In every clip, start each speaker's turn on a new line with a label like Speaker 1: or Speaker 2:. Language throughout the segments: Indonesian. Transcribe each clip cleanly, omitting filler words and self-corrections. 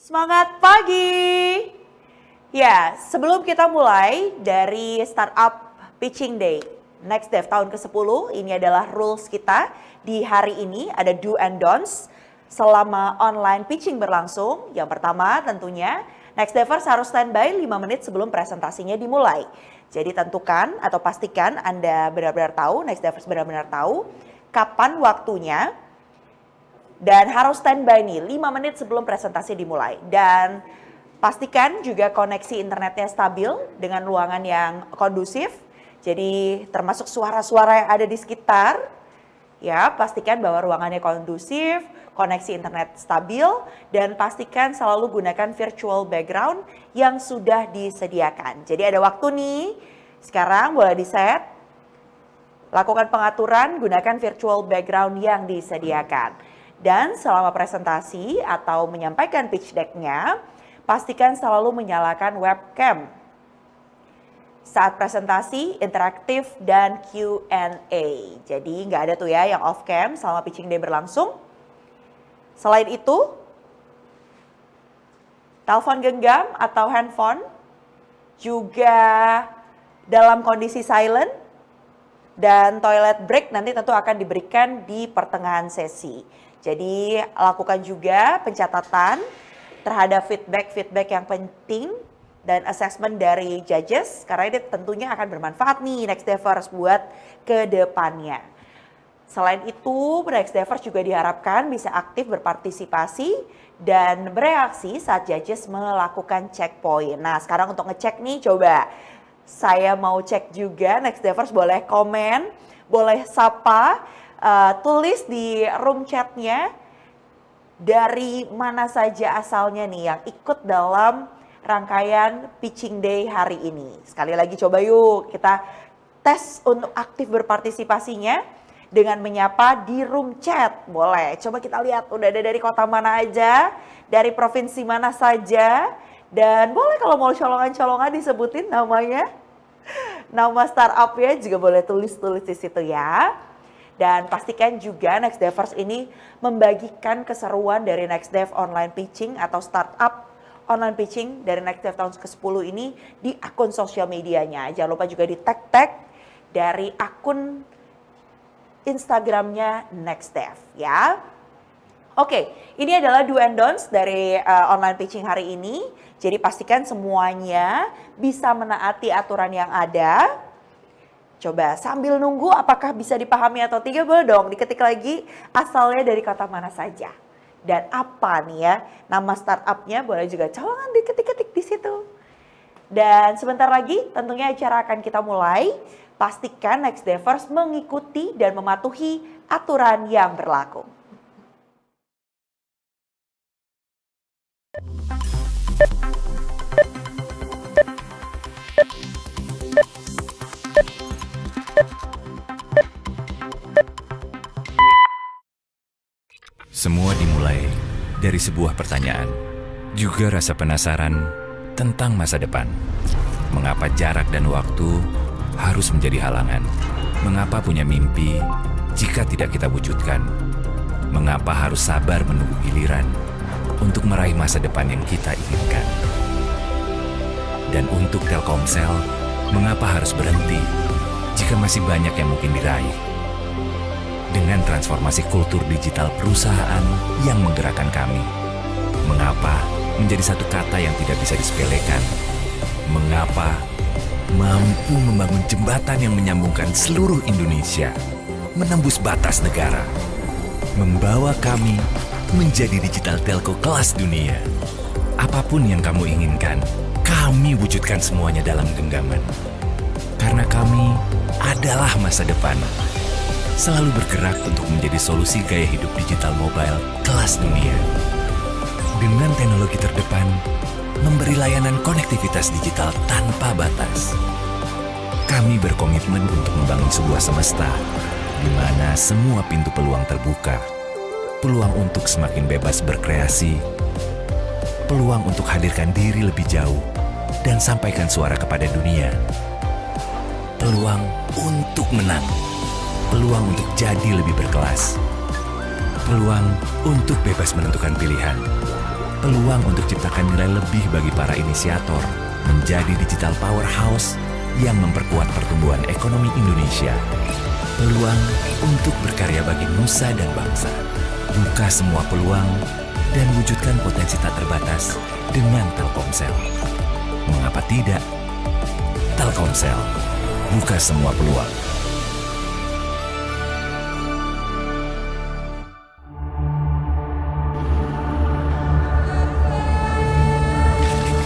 Speaker 1: Semangat pagi! Ya, sebelum kita mulai dari Startup Pitching Day Next Dev tahun ke-10, ini adalah rules kita di hari ini, ada do and don'ts selama online pitching berlangsung. Yang pertama tentunya, Next Devers harus standby 5 menit sebelum presentasinya dimulai. Jadi tentukan atau pastikan Anda benar-benar tahu, Next Devers benar-benar tahu kapan waktunya. Dan harus standby nih 5 menit sebelum presentasi dimulai. Dan pastikan juga koneksi internetnya stabil dengan ruangan yang kondusif. Jadi termasuk suara-suara yang ada di sekitar. Ya, pastikan bahwa ruangannya kondusif, koneksi internet stabil, dan pastikan selalu gunakan virtual background yang sudah disediakan. Jadi ada waktu nih, sekarang boleh di-set. Lakukan pengaturan, gunakan virtual background yang disediakan. Dan selama presentasi atau menyampaikan pitch deck-nya, pastikan selalu menyalakan webcam. Saat presentasi, interaktif dan Q&A. Jadi nggak ada tuh ya yang off cam selama pitching day berlangsung. Selain itu, telepon genggam atau handphone juga dalam kondisi silent. Dan toilet break nanti tentu akan diberikan di pertengahan sesi. Jadi lakukan juga pencatatan terhadap feedback yang penting dan assessment dari judges. Karena ini tentunya akan bermanfaat nih Next Devers buat ke depannya. Selain itu, Next Devers juga diharapkan bisa aktif berpartisipasi dan bereaksi saat judges melakukan checkpoint. Nah sekarang untuk ngecek nih coba. Saya mau cek juga, Next Devers boleh komen, boleh sapa, tulis di room chatnya dari mana saja asalnya nih yang ikut dalam rangkaian pitching day hari ini. Sekali lagi coba yuk kita tes untuk aktif berpartisipasinya dengan menyapa di room chat. Boleh, coba kita lihat udah ada dari kota mana aja, dari provinsi mana saja. Dan boleh kalau mau colongan-colongan disebutin namanya, nama startupnya juga boleh tulis-tulis di situ ya. Dan pastikan juga Next Devers ini membagikan keseruan dari Next Dev online pitching atau startup online pitching dari Next Dev tahun ke-10 ini di akun sosial medianya. Jangan lupa juga di tag dari akun Instagramnya Next Dev ya. Oke, ini adalah do and don'ts dari online pitching hari ini. Jadi pastikan semuanya bisa menaati aturan yang ada. Coba sambil nunggu apakah bisa dipahami atau tidak, boleh dong diketik lagi asalnya dari kota mana saja. Dan apa nih ya, nama startupnya boleh juga colongan diketik-ketik di situ. Dan sebentar lagi tentunya acara akan kita mulai. Pastikan Next Devers mengikuti dan mematuhi aturan yang berlaku.
Speaker 2: Semua dimulai dari sebuah pertanyaan, juga rasa penasaran tentang masa depan. Mengapa jarak dan waktu harus menjadi halangan? Mengapa punya mimpi jika tidak kita wujudkan? Mengapa harus sabar menunggu giliran untuk meraih masa depan yang kita inginkan? Dan untuk Telkomsel, mengapa harus berhenti jika masih banyak yang mungkin diraih? Dengan transformasi kultur digital perusahaan yang menggerakkan kami, mengapa menjadi satu kata yang tidak bisa disepelekan? Mengapa mampu membangun jembatan yang menyambungkan seluruh Indonesia, menembus batas negara, membawa kami menjadi digital telco kelas dunia? Apapun yang kamu inginkan, kami wujudkan semuanya dalam genggaman. Karena kami adalah masa depan. Selalu bergerak untuk menjadi solusi gaya hidup digital mobile kelas dunia. Dengan teknologi terdepan, memberi layanan konektivitas digital tanpa batas. Kami berkomitmen untuk membangun sebuah semesta di mana semua pintu peluang terbuka. Peluang untuk semakin bebas berkreasi. Peluang untuk hadirkan diri lebih jauh dan sampaikan suara kepada dunia. Peluang untuk menang. Peluang untuk jadi lebih berkelas. Peluang untuk bebas menentukan pilihan. peluang untuk ciptakan nilai lebih bagi para inisiator menjadi digital powerhouse yang memperkuat pertumbuhan ekonomi Indonesia. Peluang untuk berkarya bagi nusa dan bangsa. Buka semua peluang dan wujudkan potensi tak terbatas dengan Telkomsel. Mengapa tidak? Telkomsel, buka semua peluang.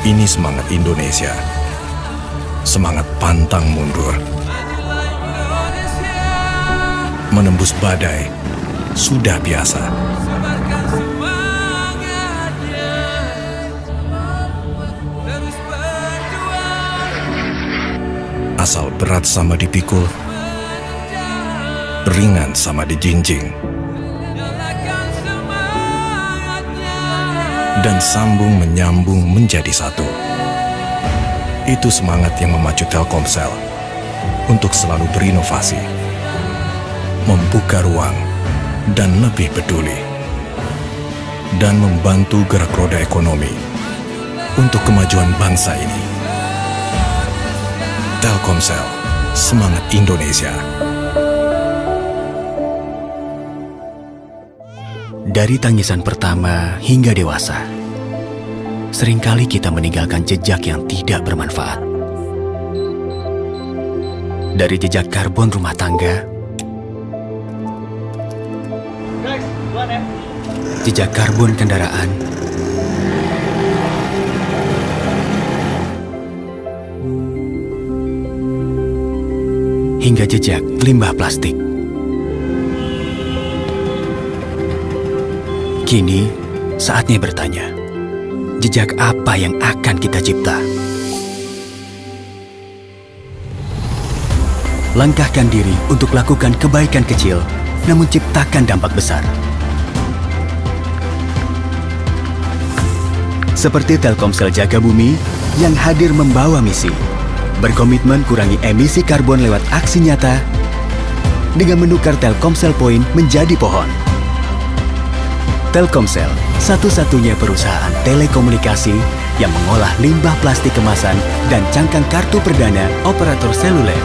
Speaker 3: Ini semangat Indonesia. Semangat pantang mundur. Menembus badai sudah biasa. Asal berat sama dipikul, ringan sama dijinjing, dan sambung menyambung menjadi satu. Itu semangat yang memacu Telkomsel untuk selalu berinovasi, membuka ruang, dan lebih peduli, dan membantu gerak roda ekonomi untuk kemajuan bangsa ini. Telkomsel, semangat Indonesia.
Speaker 4: Dari tangisan pertama hingga dewasa, seringkali kita meninggalkan jejak yang tidak bermanfaat. Dari jejak karbon rumah tangga, jejak karbon kendaraan, hingga jejak limbah plastik. Kini, saatnya bertanya, jejak apa yang akan kita cipta? Langkahkan diri untuk lakukan kebaikan kecil, namun ciptakan dampak besar. Seperti Telkomsel Jaga Bumi yang hadir membawa misi, berkomitmen kurangi emisi karbon lewat aksi nyata dengan menukar Telkomsel Point menjadi pohon. Telkomsel, satu-satunya perusahaan telekomunikasi yang mengolah limbah plastik kemasan dan cangkang kartu perdana operator seluler.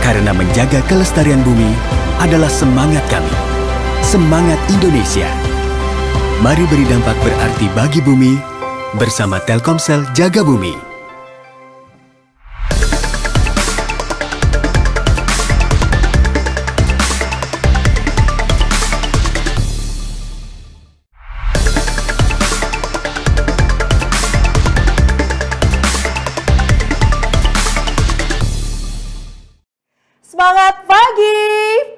Speaker 4: Karena menjaga kelestarian bumi adalah semangat kami, semangat Indonesia. Mari beri dampak berarti bagi bumi bersama Telkomsel Jaga Bumi.
Speaker 1: Semangat pagi,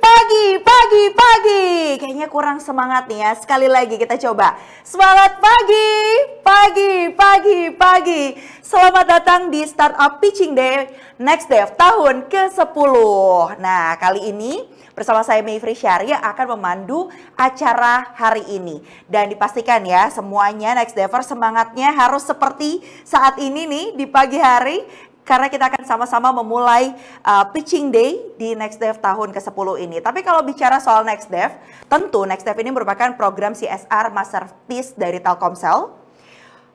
Speaker 1: pagi, pagi, pagi. Kayaknya kurang semangat nih ya. Sekali lagi kita coba. Semangat pagi, pagi, pagi, pagi. Selamat datang di Startup Pitching Day Next Dev tahun ke-10. Nah, kali ini bersama saya Mayfri Syari akan memandu acara hari ini. Dan dipastikan ya, semuanya Next Dever semangatnya harus seperti saat ini nih di pagi hari. Karena kita akan sama-sama memulai Pitching Day di Next Dev tahun ke-10 ini. Tapi kalau bicara soal Next Dev, tentu Next Dev ini merupakan program CSR Masterpiece dari Telkomsel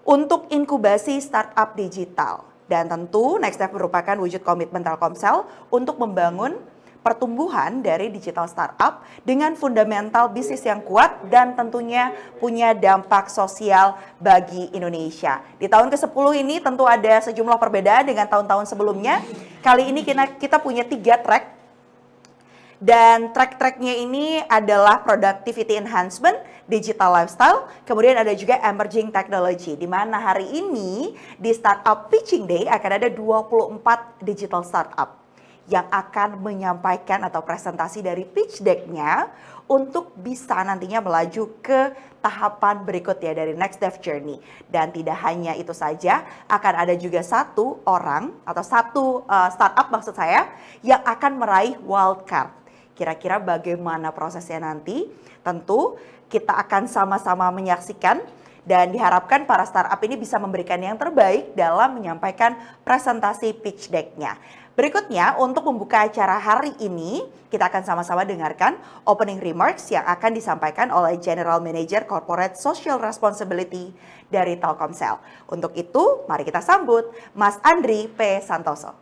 Speaker 1: untuk inkubasi startup digital. Dan tentu Next Dev merupakan wujud komitmen Telkomsel untuk membangun pertumbuhan dari digital startup dengan fundamental bisnis yang kuat dan tentunya punya dampak sosial bagi Indonesia. Di tahun ke-10 ini tentu ada sejumlah perbedaan dengan tahun-tahun sebelumnya. Kali ini kita punya 3 track. Dan track-tracknya ini adalah productivity enhancement, digital lifestyle, kemudian ada juga emerging technology. Di mana hari ini di Startup Pitching Day akan ada 24 digital startup yang akan menyampaikan atau presentasi dari pitch deck-nya untuk bisa nantinya melaju ke tahapan berikutnya dari Next Dev Journey. Dan tidak hanya itu saja, akan ada juga satu orang atau satu startup maksud saya yang akan meraih wildcard. Kira-kira bagaimana prosesnya nanti? Tentu kita akan sama-sama menyaksikan dan diharapkan para startup ini bisa memberikan yang terbaik dalam menyampaikan presentasi pitch deck-nya. Berikutnya, untuk membuka acara hari ini, kita akan sama-sama dengarkan opening remarks yang akan disampaikan oleh General Manager Corporate Social Responsibility dari Telkomsel. Untuk itu, mari kita sambut Mas Andri P. Santoso.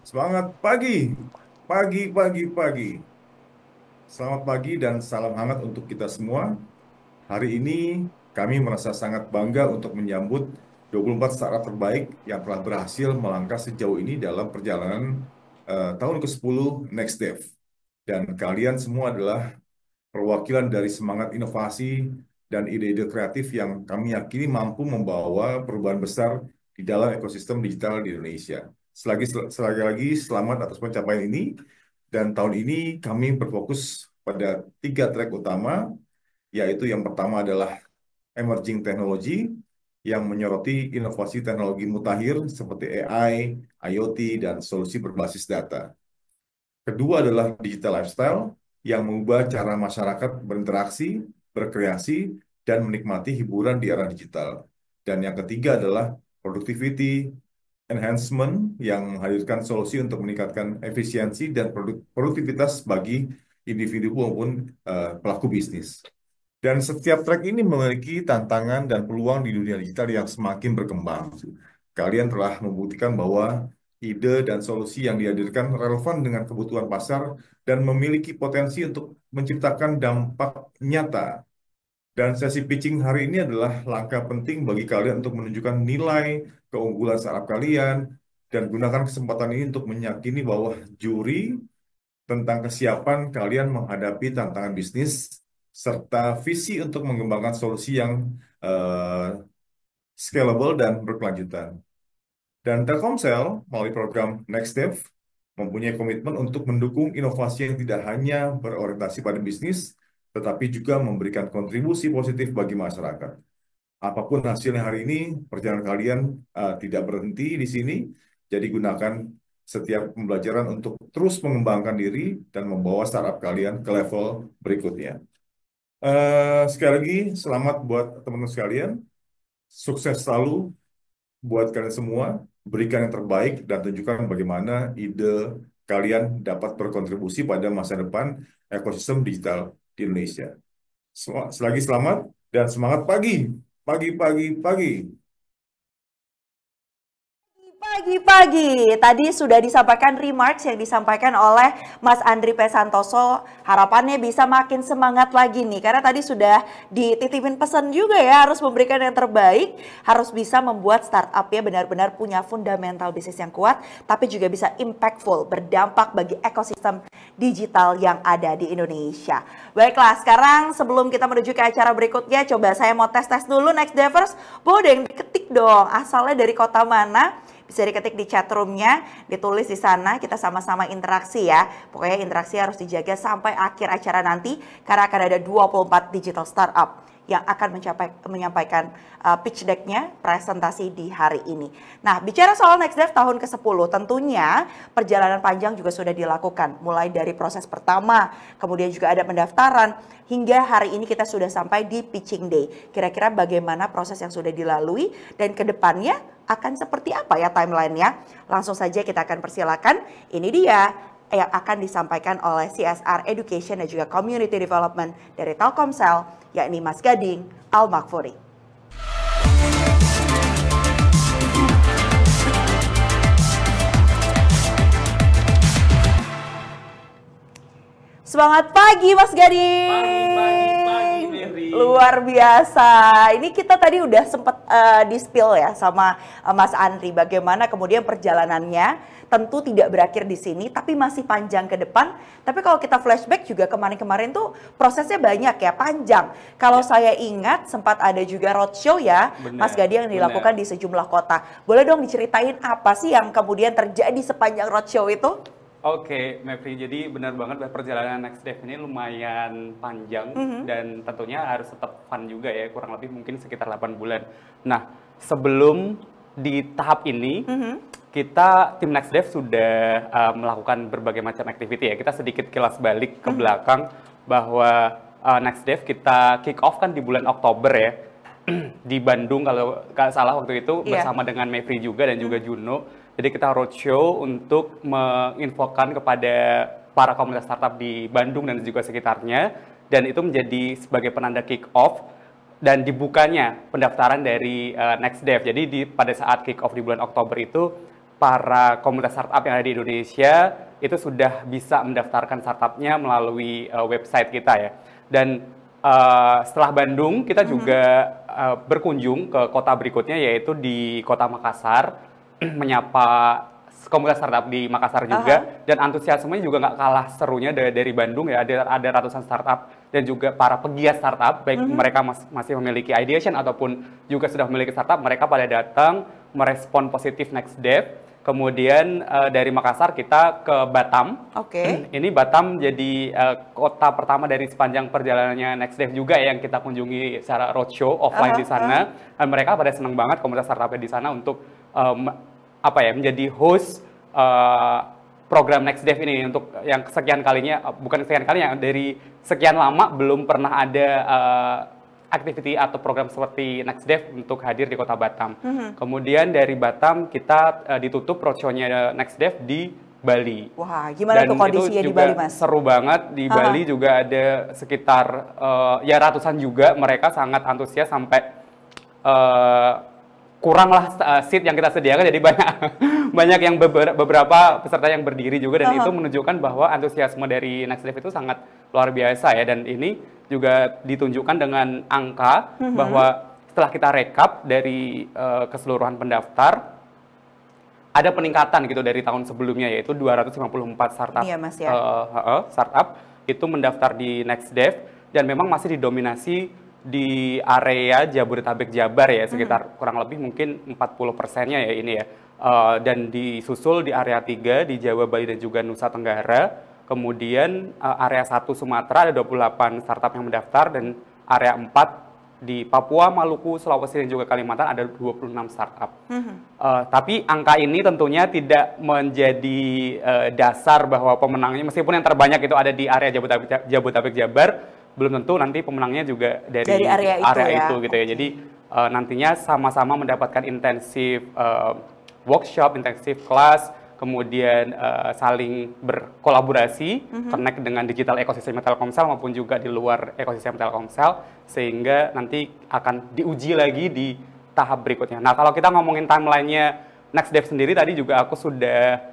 Speaker 5: Semangat pagi. Selamat pagi dan salam hangat untuk kita semua. Hari ini kami merasa sangat bangga untuk menyambut 24 startup terbaik yang telah berhasil melangkah sejauh ini dalam perjalanan tahun ke-10 NextDev. Dan kalian semua adalah perwakilan dari semangat inovasi dan ide-ide kreatif yang kami yakini mampu membawa perubahan besar di dalam ekosistem digital di Indonesia. Selagi lagi selamat atas pencapaian ini. Dan tahun ini kami berfokus pada 3 track utama, yaitu yang pertama adalah emerging technology, yang menyoroti inovasi teknologi mutakhir seperti AI, IoT, dan solusi berbasis data. Kedua adalah digital lifestyle, yang mengubah cara masyarakat berinteraksi, berkreasi, dan menikmati hiburan di era digital. Dan yang ketiga adalah productivity enhancement, yang menghadirkan solusi untuk meningkatkan efisiensi dan produktivitas bagi individu maupun pelaku bisnis. Dan setiap track ini memiliki tantangan dan peluang di dunia digital yang semakin berkembang. Kalian telah membuktikan bahwa ide dan solusi yang dihadirkan relevan dengan kebutuhan pasar dan memiliki potensi untuk menciptakan dampak nyata. Dan sesi pitching hari ini adalah langkah penting bagi kalian untuk menunjukkan nilai keunggulan startup kalian, dan gunakan kesempatan ini untuk meyakini bahwa juri tentang kesiapan kalian menghadapi tantangan bisnis, serta visi untuk mengembangkan solusi yang scalable dan berkelanjutan. Dan Telkomsel melalui program NextDev mempunyai komitmen untuk mendukung inovasi yang tidak hanya berorientasi pada bisnis, tetapi juga memberikan kontribusi positif bagi masyarakat. Apapun hasilnya hari ini, perjalanan kalian tidak berhenti di sini, jadi gunakan setiap pembelajaran untuk terus mengembangkan diri dan membawa startup kalian ke level berikutnya. Sekali lagi, selamat buat teman-teman sekalian, sukses selalu buat kalian semua, berikan yang terbaik dan tunjukkan bagaimana ide kalian dapat berkontribusi pada masa depan ekosistem digital di Indonesia. Selagi selamat dan semangat pagi.
Speaker 1: Pagi. Tadi sudah disampaikan remarks yang disampaikan oleh Mas Andri P. Santoso. Harapannya bisa makin semangat lagi nih. Karena tadi sudah dititipin pesan juga ya, harus memberikan yang terbaik. Harus bisa membuat startupnya benar-benar punya fundamental bisnis yang kuat. Tapi juga bisa impactful, berdampak bagi ekosistem digital yang ada di Indonesia. Baiklah, sekarang sebelum kita menuju ke acara berikutnya, coba saya mau tes dulu NextDevers. Boleh ketik dong, asalnya dari kota mana? Bisa diketik di chatroomnya, ditulis di sana, kita sama-sama interaksi ya. Pokoknya interaksi harus dijaga sampai akhir acara nanti, karena akan ada 24 digital startup yang akan menyampaikan pitch deck-nya, presentasi di hari ini. Nah, bicara soal NextDev tahun ke-10, tentunya perjalanan panjang juga sudah dilakukan. Mulai dari proses pertama, kemudian juga ada pendaftaran, hingga hari ini kita sudah sampai di pitching day. Kira-kira bagaimana proses yang sudah dilalui dan ke depannya akan seperti apa ya timeline-nya? Langsung saja kita akan persilakan. Ini dia yang akan disampaikan oleh CSR Education dan juga Community Development dari Telkomsel, yakni Mas Gading Al-Makfuri. Semangat pagi Mas Gading. Pagi, luar biasa. Ini kita tadi udah sempat di-spill ya sama Mas Andri bagaimana kemudian perjalanannya. Tentu tidak berakhir di sini, tapi masih panjang ke depan. Tapi kalau kita flashback juga kemarin-kemarin tuh prosesnya banyak ya, panjang. Kalau saya ingat sempat ada juga roadshow ya, Mas Gading yang dilakukan di sejumlah kota. Boleh dong diceritain apa sih yang kemudian terjadi sepanjang roadshow itu?
Speaker 6: Oke, Mevri, jadi benar banget perjalanan NextDev ini lumayan panjang dan tentunya harus tetap fun juga ya, kurang lebih mungkin sekitar 8 bulan. Nah, sebelum di tahap ini, kita tim NextDev sudah melakukan berbagai macam activity ya. Kita sedikit kilas balik ke belakang bahwa NextDev kita kick off kan di bulan Oktober ya. Di Bandung kalau nggak salah waktu itu bersama dengan Mevri juga dan juga Juno. Jadi kita roadshow untuk menginfokan kepada para komunitas startup di Bandung dan juga sekitarnya, dan itu menjadi sebagai penanda kick off dan dibukanya pendaftaran dari NextDev. Jadi pada saat kick off di bulan Oktober itu para komunitas startup yang ada di Indonesia itu sudah bisa mendaftarkan startupnya melalui website kita ya. Dan setelah Bandung, kita juga berkunjung ke kota berikutnya, yaitu di kota Makassar, menyapa komunitas startup di Makassar juga, dan antusiasmenya juga nggak kalah serunya dari Bandung ya. Ada ratusan startup dan juga para pegiat startup, baik mereka masih memiliki ideation ataupun juga sudah memiliki startup, mereka pada datang merespon positif NextDev. Kemudian dari Makassar kita ke Batam. Ini Batam jadi kota pertama dari sepanjang perjalanannya NextDev juga yang kita kunjungi secara roadshow offline di sana. Dan mereka pada senang banget komunitas startupnya di sana untuk menjadi host program NextDev ini untuk yang sekian kalinya, bukan sekian kalinya, dari sekian lama belum pernah ada activity atau program seperti NextDev untuk hadir di kota Batam. Kemudian dari Batam kita ditutup roadshow-nya NextDev di Bali.
Speaker 1: Wah, gimana tuh kondisinya di Bali, Mas?
Speaker 6: Seru banget. Di Bali juga ada sekitar ya ratusan juga. Mereka sangat antusias sampai kuranglah seat yang kita sediakan, jadi banyak yang beberapa peserta yang berdiri juga, dan itu menunjukkan bahwa antusiasme dari NextDev itu sangat luar biasa ya. Dan ini juga ditunjukkan dengan angka bahwa setelah kita rekap dari keseluruhan pendaftar, ada peningkatan gitu dari tahun sebelumnya, yaitu 254 startup startup itu mendaftar di NextDev, dan memang masih didominasi di area Jabodetabek Jabar ya, sekitar kurang lebih mungkin 40%-nya ya ini ya. Dan disusul di area 3 di Jawa, Bali, dan juga Nusa Tenggara. Kemudian area 1 Sumatera ada 28 startup yang mendaftar, dan area 4 di Papua, Maluku, Sulawesi, dan juga Kalimantan ada 26 startup. Tapi angka ini tentunya tidak menjadi dasar bahwa pemenangnya, meskipun yang terbanyak itu ada di area Jabodetabek Jabar, belum tentu nanti pemenangnya juga dari area itu gitu ya. Jadi nantinya sama-sama mendapatkan intensif workshop, intensif kelas, kemudian saling berkolaborasi, connect dengan digital ekosistem Telkomsel maupun juga di luar ekosistem Telkomsel, sehingga nanti akan diuji lagi di tahap berikutnya. Nah, kalau kita ngomongin timeline-nya NextDev sendiri, tadi juga aku sudah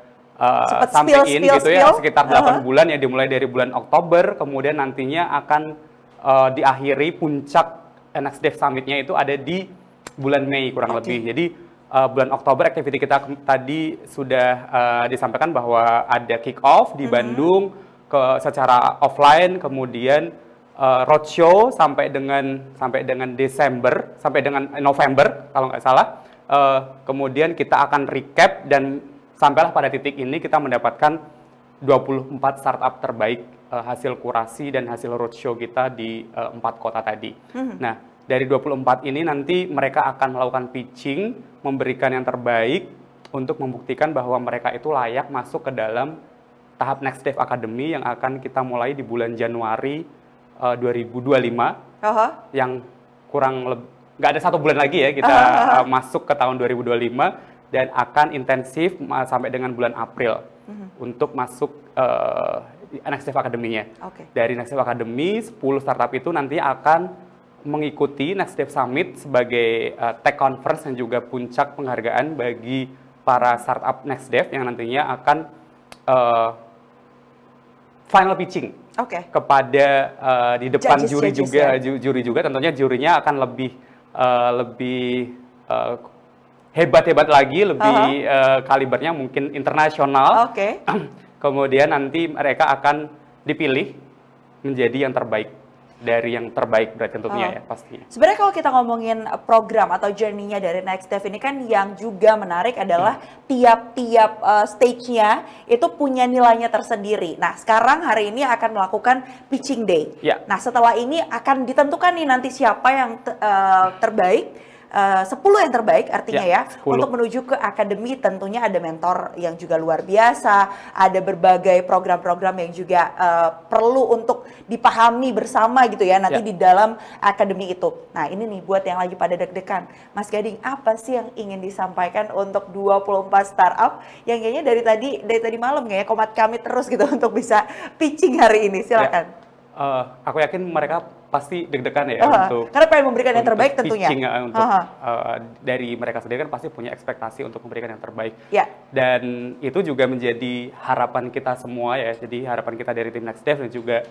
Speaker 6: sampein gitu ya, sekitar 8 bulan ya, dimulai dari bulan Oktober, kemudian nantinya akan diakhiri puncak NextDev Summit-nya itu ada di bulan Mei kurang lebih. Jadi bulan Oktober activity kita tadi sudah disampaikan bahwa ada kick off di Bandung secara offline, kemudian roadshow sampai dengan Desember, sampai dengan November kalau nggak salah. Kemudian kita akan recap, dan sampailah pada titik ini kita mendapatkan 24 startup terbaik hasil kurasi dan hasil roadshow kita di 4 kota tadi. Nah, dari 24 ini nanti mereka akan melakukan pitching, memberikan yang terbaik untuk membuktikan bahwa mereka itu layak masuk ke dalam tahap NextDev Academy yang akan kita mulai di bulan Januari 2025. Yang nggak ada 1 bulan lagi ya kita masuk ke tahun 2025. Dan akan intensif sampai dengan bulan April untuk masuk NextDev Academy-nya. Dari NextDev Academy, 10 startup itu nanti akan mengikuti NextDev Summit sebagai tech conference dan juga puncak penghargaan bagi para startup NextDev yang nantinya akan final pitching kepada di depan juri juga. Tentunya jurinya akan lebih hebat-hebat lagi, lebih kalibernya mungkin internasional. Kemudian nanti mereka akan dipilih menjadi yang terbaik dari yang terbaik berarti tentunya ya pastinya.
Speaker 1: Sebenarnya kalau kita ngomongin program atau journey-nya dari NextDev ini kan yang juga menarik adalah tiap-tiap stage-nya itu punya nilainya tersendiri. Nah, sekarang hari ini akan melakukan pitching day. Nah, setelah ini akan ditentukan nih nanti siapa yang terbaik 10 yang terbaik artinya ya
Speaker 6: 10.
Speaker 1: untuk menuju ke akademi. Tentunya ada mentor yang juga luar biasa, ada berbagai program-program yang juga perlu untuk dipahami bersama gitu ya nanti di dalam akademi itu. Nah ini nih buat yang lagi pada deg-degan, Mas Gading, apa sih yang ingin disampaikan untuk 24 startup yang kayaknya dari tadi malam kayaknya komat kami terus gitu untuk bisa pitching hari ini, silakan.
Speaker 6: Aku yakin mereka pasti deg-degan ya untuk
Speaker 1: karena pengen memberikan yang terbaik tentunya.
Speaker 6: Pitching, untuk dari mereka sendiri kan pasti punya ekspektasi untuk memberikan yang terbaik. Dan itu juga menjadi harapan kita semua ya. Jadi harapan kita dari tim Next Dev dan juga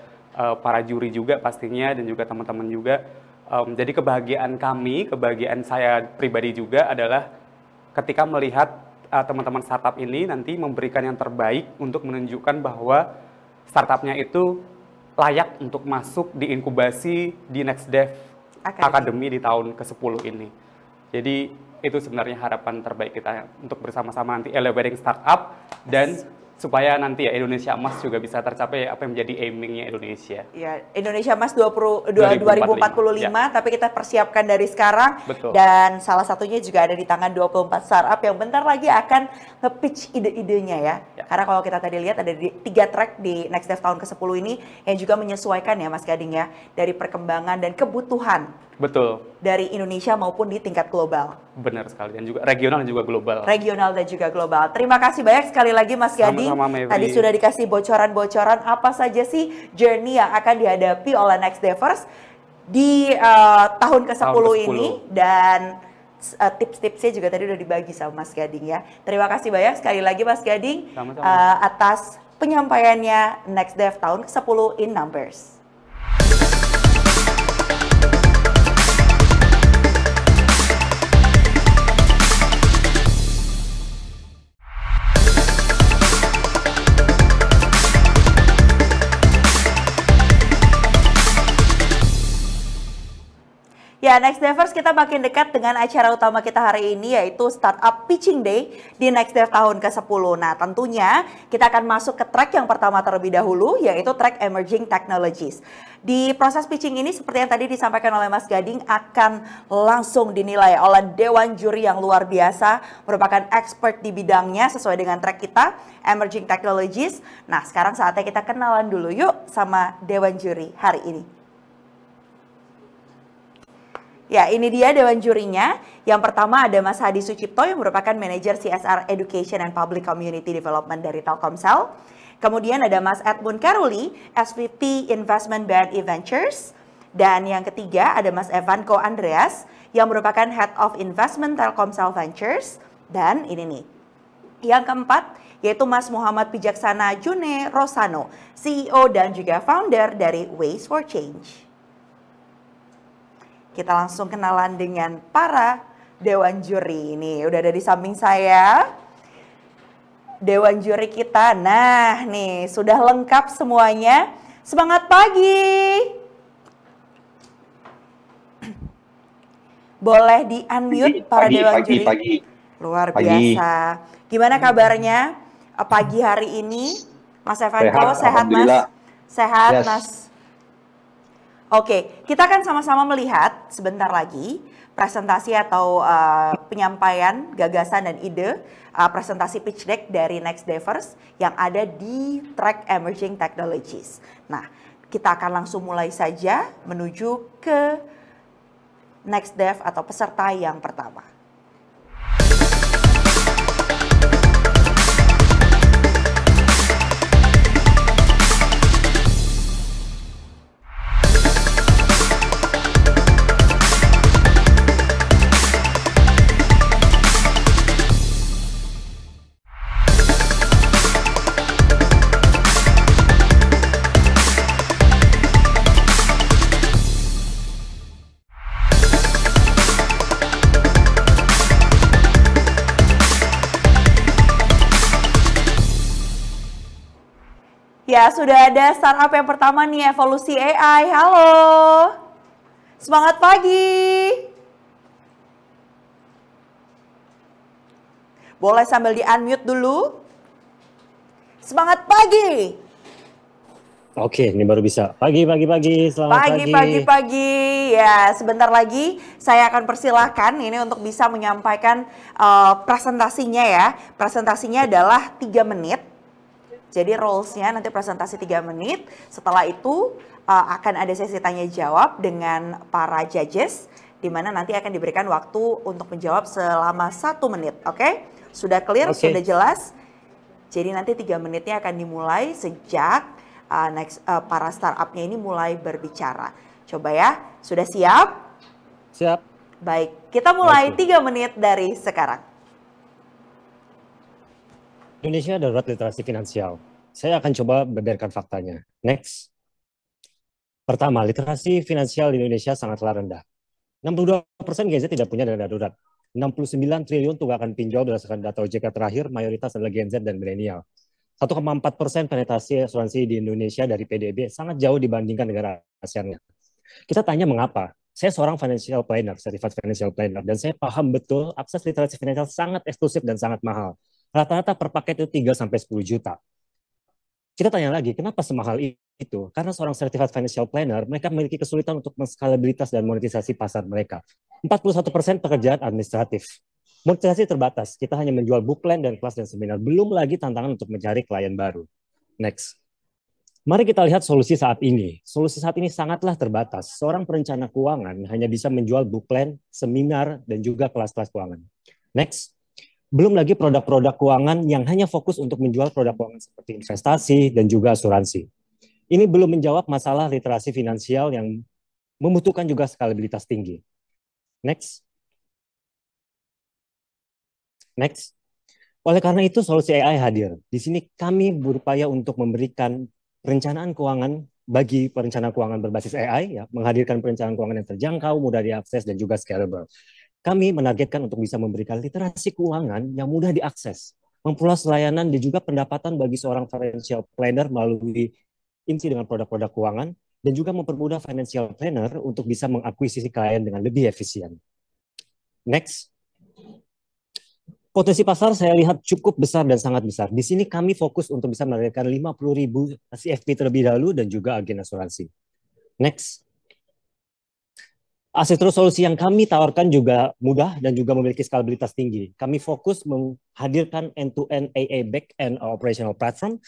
Speaker 6: para juri juga pastinya dan juga teman-teman juga. Jadi kebahagiaan kami, kebahagiaan saya pribadi juga adalah ketika melihat teman-teman startup ini nanti memberikan yang terbaik untuk menunjukkan bahwa startupnya itu layak untuk masuk di inkubasi di Next Dev Academy di tahun ke-10 ini. Jadi itu sebenarnya harapan terbaik kita untuk bersama-sama nanti elevating startup dan supaya nanti ya Indonesia Emas juga bisa tercapai apa yang menjadi aiming-nya Indonesia. Ya,
Speaker 1: Indonesia Emas 2045, tapi kita persiapkan dari sekarang.
Speaker 6: Betul.
Speaker 1: Dan salah satunya juga ada di tangan 24 startup yang bentar lagi akan nge-pitch ide-idenya ya. Karena kalau kita tadi lihat ada 3 track di Next Dev tahun ke-10 ini yang juga menyesuaikan ya Mas Gading ya dari perkembangan dan kebutuhan.
Speaker 6: Betul.
Speaker 1: Dari Indonesia maupun di tingkat global.
Speaker 6: Benar sekali, dan juga regional dan juga global.
Speaker 1: Regional dan juga global. Terima kasih banyak sekali lagi Mas Gading.
Speaker 6: Sama-sama,
Speaker 1: Tadi sudah dikasih bocoran-bocoran apa saja sih journey yang akan dihadapi oleh Next Devers di tahun ke-10 ini. Dan tips-tipsnya juga tadi udah dibagi sama Mas Gading ya. Terima kasih banyak sekali lagi Mas Gading atas penyampaiannya Next Dev tahun ke-10 in numbers. Ya, Next Devers kita makin dekat dengan acara utama kita hari ini yaitu Startup Pitching Day di Next Dev tahun ke-10. Nah, tentunya kita akan masuk ke track yang pertama terlebih dahulu yaitu track Emerging Technologies. Di proses pitching ini seperti yang tadi disampaikan oleh Mas Gading akan langsung dinilai oleh Dewan Juri yang luar biasa, merupakan expert di bidangnya sesuai dengan track kita Emerging Technologies. Nah, sekarang saatnya kita kenalan dulu yuk sama Dewan Juri hari ini. Ya, ini dia Dewan Jurinya. Yang pertama ada Mas Hadi Sucipto yang merupakan Manager CSR Education and Public Community Development dari Telkomsel. Kemudian ada Mas Edmund Karuli, SVP Investment BNI Ventures. Dan yang ketiga ada Mas Evanko Andreas yang merupakan Head of Investment Telkomsel Ventures. Dan ini nih, yang keempat yaitu Mas Muhammad Pijaksana June Rosano, CEO dan juga founder dari Ways for Change. Kita langsung kenalan dengan para Dewan Juri. Ini udah ada di samping saya. Dewan Juri kita. Nah, nih sudah lengkap semuanya. Semangat pagi. Boleh di-unmute para Dewan Juri.
Speaker 7: Pagi.
Speaker 1: Luar biasa. Gimana kabarnya pagi hari ini? Mas Evanko, sehat Mas? Sehat yes. Mas? Oke, kita akan sama-sama melihat sebentar lagi presentasi atau penyampaian gagasan dan ide presentasi pitch deck dari Next Devers yang ada di track Emerging Technologies. Nah, kita akan langsung mulai saja menuju ke Next Dev atau peserta yang pertama. Ya, sudah ada startup yang pertama nih, Evolusi AI. Halo. Semangat pagi. Boleh sambil di-unmute dulu. Semangat pagi.
Speaker 7: Oke, ini baru bisa. Pagi, selamat pagi.
Speaker 1: Pagi. Ya, sebentar lagi saya akan persilahkan ini untuk bisa menyampaikan presentasinya ya. Presentasinya adalah 3 menit. Jadi roles-nya nanti presentasi 3 menit. Setelah itu akan ada sesi tanya jawab dengan para judges, di mana nanti akan diberikan waktu untuk menjawab selama 1 menit. Oke? Sudah clear?
Speaker 7: Oke.
Speaker 1: Sudah jelas? Jadi nanti 3 menitnya akan dimulai sejak para startup-nya ini mulai berbicara. Coba ya, sudah siap?
Speaker 7: Siap.
Speaker 1: Baik, kita mulai
Speaker 7: Oke.
Speaker 1: 3 menit dari sekarang.
Speaker 7: Indonesia darurat literasi finansial. Saya akan coba beberkan faktanya. Next. Pertama, literasi finansial di Indonesia sangatlah rendah. 62% Gen Z tidak punya dana darurat. 69 triliun tunggakan pinjol berdasarkan data OJK terakhir, mayoritas adalah Gen Z dan milenial. 1,4% penetrasi asuransi di Indonesia dari PDB sangat jauh dibandingkan negara ASEAN. Kita tanya mengapa? Saya seorang financial planner, certified financial planner, dan saya paham betul akses literasi finansial sangat eksklusif dan sangat mahal. Rata-rata per paket itu 3-10 juta. Kita tanya lagi, kenapa semahal itu? Karena seorang certified financial planner, mereka memiliki kesulitan untuk menskalabilitas dan monetisasi pasar mereka. 41% pekerjaan administratif. Monetisasi terbatas, kita hanya menjual book plan dan kelas dan seminar, belum lagi tantangan untuk mencari klien baru. Next. Mari kita lihat solusi saat ini. Solusi saat ini sangatlah terbatas. Seorang perencana keuangan hanya bisa menjual book plan, seminar, dan juga kelas-kelas keuangan. Next. Belum lagi produk-produk keuangan yang hanya fokus untuk menjual produk keuangan seperti investasi dan juga asuransi. Ini belum menjawab masalah literasi finansial yang membutuhkan juga skalabilitas tinggi. Next. Next. Oleh karena itu, solusi AI hadir. Di sini kami berupaya untuk memberikan perencanaan keuangan bagi perencana keuangan berbasis AI, ya, menghadirkan perencanaan keuangan yang terjangkau, mudah diakses, dan juga scalable. Kami menargetkan untuk bisa memberikan literasi keuangan yang mudah diakses, memperluas layanan dan juga pendapatan bagi seorang financial planner melalui inti dengan produk-produk keuangan, dan juga mempermudah financial planner untuk bisa mengakuisisi klien dengan lebih efisien. Next. Potensi pasar saya lihat cukup besar dan sangat besar. Di sini kami fokus untuk bisa menargetkan 50.000 CFP terlebih dahulu dan juga agen asuransi. Next. Aset solusi yang kami tawarkan juga mudah dan juga memiliki skalabilitas tinggi. Kami fokus menghadirkan end-to-end AA back-end operational platform,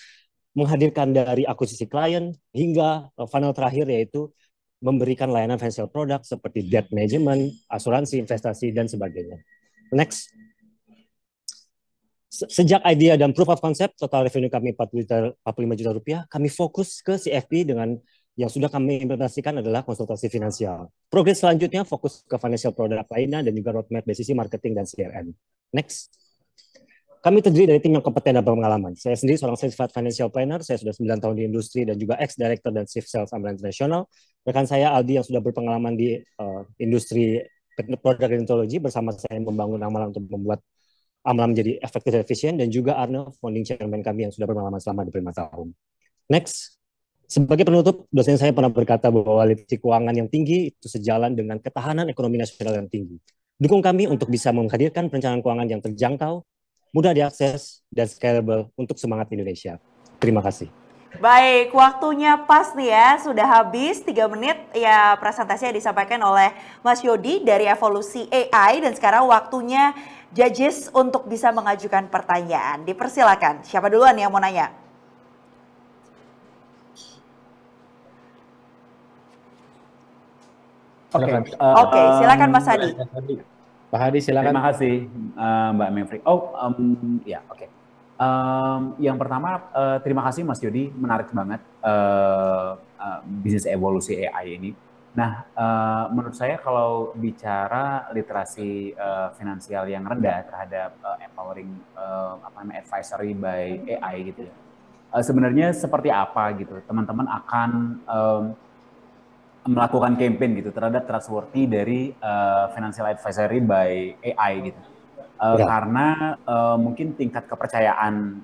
Speaker 7: menghadirkan dari akuisisi klien hingga funnel terakhir, yaitu memberikan layanan financial product seperti debt management, asuransi, investasi, dan sebagainya. Next. Sejak idea dan proof of concept, total revenue kami 45 juta rupiah, kami fokus ke CFP dengan yang sudah kami implementasikan adalah konsultasi finansial. Progres selanjutnya fokus ke financial product lainnya dan juga roadmap dari sisi marketing dan CRM. Next. Kami terdiri dari tim yang kompeten dan berpengalaman. Saya sendiri seorang certified financial planner, saya sudah 9 tahun di industri dan juga ex-director dan chief sales Amlan International. Rekan saya Aldi yang sudah berpengalaman di industri product technology, bersama saya membangun Amlan untuk membuat Amlan menjadi efektif dan efisien, dan juga Arno, founding chairman kami yang sudah berpengalaman selama 25 tahun. Next. Sebagai penutup, dosen saya pernah berkata bahwa literasi keuangan yang tinggi itu sejalan dengan ketahanan ekonomi nasional yang tinggi. Dukung kami untuk bisa menghadirkan perencanaan keuangan yang terjangkau, mudah diakses, dan scalable untuk semangat Indonesia. Terima kasih.
Speaker 1: Baik, waktunya pas nih ya, sudah habis 3 menit ya presentasinya disampaikan oleh Mas Yodi dari Evolusi AI, dan sekarang waktunya judges untuk bisa mengajukan pertanyaan. Dipersilakan, siapa duluan yang mau nanya? Oke, silakan Mas Hadi.
Speaker 8: Pak Hadi, silakan.
Speaker 9: Terima kasih Mbak Mevri. Ya, oke. Yang pertama, terima kasih Mas Yodi, menarik banget bisnis evolusi AI ini. Nah, menurut saya kalau bicara literasi finansial yang rendah terhadap empowering advisory by AI gitu ya, sebenarnya seperti apa gitu teman-teman akan melakukan campaign gitu terhadap trustworthy dari financial advisory by AI gitu. Karena mungkin tingkat kepercayaan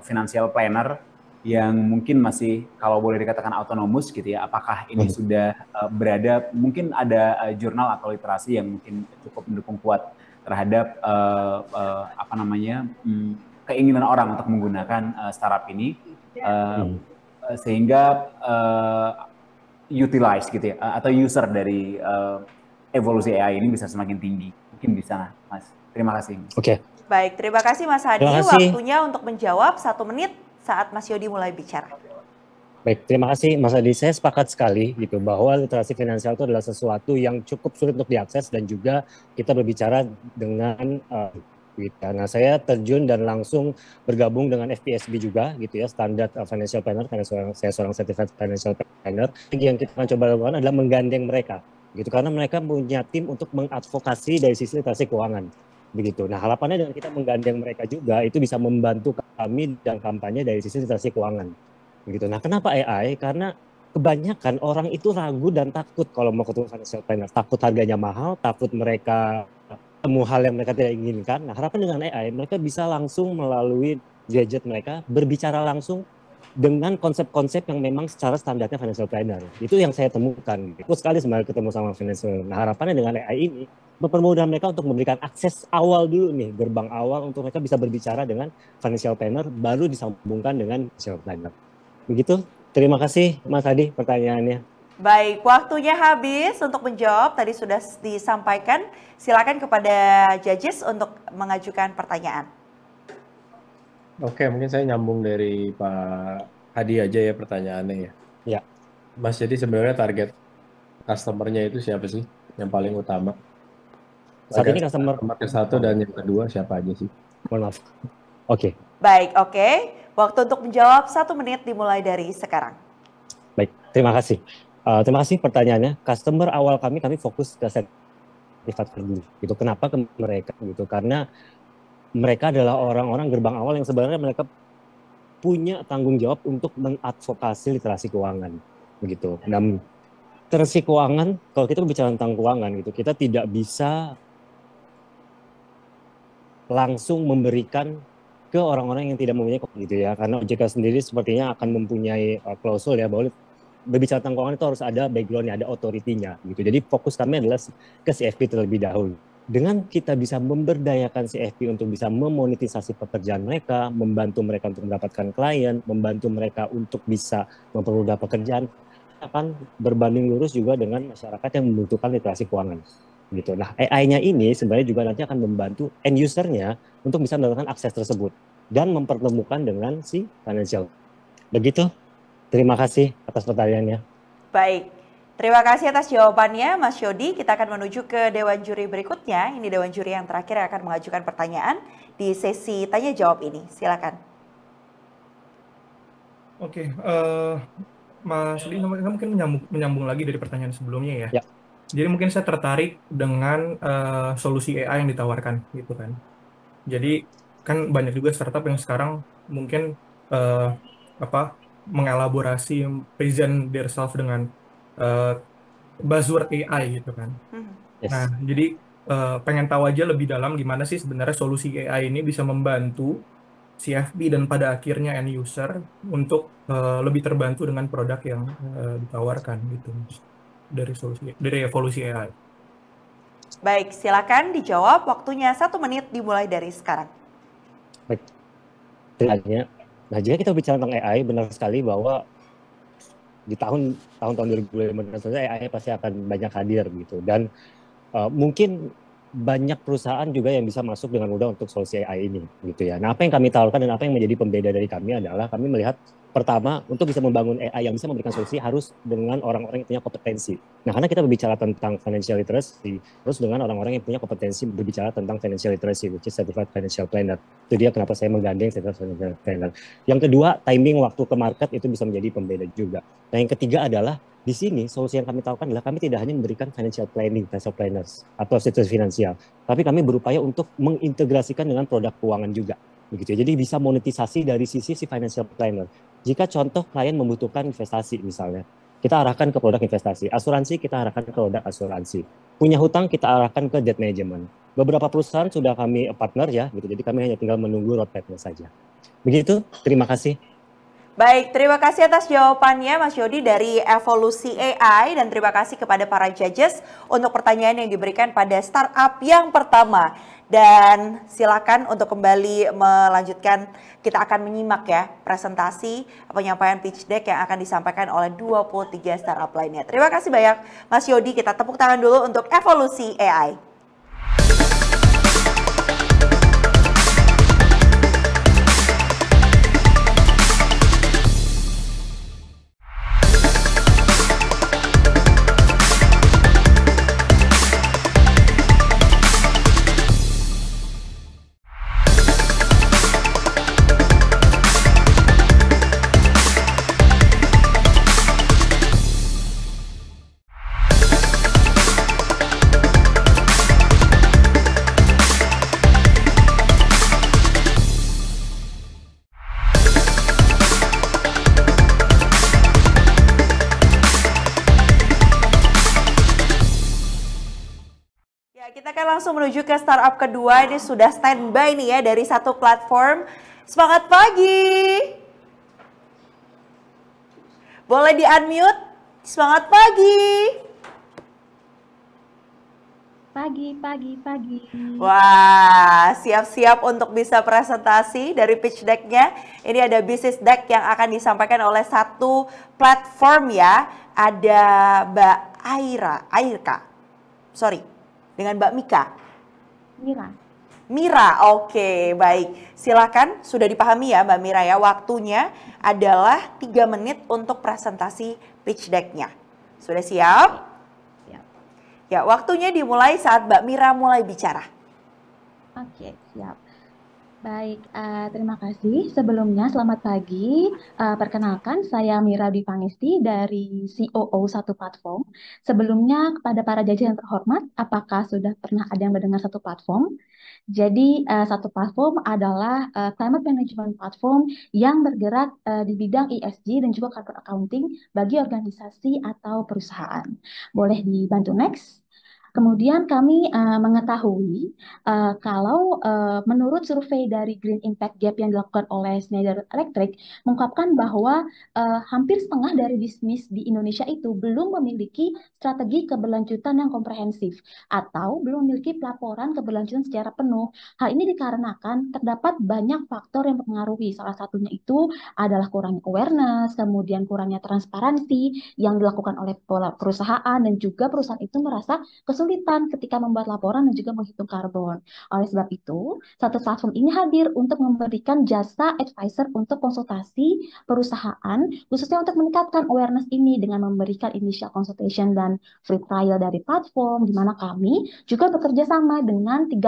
Speaker 9: financial planner yang mungkin masih kalau boleh dikatakan autonomous gitu ya, apakah ini sudah berada, mungkin ada jurnal atau literasi yang mungkin cukup mendukung kuat terhadap keinginan orang untuk menggunakan startup ini. sehingga utilize gitu ya, atau user dari evolusi AI ini bisa semakin tinggi. Mungkin bisa, Mas. Terima kasih.
Speaker 7: Oke.
Speaker 1: Baik, terima kasih Mas Hadi.
Speaker 7: Terima kasih.
Speaker 1: Waktunya untuk menjawab 1 menit saat Mas Yodi mulai bicara.
Speaker 7: Baik, terima kasih Mas Adi. Saya sepakat sekali gitu bahwa literasi finansial itu adalah sesuatu yang cukup sulit untuk diakses dan juga kita berbicara dengan kita. Nah, saya terjun dan langsung bergabung dengan FPSB juga gitu ya, Standard Financial Planner karena saya seorang Certified Financial Planner. Yang kita akan coba lakukan adalah menggandeng mereka gitu karena mereka punya tim untuk mengadvokasi dari sisi literasi keuangan. Begitu. Nah, harapannya dengan kita menggandeng mereka juga itu bisa membantu kami dan kampanye dari sisi literasi keuangan. Begitu. Nah, kenapa AI? Karena kebanyakan orang itu ragu dan takut kalau mau ketemu financial planner. Takut harganya mahal, takut mereka temu hal yang mereka tidak inginkan. Nah, harapan dengan AI, mereka bisa langsung melalui gadget mereka berbicara langsung dengan konsep-konsep yang memang secara standarnya financial planner. Itu yang saya temukan. Ikut sekali sebenarnya ketemu sama financial. Nah, harapannya dengan AI ini mempermudah mereka untuk memberikan akses awal dulu nih, gerbang awal untuk mereka bisa berbicara dengan financial planner, baru disambungkan dengan financial planner. Begitu, terima kasih Mas Hadi pertanyaannya.
Speaker 1: Baik, waktunya habis untuk menjawab. Tadi sudah disampaikan. Silakan kepada judges untuk mengajukan pertanyaan.
Speaker 8: Oke, mungkin saya nyambung dari Pak Hadi aja ya pertanyaannya ya.
Speaker 7: Ya.
Speaker 8: Mas, jadi sebenarnya target customer-nya itu siapa sih yang paling utama?
Speaker 7: Saat ini customer
Speaker 8: ke satu dan yang kedua siapa aja sih?
Speaker 7: Mohon maaf. Oke.
Speaker 1: Baik, oke. Waktu untuk menjawab 1 menit dimulai dari sekarang.
Speaker 7: Baik, terima kasih. Terima kasih pertanyaannya. Customer awal kami fokus ke sertifikat dulu. Gitu. Kenapa ke mereka? Gitu. Karena mereka adalah orang-orang gerbang awal yang sebenarnya mereka punya tanggung jawab untuk mengadvokasi literasi keuangan. Begitu. Dan literasi keuangan, kalau kita bicara tentang keuangan, gitu, kita tidak bisa langsung memberikan ke orang-orang yang tidak mempunyai gitu ya, karena OJK sendiri sepertinya akan mempunyai klausul ya bahwa berbicara tentang keuangan itu harus ada background-nya, ada authority-nya gitu. Jadi fokus kami adalah ke CFP terlebih dahulu. Dengan kita bisa memberdayakan CFP untuk bisa memonetisasi pekerjaan mereka, membantu mereka untuk mendapatkan klien, membantu mereka untuk bisa mempermudah pekerjaan, akan berbanding lurus juga dengan masyarakat yang membutuhkan literasi keuangan. Gitu. Nah, AI-nya ini sebenarnya juga nanti akan membantu end user-nya untuk bisa mendapatkan akses tersebut dan mempertemukan dengan si financial. Begitu. Terima kasih atas pertanyaannya.
Speaker 1: Baik. Terima kasih atas jawabannya, Mas Yodi. Kita akan menuju ke Dewan Juri berikutnya. Ini Dewan Juri yang terakhir yang akan mengajukan pertanyaan di sesi tanya jawab ini. Silakan.
Speaker 10: Oke, Mas Yodi, mungkin menyambung lagi dari pertanyaan sebelumnya ya. Jadi mungkin saya tertarik dengan solusi AI yang ditawarkan gitu kan. Jadi kan banyak juga startup yang sekarang mungkin mengelaborasi present themselves dengan buzzword AI gitu kan.
Speaker 7: Yes.
Speaker 10: Nah, jadi pengen tahu aja lebih dalam gimana sih sebenarnya solusi AI ini bisa membantu CFP dan pada akhirnya end user untuk lebih terbantu dengan produk yang ditawarkan gitu dari evolusi AI.
Speaker 1: Baik, silakan dijawab. Waktunya 1 menit dimulai dari sekarang.
Speaker 7: Baik. Nah, jika kita bicara tentang AI, benar sekali bahwa di tahun-tahun 2015 AI pasti akan banyak hadir gitu, dan mungkin banyak perusahaan juga yang bisa masuk dengan mudah untuk solusi AI ini gitu ya. Nah, apa yang kami tawarkan dan apa yang menjadi pembeda dari kami adalah kami melihat pertama, untuk bisa membangun AI yang bisa memberikan solusi harus dengan orang-orang yang punya kompetensi. Nah, karena kita berbicara tentang financial literacy, harus dengan orang-orang yang punya kompetensi berbicara tentang financial literacy, which is Certified Financial Planner. Itu dia kenapa saya menggandeng Certified Financial Planner. Yang kedua, timing waktu ke market itu bisa menjadi pembeda juga. Nah, yang ketiga adalah di sini solusi yang kami tawarkan adalah kami tidak hanya memberikan financial planning, financial planners atau situasi finansial, tapi kami berupaya untuk mengintegrasikan dengan produk keuangan juga. Begitu. Jadi bisa monetisasi dari sisi si financial planner. Jika contoh klien membutuhkan investasi misalnya, kita arahkan ke produk investasi. Asuransi, kita arahkan ke produk asuransi. Punya hutang, kita arahkan ke debt management. Beberapa perusahaan sudah kami partner ya, gitu. Jadi kami hanya tinggal menunggu roadmap-nya saja. Begitu, terima kasih.
Speaker 1: Baik, terima kasih atas jawabannya Mas Yodi dari Evolusi AI dan terima kasih kepada para judges untuk pertanyaan yang diberikan pada startup yang pertama. Dan silakan untuk kembali melanjutkan, kita akan menyimak ya presentasi penyampaian pitch deck yang akan disampaikan oleh 23 startup lainnya. Terima kasih banyak Mas Yodi, kita tepuk tangan dulu untuk evolusi AI. Kita akan langsung menuju ke startup kedua. Ini sudah standby nih ya dari satu platform. Semangat pagi. Boleh di-unmute? Semangat pagi.
Speaker 11: Pagi.
Speaker 1: Wah, siap-siap untuk bisa presentasi dari pitch deck-nya. Ini ada business deck yang akan disampaikan oleh satu platform ya. Ada Mbak dengan Mbak Mira, oke, baik. Silakan, sudah dipahami ya Mbak Mira ya, waktunya adalah 3 menit untuk presentasi pitch deck-nya. Sudah siap?
Speaker 11: Siap.
Speaker 1: Ya, waktunya dimulai saat Mbak Mira mulai bicara.
Speaker 11: Oke, siap. Baik, terima kasih. Sebelumnya selamat pagi. Perkenalkan, saya Mira Dwi Pangestu dari COO Satu Platform. Sebelumnya kepada para jajah yang terhormat, apakah sudah pernah ada yang mendengar Satu Platform? Jadi Satu Platform adalah climate management platform yang bergerak di bidang ESG dan juga carbon accounting bagi organisasi atau perusahaan. Boleh dibantu next? Kemudian kami mengetahui kalau menurut survei dari Green Impact Gap yang dilakukan oleh Schneider Electric mengungkapkan bahwa hampir setengah dari bisnis di Indonesia itu belum memiliki strategi keberlanjutan yang komprehensif atau belum memiliki pelaporan keberlanjutan secara penuh. Hal ini dikarenakan terdapat banyak faktor yang mempengaruhi. Salah satunya itu adalah kurangnya awareness, kemudian kurangnya transparansi yang dilakukan oleh perusahaan, dan juga perusahaan itu merasa kesulitan ketika membuat laporan dan juga menghitung karbon. Oleh sebab itu, Satu Platform ini hadir untuk memberikan jasa advisor untuk konsultasi perusahaan, khususnya untuk meningkatkan awareness ini dengan memberikan initial consultation dan free trial dari platform, di mana kami juga bekerja sama dengan 30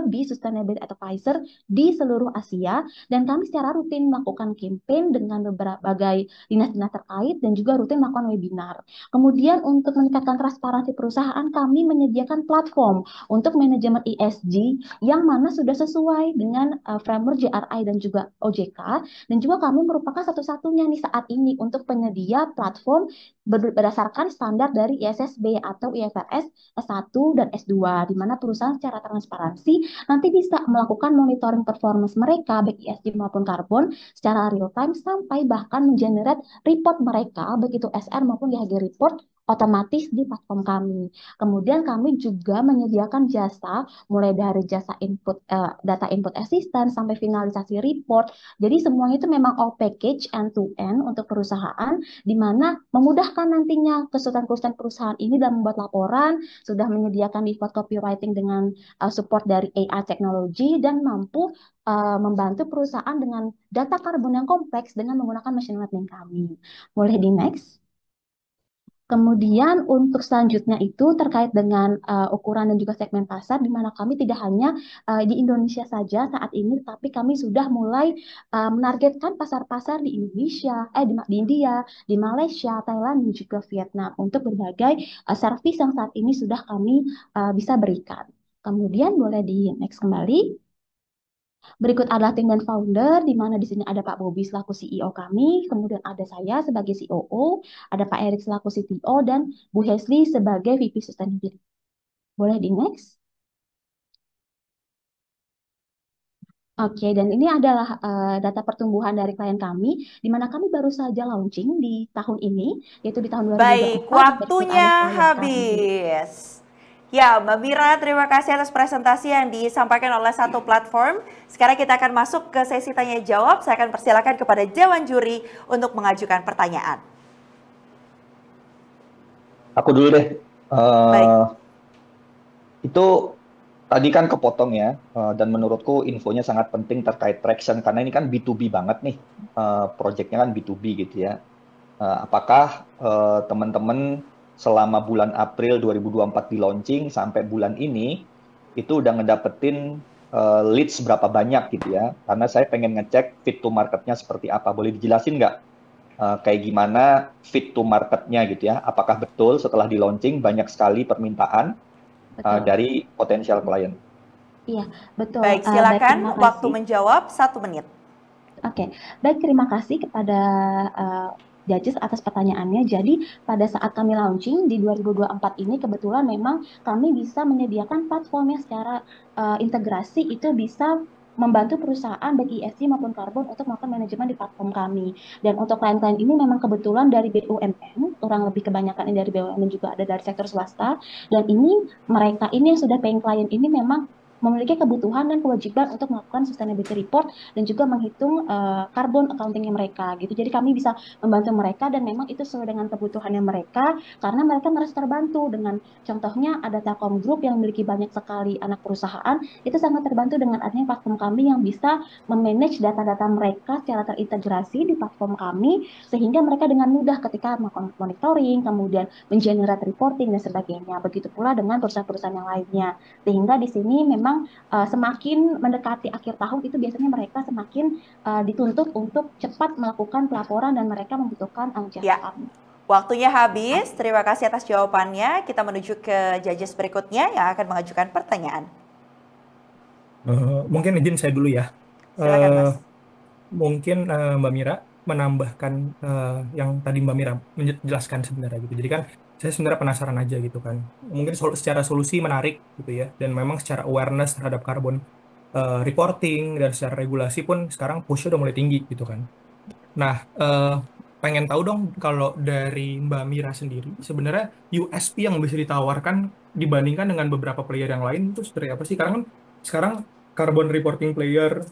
Speaker 11: lebih sustainability advisor di seluruh Asia, dan kami secara rutin melakukan campaign dengan berbagai dinas-dinas terkait dan juga rutin melakukan webinar. Kemudian untuk meningkatkan transparansi perusahaan, kami menyediakan platform untuk manajemen ESG yang mana sudah sesuai dengan framework JRI dan juga OJK, dan juga kami merupakan satu-satunya nih saat ini untuk penyedia platform berdasarkan standar dari ISSB atau IFRS S1 dan S2, di mana perusahaan secara transparansi nanti bisa melakukan monitoring performance mereka baik ESG maupun karbon secara real time, sampai bahkan mengenerate report mereka baik itu SR maupun GHG report otomatis di platform kami. Kemudian kami juga menyediakan jasa mulai dari jasa input data input assistant sampai finalisasi report. Jadi semuanya itu memang all package end to end untuk perusahaan, di mana memudahkan nantinya kesulitan-kesulitan perusahaan ini dalam membuat laporan, sudah menyediakan default copywriting dengan support dari AI teknologi, dan mampu membantu perusahaan dengan data karbon yang kompleks dengan menggunakan machine learning kami. Boleh di next? Kemudian untuk selanjutnya itu terkait dengan ukuran dan juga segmen pasar, di mana kami tidak hanya di Indonesia saja saat ini, tapi kami sudah mulai menargetkan pasar-pasar di Indonesia, di India, di Malaysia, Thailand, dan juga Vietnam untuk berbagai servis yang saat ini sudah kami bisa berikan. Kemudian boleh di next kembali. Berikut adalah tim dan founder, di mana di sini ada Pak Bobi selaku CEO kami, kemudian ada saya sebagai COO, ada Pak Erik selaku CTO, dan Bu Hesli sebagai VP Sustainability. Boleh di next? Oke, dan ini adalah data pertumbuhan dari klien kami, di mana kami baru saja launching di tahun ini, yaitu di tahun 2024.
Speaker 1: Baik, waktunya habis. Ya, Mbak Mira, terima kasih atas presentasi yang disampaikan oleh satu platform. Sekarang kita akan masuk ke sesi tanya jawab. Saya akan persilakan kepada Dewan Juri untuk mengajukan pertanyaan.
Speaker 12: Aku dulu deh.
Speaker 1: Baik.
Speaker 12: Itu tadi kan kepotong ya, dan menurutku infonya sangat penting terkait traction, karena ini kan B2B banget nih, projectnya kan B2B gitu ya. Apakah teman-teman selama bulan April 2024 di launching sampai bulan ini itu udah ngedapetin leads berapa banyak gitu ya? Karena saya pengen ngecek fit to marketnya seperti apa. Boleh dijelasin nggak kayak gimana fit to marketnya gitu ya? Apakah betul setelah di launching banyak sekali permintaan dari potensial klien?
Speaker 11: Iya, betul.
Speaker 1: Baik, silakan waktu menjawab 1 menit.
Speaker 11: Oke, baik, terima kasih kepada Judges atas pertanyaannya. Jadi pada saat kami launching di 2024 ini kebetulan memang kami bisa menyediakan platformnya secara integrasi, itu bisa membantu perusahaan baik ESG maupun karbon untuk melakukan manajemen di platform kami. Dan untuk klien-klien ini memang kebetulan dari BUMN, orang lebih kebanyakan ini dari BUMN, juga ada dari sektor swasta. Dan ini mereka ini yang sudah paying klien ini memang memiliki kebutuhan dan kewajiban untuk melakukan sustainability report dan juga menghitung carbon accountingnya mereka gitu. Jadi kami bisa membantu mereka dan memang itu sesuai dengan kebutuhannya mereka, karena mereka merasa terbantu dengan contohnya ada Telkom Group yang memiliki banyak sekali anak perusahaan, itu sangat terbantu dengan adanya platform kami yang bisa memanage data-data mereka secara terintegrasi di platform kami, sehingga mereka dengan mudah ketika melakukan monitoring, kemudian mengenerate reporting dan sebagainya. Begitu pula dengan perusahaan-perusahaan yang lainnya. Sehingga di sini memang semakin mendekati akhir tahun itu biasanya mereka semakin dituntut untuk cepat melakukan pelaporan dan mereka membutuhkan
Speaker 1: ya. Waktunya habis. Terima kasih atas jawabannya. Kita menuju ke judges berikutnya yang akan mengajukan pertanyaan.
Speaker 10: Mungkin izin saya dulu ya.
Speaker 1: Silakan, Mas.
Speaker 10: Mungkin Mbak Mira menambahkan yang tadi Mbak Mira menjelaskan sebenarnya gitu. Jadi kan saya sebenarnya penasaran aja gitu kan. Mungkin secara solusi menarik gitu ya. Dan memang secara awareness terhadap carbon reporting dan secara regulasi pun sekarang push-nya udah mulai tinggi gitu kan. Nah, pengen tahu dong kalau dari Mbak Mira sendiri sebenarnya USP yang bisa ditawarkan dibandingkan dengan beberapa player yang lain itu seperti apa sih? Karena kan sekarang carbon reporting player,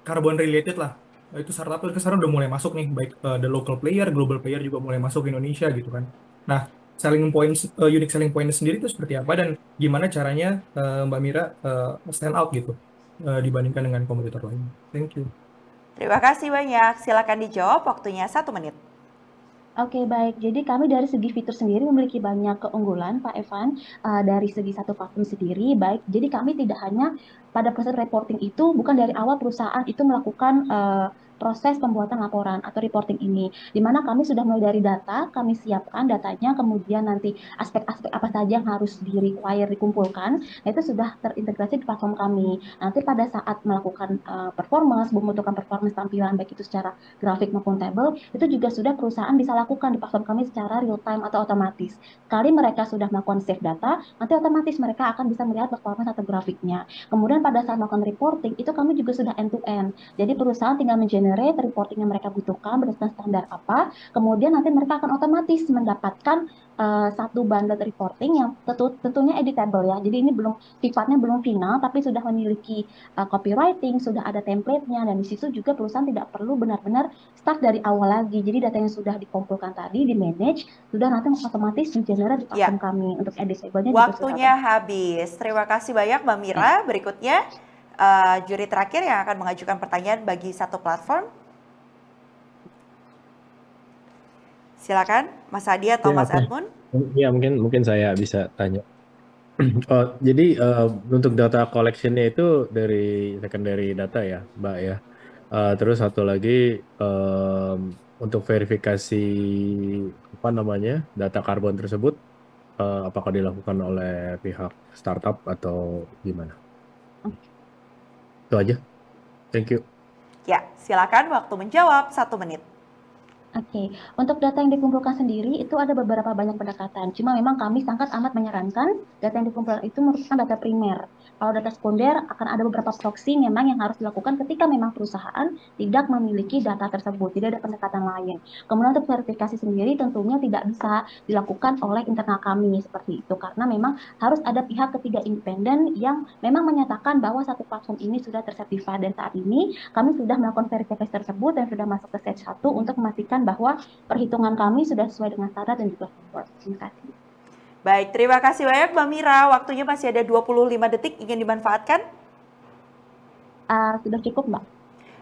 Speaker 10: carbon related lah, itu startup itu sekarang udah mulai masuk nih, baik the local player, global player juga mulai masuk ke Indonesia gitu kan. Nah, selling points, unique selling point sendiri itu seperti apa dan gimana caranya Mbak Mira stand out gitu dibandingkan dengan kompetitor lain? Thank you.
Speaker 1: Terima kasih banyak. Silakan dijawab, waktunya 1 menit.
Speaker 11: Oke, baik. Jadi kami dari segi fitur sendiri memiliki banyak keunggulan, Pak Evan, dari segi satu platform sendiri. Baik, jadi kami tidak hanya pada proses reporting itu, bukan dari awal perusahaan itu melakukan proses pembuatan laporan atau reporting ini, di mana kami sudah mulai dari data, kami siapkan datanya, kemudian nanti aspek-aspek apa saja yang harus di-require dikumpulkan, nah itu sudah terintegrasi di platform kami. Nanti pada saat melakukan performance, membutuhkan performance tampilan, baik itu secara grafik maupun table, itu juga sudah perusahaan bisa lakukan di platform kami secara real time atau otomatis. Kali mereka sudah melakukan save data, nanti otomatis mereka akan bisa melihat performance atau grafiknya. Kemudian pada saat melakukan reporting, itu kami juga sudah end-to-end. Jadi perusahaan tinggal mengenerate reporting yang mereka butuhkan berdasarkan standar apa, kemudian nanti mereka akan otomatis mendapatkan satu bundle reporting yang tentunya editable ya. Jadi ini sifatnya belum final, tapi sudah memiliki copywriting, sudah ada template-nya, dan di situ juga perusahaan tidak perlu benar-benar start dari awal lagi. Jadi data yang sudah dikumpulkan tadi, di manage, sudah nanti otomatis di-generate di platform kami untuk editable-nya.
Speaker 1: Waktunya habis. Terima kasih banyak Mbak Mira. Berikutnya juri terakhir yang akan mengajukan pertanyaan bagi satu platform. Silakan, Mas Hadi atau Mas Edmund.
Speaker 8: Ya, mungkin saya bisa tanya. Jadi untuk data collection-nya itu dari secondary data ya, Mbak ya. Terus satu lagi untuk verifikasi data karbon tersebut, apakah dilakukan oleh pihak startup atau gimana? Itu aja. Thank you.
Speaker 1: Ya, silakan waktu menjawab 1 menit.
Speaker 11: Oke, untuk data yang dikumpulkan sendiri itu ada beberapa banyak pendekatan. Cuma memang kami sangat amat menyarankan data yang dikumpulkan itu merupakan data primer. Kalau data sekunder akan ada beberapa proxy memang yang harus dilakukan ketika memang perusahaan tidak memiliki data tersebut, tidak ada pendekatan lain. Kemudian untuk verifikasi sendiri tentunya tidak bisa dilakukan oleh internal kami seperti itu karena memang harus ada pihak ketiga independen yang memang menyatakan bahwa satu platform ini sudah tersertifikat dan saat ini kami sudah melakukan verifikasi tersebut dan sudah masuk ke stage 1 untuk memastikan bahwa perhitungan kami sudah sesuai dengan standar dan juga framework. Terima kasih.
Speaker 1: Baik, terima kasih banyak Mbak Mira. Waktunya masih ada 25 detik, ingin dimanfaatkan?
Speaker 11: Sudah cukup, Mbak.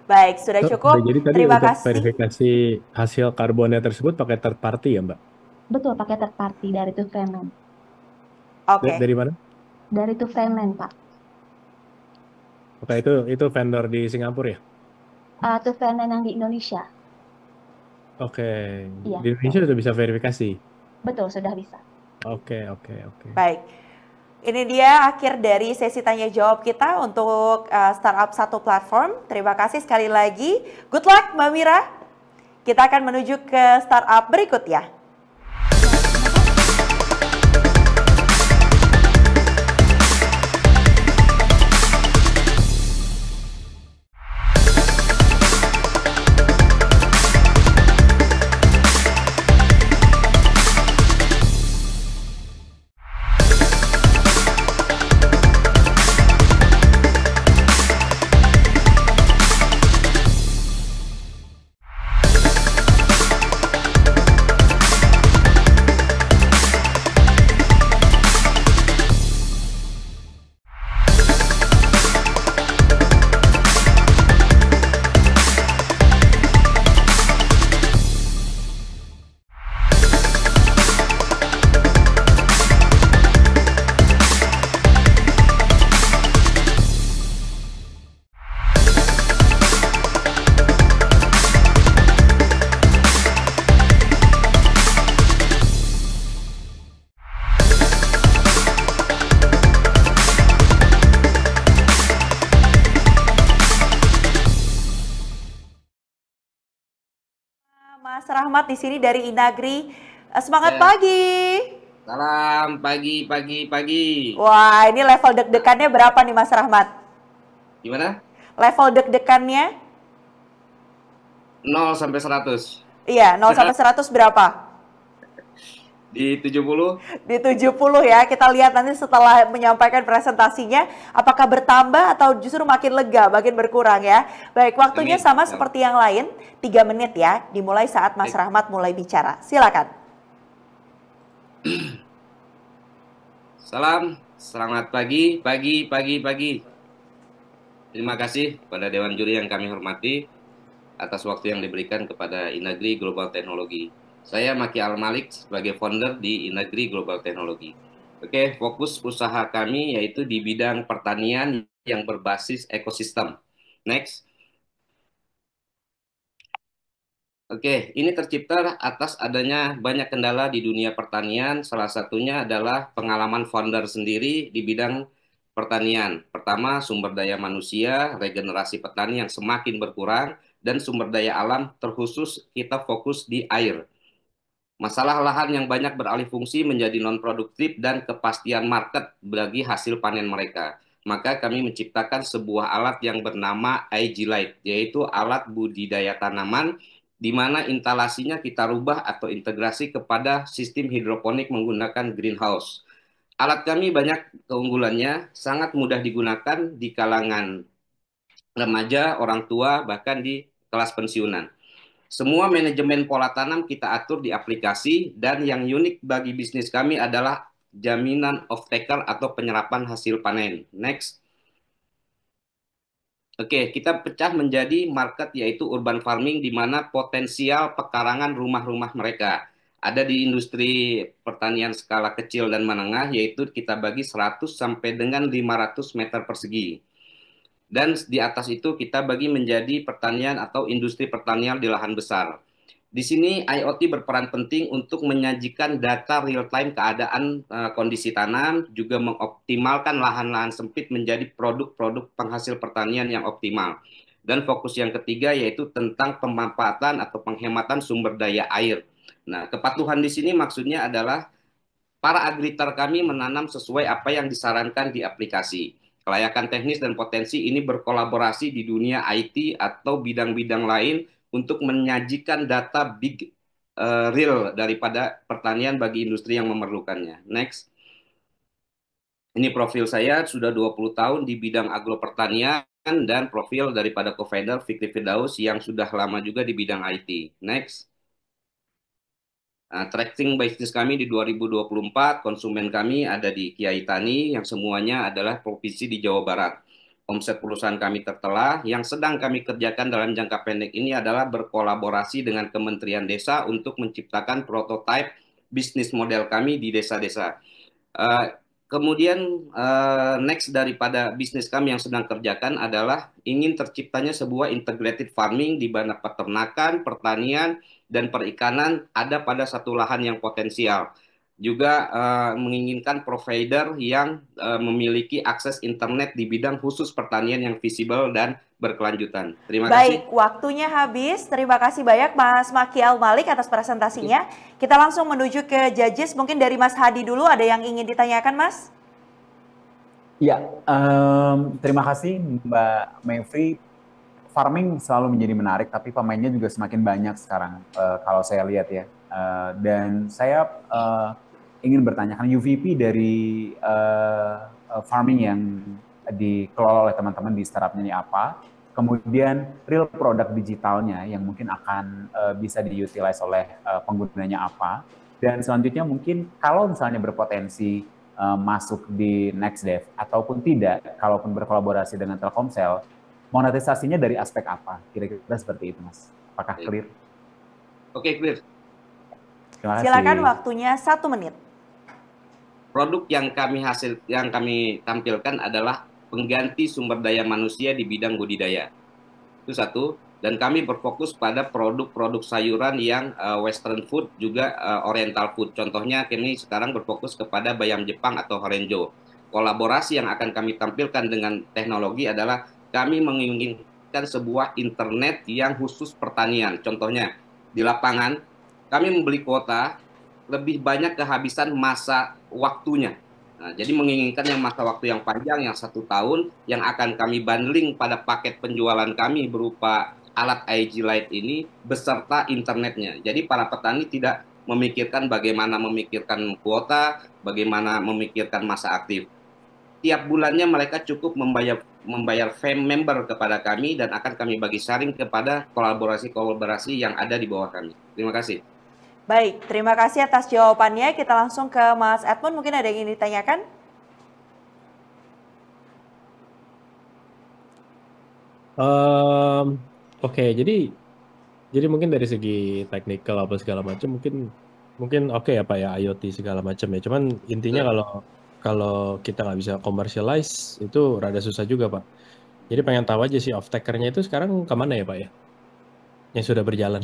Speaker 1: Baik, sudah cukup.
Speaker 8: Jadi tadi
Speaker 1: Terima
Speaker 8: untuk
Speaker 1: kasih.
Speaker 8: verifikasi hasil karbonnya tersebut pakai third party ya, Mbak?
Speaker 11: Betul, pakai third party dari Tufreeland.
Speaker 1: Oke.
Speaker 8: Dari mana?
Speaker 11: Dari Tufreeland, Pak.
Speaker 8: Oke, itu vendor di Singapura ya?
Speaker 11: Tufreeland yang di Indonesia.
Speaker 8: Oke.
Speaker 11: Iya,
Speaker 8: Di Indonesia sudah bisa verifikasi?
Speaker 11: betul, sudah bisa.
Speaker 8: Oke.
Speaker 1: Baik. Ini dia akhir dari sesi tanya jawab kita untuk Startup Satu Platform. Terima kasih sekali lagi. Good luck Mbak Mira. Kita akan menuju ke startup berikutnya. Mas Rahmat di sini dari Inagri. Semangat pagi.
Speaker 13: Salam pagi.
Speaker 1: Wah, ini level deg-degannya berapa nih Mas Rahmat?
Speaker 13: Gimana?
Speaker 1: Level deg-degannya?
Speaker 13: 0 sampai 100.
Speaker 1: Iya, 0 sampai 100 berapa?
Speaker 13: Di 70.
Speaker 1: Di 70 ya. Kita lihat nanti setelah menyampaikan presentasinya apakah bertambah atau justru makin lega, makin berkurang ya. Baik, waktunya sama seperti yang lain, 3 menit ya. Dimulai saat Mas Rahmat mulai bicara. Silakan.
Speaker 13: Salam, selamat pagi. Terima kasih pada Dewan Juri yang kami hormati atas waktu yang diberikan kepada Inagri Global Technology. Saya Maki Al-Malik sebagai founder di Inagri Global Technology. Oke, fokus usaha kami yaitu di bidang pertanian yang berbasis ekosistem. Next. Oke, ini tercipta atas adanya banyak kendala di dunia pertanian. Salah satunya adalah pengalaman founder sendiri di bidang pertanian. Pertama, sumber daya manusia, regenerasi petani yang semakin berkurang, dan sumber daya alam terkhusus kita fokus di air. Masalah lahan yang banyak beralih fungsi menjadi non-produktif dan kepastian market bagi hasil panen mereka. Maka kami menciptakan sebuah alat yang bernama IG Light, yaitu alat budidaya tanaman di mana instalasinya kita rubah atau integrasi kepada sistem hidroponik menggunakan greenhouse. Alat kami banyak keunggulannya, sangat mudah digunakan di kalangan remaja, orang tua, bahkan di kelas pensiunan. Semua manajemen pola tanam kita atur di aplikasi dan yang unik bagi bisnis kami adalah jaminan off-taker atau penyerapan hasil panen. Next. Oke, kita pecah menjadi market yaitu urban farming di mana potensial pekarangan rumah-rumah mereka. Ada di industri pertanian skala kecil dan menengah yaitu kita bagi 100 sampai dengan 500 meter persegi. Dan di atas itu kita bagi menjadi pertanian atau industri pertanian di lahan besar. Di sini IoT berperan penting untuk menyajikan data real-time keadaan kondisi tanam, juga mengoptimalkan lahan-lahan sempit menjadi produk-produk penghasil pertanian yang optimal. Dan fokus yang ketiga yaitu tentang pemanfaatan atau penghematan sumber daya air. Nah, kepatuhan di sini maksudnya adalah para agritar kami menanam sesuai apa yang disarankan di aplikasi. Kelayakan teknis dan potensi ini berkolaborasi di dunia IT atau bidang-bidang lain untuk menyajikan data big real daripada pertanian bagi industri yang memerlukannya. Next. Ini profil saya sudah 20 tahun di bidang agropertanian dan profil daripada co-founder Fikri Firdaus yang sudah lama juga di bidang IT. Next. Tracking bisnis kami di 2024, konsumen kami ada di Kiai Tani yang semuanya adalah provinsi di Jawa Barat. Omset perusahaan kami tertelah, yang sedang kami kerjakan dalam jangka pendek ini adalah berkolaborasi dengan Kementerian Desa untuk menciptakan prototipe bisnis model kami di desa-desa. Kemudian next daripada bisnis kami yang sedang kerjakan adalah ingin terciptanya sebuah integrated farming di mana peternakan, pertanian, dan perikanan ada pada satu lahan yang potensial. Juga menginginkan provider yang memiliki akses internet di bidang khusus pertanian yang visible dan berkelanjutan. Terima kasih.
Speaker 1: Baik, waktunya habis. Terima kasih banyak Mas Maky Al-Malik atas presentasinya. Kita langsung menuju ke judges. Mungkin dari Mas Hadi dulu ada yang ingin ditanyakan, Mas?
Speaker 9: Ya, terima kasih Mbak Mevri. Farming selalu menjadi menarik, tapi pemainnya juga semakin banyak sekarang kalau saya lihat ya. Dan saya ingin bertanyakan UVP dari farming yang dikelola oleh teman-teman di startupnya ini apa, kemudian real produk digitalnya yang mungkin akan bisa diutilize oleh penggunanya apa, dan selanjutnya mungkin kalau misalnya berpotensi masuk di NextDev ataupun tidak, kalaupun berkolaborasi dengan Telkomsel, monetisasinya dari aspek apa? Kira-kira seperti itu, Mas. Apakah clear?
Speaker 13: Oke, clear.
Speaker 9: Terima kasih.
Speaker 1: Silakan, waktunya 1 menit.
Speaker 13: Produk yang kami tampilkan adalah pengganti sumber daya manusia di bidang budidaya. Itu satu. Dan kami berfokus pada produk-produk sayuran yang western food, juga oriental food. Contohnya kami sekarang berfokus kepada bayam Jepang atau Horenjo. Kolaborasi yang akan kami tampilkan dengan teknologi adalah kami menginginkan sebuah internet yang khusus pertanian. Contohnya, di lapangan, kami membeli kuota, lebih banyak kehabisan masa waktunya. Nah, jadi menginginkan yang masa waktu yang panjang, yang 1 tahun, yang akan kami bundling pada paket penjualan kami berupa alat IG Lite ini, beserta internetnya. Jadi para petani tidak memikirkan bagaimana memikirkan kuota, bagaimana memikirkan masa aktif. Tiap bulannya mereka cukup membayar fee member kepada kami dan akan kami bagi sharing kepada kolaborasi-kolaborasi yang ada di bawah kami. Terima kasih.
Speaker 1: Baik, terima kasih atas jawabannya. Kita langsung ke Mas Edmund, mungkin ada yang ingin ditanyakan?
Speaker 8: Oke, jadi mungkin dari segi teknikal apa segala macam mungkin oke ya Pak ya, IoT segala macam ya. Cuman intinya kalau kita nggak bisa commercialize itu rada susah juga Pak. Jadi pengen tahu aja sih off-taker-nya itu sekarang kemana ya Pak ya? Yang sudah berjalan.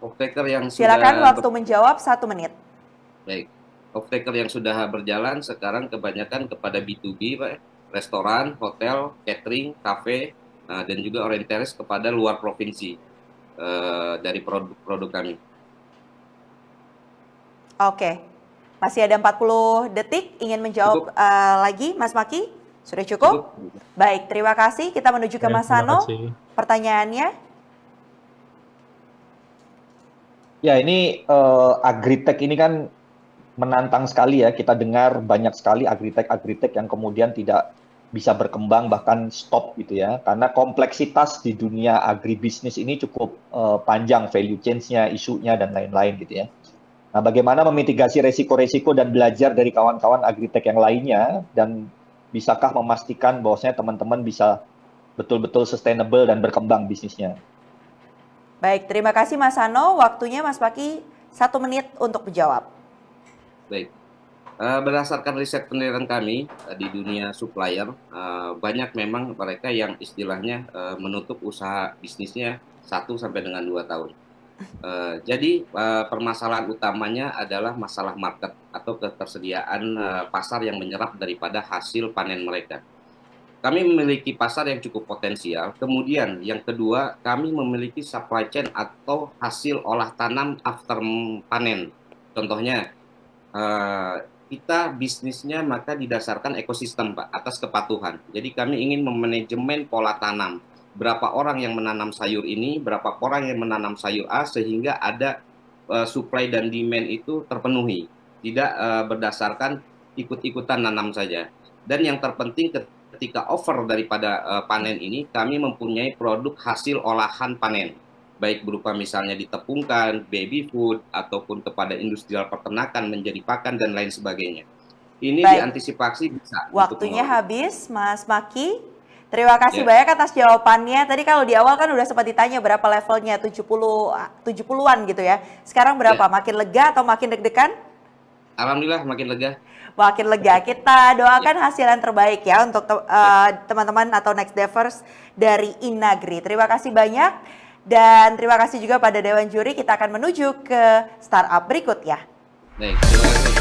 Speaker 13: Off-taker yang
Speaker 1: silakan waktu menjawab 1 menit.
Speaker 13: Baik, off-taker yang sudah berjalan sekarang kebanyakan kepada B2B Pak, restoran, hotel, catering, cafe, dan juga orientasi kepada luar provinsi dari produk kami.
Speaker 1: Oke, masih ada 40 detik, ingin menjawab lagi Mas Maky? Sudah cukup? Baik, terima kasih. Kita menuju ke Mas Sano. Pertanyaannya?
Speaker 12: Ya, ini agritech ini kan menantang sekali ya. Kita dengar banyak sekali agritech yang kemudian tidak bisa berkembang, bahkan stop gitu ya. Karena kompleksitas di dunia agribisnis ini cukup panjang, value chain-nya, isunya, dan lain-lain gitu ya. Nah, bagaimana memitigasi resiko-resiko dan belajar dari kawan-kawan agritech yang lainnya, dan bisakah memastikan bahwasanya teman-teman bisa betul-betul sustainable dan berkembang bisnisnya?
Speaker 1: Baik, terima kasih Mas Sano. Waktunya Mas Maky 1 menit untuk menjawab.
Speaker 13: Baik, berdasarkan riset penelitian kami di dunia supplier, banyak memang mereka yang istilahnya menutup usaha bisnisnya 1 sampai dengan 2 tahun. Jadi permasalahan utamanya adalah masalah market atau ketersediaan pasar yang menyerap daripada hasil panen mereka. kami memiliki pasar yang cukup potensial. Kemudian yang kedua, kami memiliki supply chain atau hasil olah tanam after panen. Contohnya, kita bisnisnya maka didasarkan ekosistem, Pak, atas kepatuhan. Jadi kami ingin memanajemen pola tanam. Berapa orang yang menanam sayur ini, berapa orang yang menanam sayur A, sehingga ada supply dan demand itu terpenuhi. Tidak berdasarkan ikut-ikutan nanam saja. Dan yang terpenting ketika offer daripada panen ini, kami mempunyai produk hasil olahan panen, baik berupa misalnya ditepungkan, baby food, ataupun kepada industrial peternakan menjadi pakan dan lain sebagainya. Ini
Speaker 1: Baik.
Speaker 13: diantisipasi bisa.
Speaker 1: Waktunya habis, Mas Maki. Terima kasih banyak atas jawabannya. Tadi kalau di awal kan udah sempat ditanya berapa levelnya, 70-an gitu ya. Sekarang berapa? Makin lega atau makin deg-degan?
Speaker 13: Alhamdulillah makin lega.
Speaker 1: Makin lega. Kita doakan hasil yang terbaik ya untuk teman-teman atau Next Devers dari Inagri. Terima kasih banyak dan terima kasih juga pada Dewan Juri. Kita akan menuju ke startup berikut ya.
Speaker 13: Baik, terima kasih.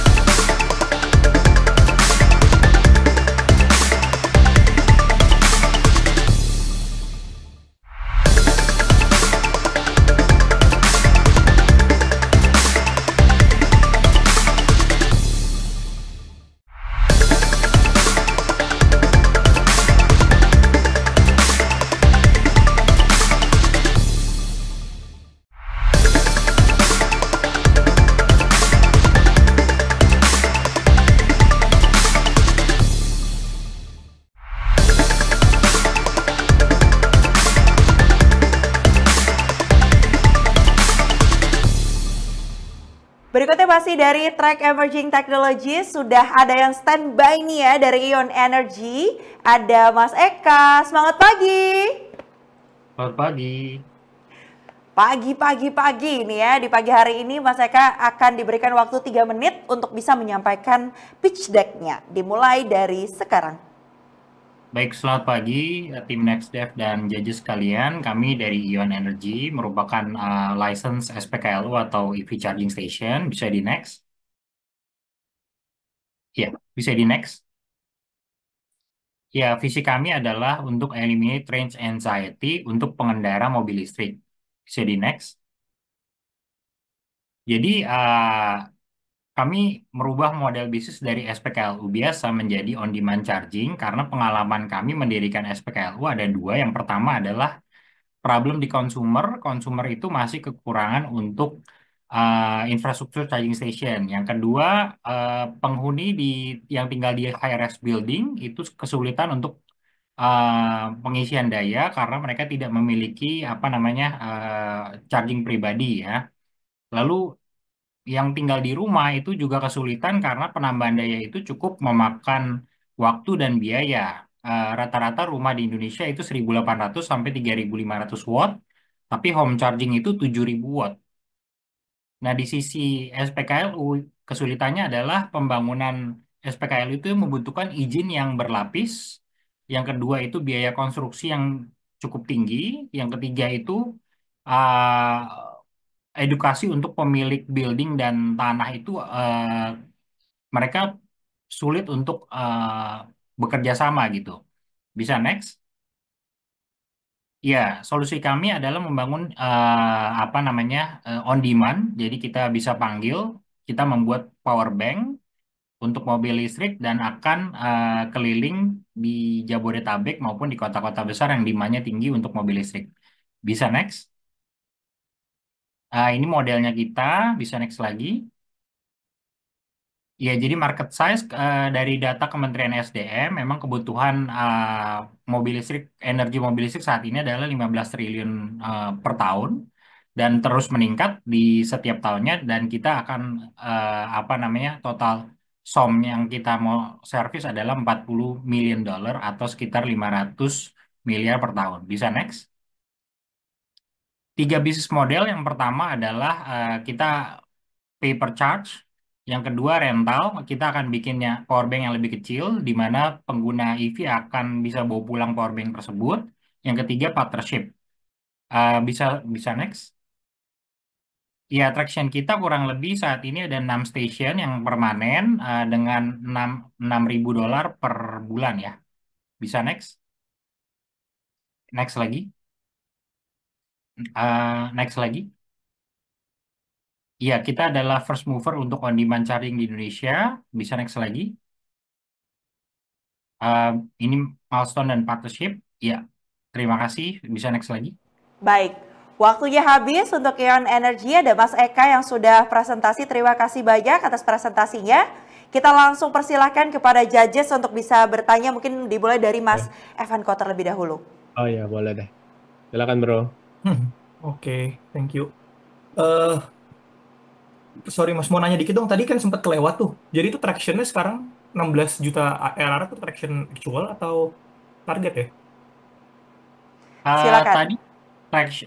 Speaker 1: Berikutnya masih dari track Emerging Technologies, sudah ada yang standby nih ya dari Ion Energy. Ada Mas Eka, semangat pagi.
Speaker 14: Selamat pagi.
Speaker 1: Pagi ini ya, di pagi hari ini Mas Eka akan diberikan waktu 3 menit untuk bisa menyampaikan pitch deck-nya. Dimulai dari sekarang.
Speaker 14: Baik, selamat pagi tim NextDev dan judges sekalian. Kami dari Ion Energy merupakan license SPKLU atau EV Charging Station. Bisa di next? Ya, bisa di next. Ya, visi kami adalah untuk eliminate range anxiety untuk pengendara mobil listrik. Bisa di next? Jadi, kami merubah model bisnis dari SPKLU biasa menjadi on-demand charging karena pengalaman kami mendirikan SPKLU ada 2. Yang pertama adalah problem di konsumer itu masih kekurangan untuk infrastruktur charging station. Yang kedua, penghuni yang tinggal di high-rise building itu kesulitan untuk pengisian daya karena mereka tidak memiliki charging pribadi ya. Lalu yang tinggal di rumah itu juga kesulitan karena penambahan daya itu cukup memakan waktu dan biaya. Rata-rata rumah di Indonesia itu 1.800 sampai 3.500 watt, tapi home charging itu 7.000 watt. Nah, di sisi SPKLU, kesulitannya adalah pembangunan SPKLU itu membutuhkan izin yang berlapis. Yang kedua itu biaya konstruksi yang cukup tinggi. Yang ketiga itu edukasi untuk pemilik building dan tanah itu mereka sulit untuk bekerja sama gitu. Bisa next? Ya, solusi kami adalah membangun on demand. Jadi kita bisa panggil, kita membuat power bank untuk mobil listrik dan akan keliling di Jabodetabek maupun di kota-kota besar yang demandnya tinggi untuk mobil listrik. Bisa next? Ini modelnya kita, bisa next lagi. Ya, jadi market size dari data Kementerian SDM, memang kebutuhan energi mobil listrik saat ini adalah 15 triliun per tahun dan terus meningkat di setiap tahunnya dan kita akan total SOM yang kita mau servis adalah $40 million atau sekitar 500 miliar per tahun. Bisa next? 3 bisnis model, yang pertama adalah kita pay per charge, yang kedua rental, kita akan bikinnya power bank yang lebih kecil, di mana pengguna EV akan bisa bawa pulang power bank tersebut, yang ketiga partnership. Bisa next? Ya, attraction kita kurang lebih saat ini ada 6 station yang permanen dengan $6.000 per bulan ya. Bisa next? Next lagi? Next lagi? Iya, kita adalah first mover untuk on-demand charging di Indonesia. Bisa next lagi? Ini milestone dan partnership. Ya, terima kasih. Bisa next lagi?
Speaker 1: Baik, waktunya habis untuk Aeon Energy. Ada Mas Eka yang sudah presentasi. Terima kasih banyak atas presentasinya. Kita langsung persilahkan kepada judges untuk bisa bertanya. Mungkin dimulai dari Mas Evan Ko terlebih dahulu.
Speaker 8: Oh ya, boleh deh. Silakan bro.
Speaker 10: Oke, thank you. Sorry Mas, mau nanya dikit dong. Tadi kan sempat kelewat tuh. Jadi itu traction-nya sekarang 16 juta ARR itu traction actual atau target ya?
Speaker 1: Silakan.
Speaker 14: Tadi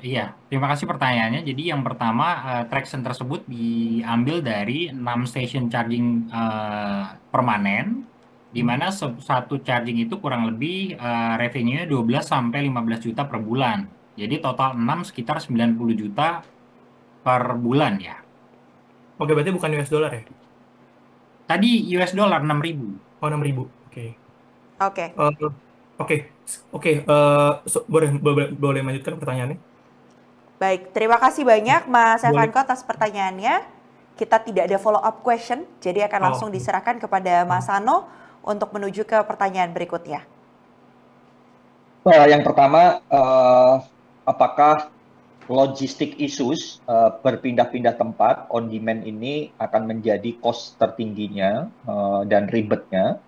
Speaker 14: iya, terima kasih pertanyaannya. Jadi yang pertama, traction tersebut diambil dari 6 station charging permanen, di mana satu charging itu kurang lebih revenue-nya 12 sampai 15 juta per bulan. Jadi total 6 sekitar 90 juta per bulan ya.
Speaker 10: Oke, berarti bukan US dollar ya?
Speaker 14: Tadi US dollar 6.000.
Speaker 10: Oh, 6.000. Oke.
Speaker 1: Oke.
Speaker 10: Oke. Boleh melanjutkan pertanyaannya?
Speaker 1: Baik, terima kasih banyak Mas Evan Ko atas pertanyaannya. Kita tidak ada follow up question, jadi akan langsung diserahkan kepada Mas Sano untuk menuju ke pertanyaan berikutnya.
Speaker 12: Yang pertama, apakah logistik issues berpindah-pindah tempat on demand ini akan menjadi cost tertingginya dan ribetnya?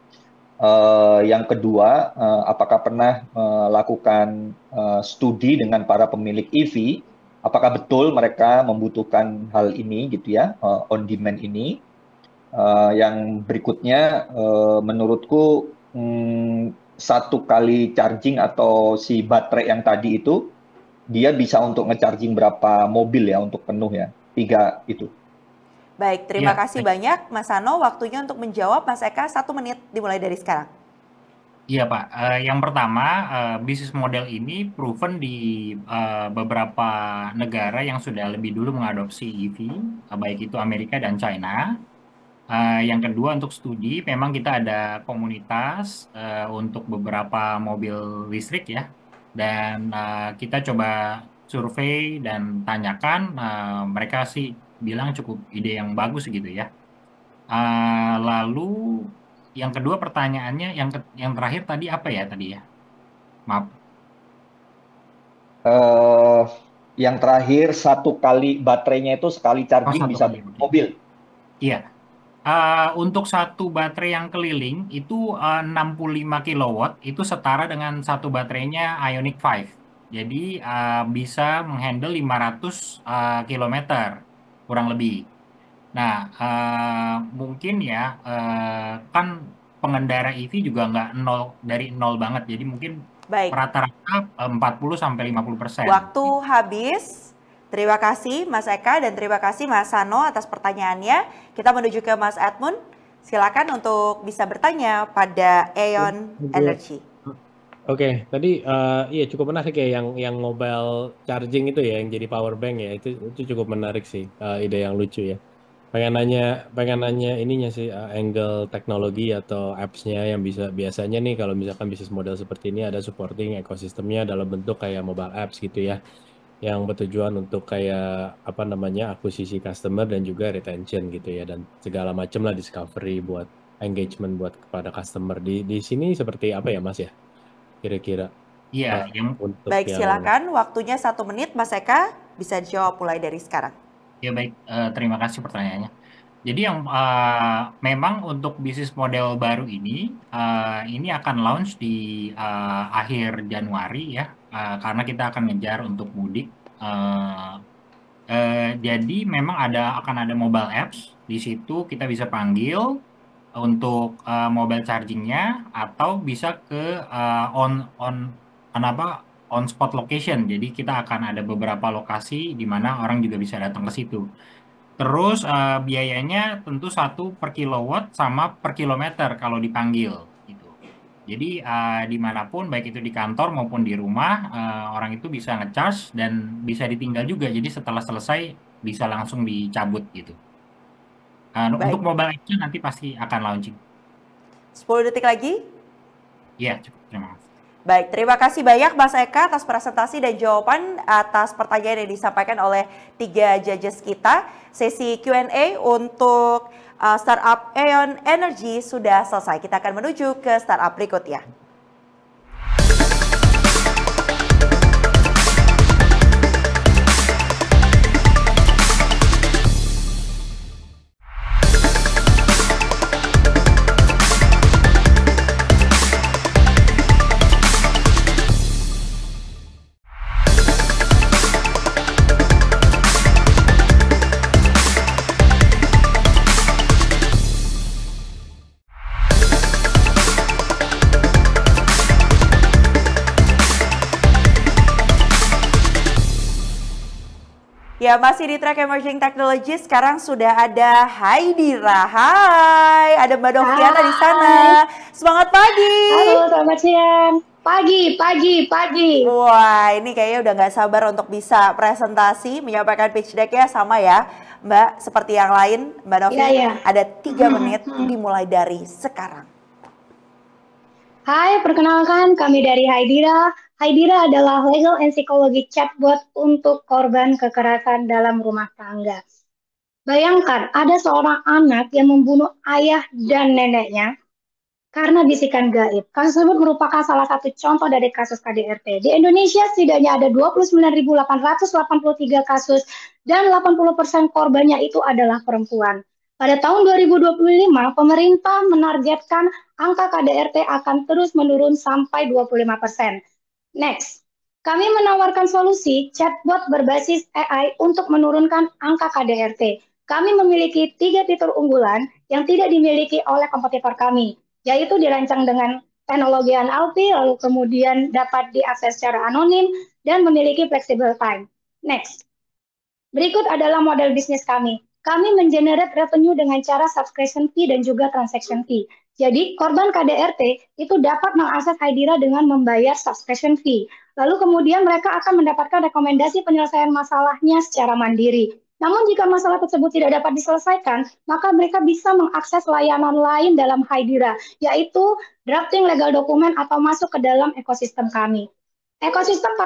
Speaker 12: Yang kedua, apakah pernah melakukan studi dengan para pemilik EV? Apakah betul mereka membutuhkan hal ini gitu ya, on demand ini? Yang berikutnya, menurutku satu kali charging atau si baterai yang tadi itu, dia bisa untuk nge-charging berapa mobil ya untuk penuh ya? 3 itu.
Speaker 1: Baik, terima kasih banyak Mas Sano. Waktunya untuk menjawab Mas Eka 1 menit dimulai dari sekarang.
Speaker 14: Iya Pak, yang pertama bisnis model ini proven di beberapa negara yang sudah lebih dulu mengadopsi EV, baik itu Amerika dan China. Yang kedua untuk studi, memang kita ada komunitas untuk beberapa mobil listrik ya. Dan kita coba survei dan tanyakan, mereka sih bilang cukup ide yang bagus gitu ya. Lalu yang kedua pertanyaannya, yang terakhir tadi apa ya tadi ya? Maaf.
Speaker 12: Yang terakhir satu kali baterainya itu sekali charging bisa mobil.
Speaker 14: Iya. Untuk satu baterai yang keliling itu 65 kW itu setara dengan satu baterainya Ioniq 5. Jadi bisa menghandle 500 km kurang lebih. Nah, mungkin ya kan pengendara EV juga nggak dari nol banget. Jadi mungkin rata-rata 40-50%.
Speaker 1: Waktu habis. Terima kasih Mas Eka dan terima kasih Mas Sano atas pertanyaannya. Kita menuju ke Mas Edmund. Silakan untuk bisa bertanya pada Aeon Energy.
Speaker 8: Oke, tadi iya cukup menarik ya yang mobile charging itu ya, yang jadi power bank ya, itu cukup menarik sih, ide yang lucu ya. Pengen nanya ininya sih, angle teknologi atau apps-nya yang biasanya nih kalau misalkan bisnis model seperti ini ada supporting ekosistemnya dalam bentuk kayak mobile apps gitu ya, yang bertujuan untuk kayak apa namanya akuisisi customer dan juga retention gitu ya, dan segala macam lah, discovery buat engagement buat kepada customer. Di sini seperti apa ya Mas ya kira-kira?
Speaker 14: Iya.
Speaker 1: Baik, silakan waktunya 1 menit Mas Eka, bisa dijawab mulai dari sekarang.
Speaker 14: Ya baik, terima kasih pertanyaannya. Jadi yang memang untuk bisnis model baru ini akan launch di akhir Januari ya, karena kita akan ngejar untuk mudik. Jadi memang akan ada mobile apps di situ, kita bisa panggil untuk mobile chargingnya atau bisa ke on spot location. Jadi kita akan ada beberapa lokasi di mana orang juga bisa datang ke situ. Terus biayanya tentu 1 per kilowatt sama per kilometer kalau dipanggil gitu. Jadi dimanapun baik itu di kantor maupun di rumah orang itu bisa ngecharge dan bisa ditinggal juga. Jadi setelah selesai bisa langsung dicabut gitu. Untuk mobile app nanti pasti akan launching.
Speaker 1: 10 detik lagi.
Speaker 14: Iya, cukup. Terima kasih.
Speaker 1: Baik, terima kasih banyak Mas Eka atas presentasi dan jawaban atas pertanyaan yang disampaikan oleh 3 judges kita. Sesi Q&A untuk startup Aeon Energy sudah selesai. Kita akan menuju ke startup berikutnya. Ya, masih di track Emerging Technology, sekarang sudah ada Haidira. Hai, ada Mbak Noviana di sana. Semangat pagi.
Speaker 15: Halo, selamat siang. Pagi.
Speaker 1: Wah, ini kayaknya udah nggak sabar untuk bisa presentasi, menyampaikan pitch deck-nya sama ya, Mbak. Seperti yang lain, Mbak Novi, ada 3 menit dimulai dari sekarang.
Speaker 15: Hai, perkenalkan kami dari Haidira. Haidira adalah legal and psychology chatbot untuk korban kekerasan dalam rumah tangga. Bayangkan, ada seorang anak yang membunuh ayah dan neneknya karena bisikan gaib. Kasus tersebut merupakan salah satu contoh dari kasus KDRT. Di Indonesia setidaknya ada 29.883 kasus dan 80% korbannya itu adalah perempuan. Pada tahun 2025, pemerintah menargetkan angka KDRT akan terus menurun sampai 25%. Next, kami menawarkan solusi chatbot berbasis AI untuk menurunkan angka KDRT. Kami memiliki 3 fitur unggulan yang tidak dimiliki oleh kompetitor kami, yaitu dirancang dengan teknologi NLP, lalu kemudian dapat diakses secara anonim, dan memiliki flexible time. Next, berikut adalah model bisnis kami. Kami mengenerate revenue dengan cara subscription fee dan juga transaction fee. Jadi, korban KDRT itu dapat mengakses Haidira dengan membayar subscription fee. Lalu kemudian mereka akan mendapatkan rekomendasi penyelesaian masalahnya secara mandiri. Namun jika masalah tersebut tidak dapat diselesaikan, maka mereka bisa mengakses layanan lain dalam Haidira, yaitu drafting legal dokumen atau masuk ke dalam ekosistem kami. Ekosistem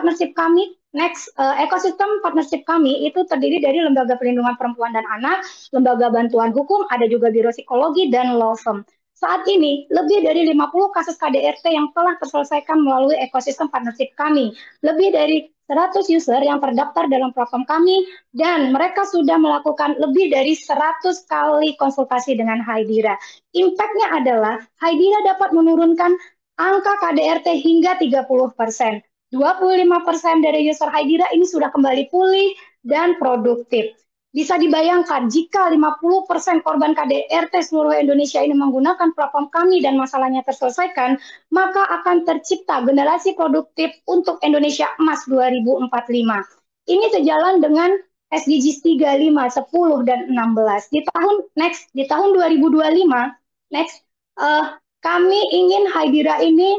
Speaker 15: partnership kami itu terdiri dari Lembaga Perlindungan Perempuan dan Anak, Lembaga Bantuan Hukum, ada juga Biro Psikologi, dan law firm. Saat ini, lebih dari 50 kasus KDRT yang telah terselesaikan melalui ekosistem partnership kami. Lebih dari 100 user yang terdaftar dalam platform kami, dan mereka sudah melakukan lebih dari 100 kali konsultasi dengan Haidira. Impact-nya adalah Haidira dapat menurunkan angka KDRT hingga 30%. 25% dari user Haidira ini sudah kembali pulih dan produktif. Bisa dibayangkan jika 50% korban KDRT seluruh Indonesia ini menggunakan platform kami dan masalahnya terselesaikan, maka akan tercipta generasi produktif untuk Indonesia Emas 2045. Ini sejalan dengan SDGs 35, 10, dan 16. Di tahun 2025, kami ingin Haidira ini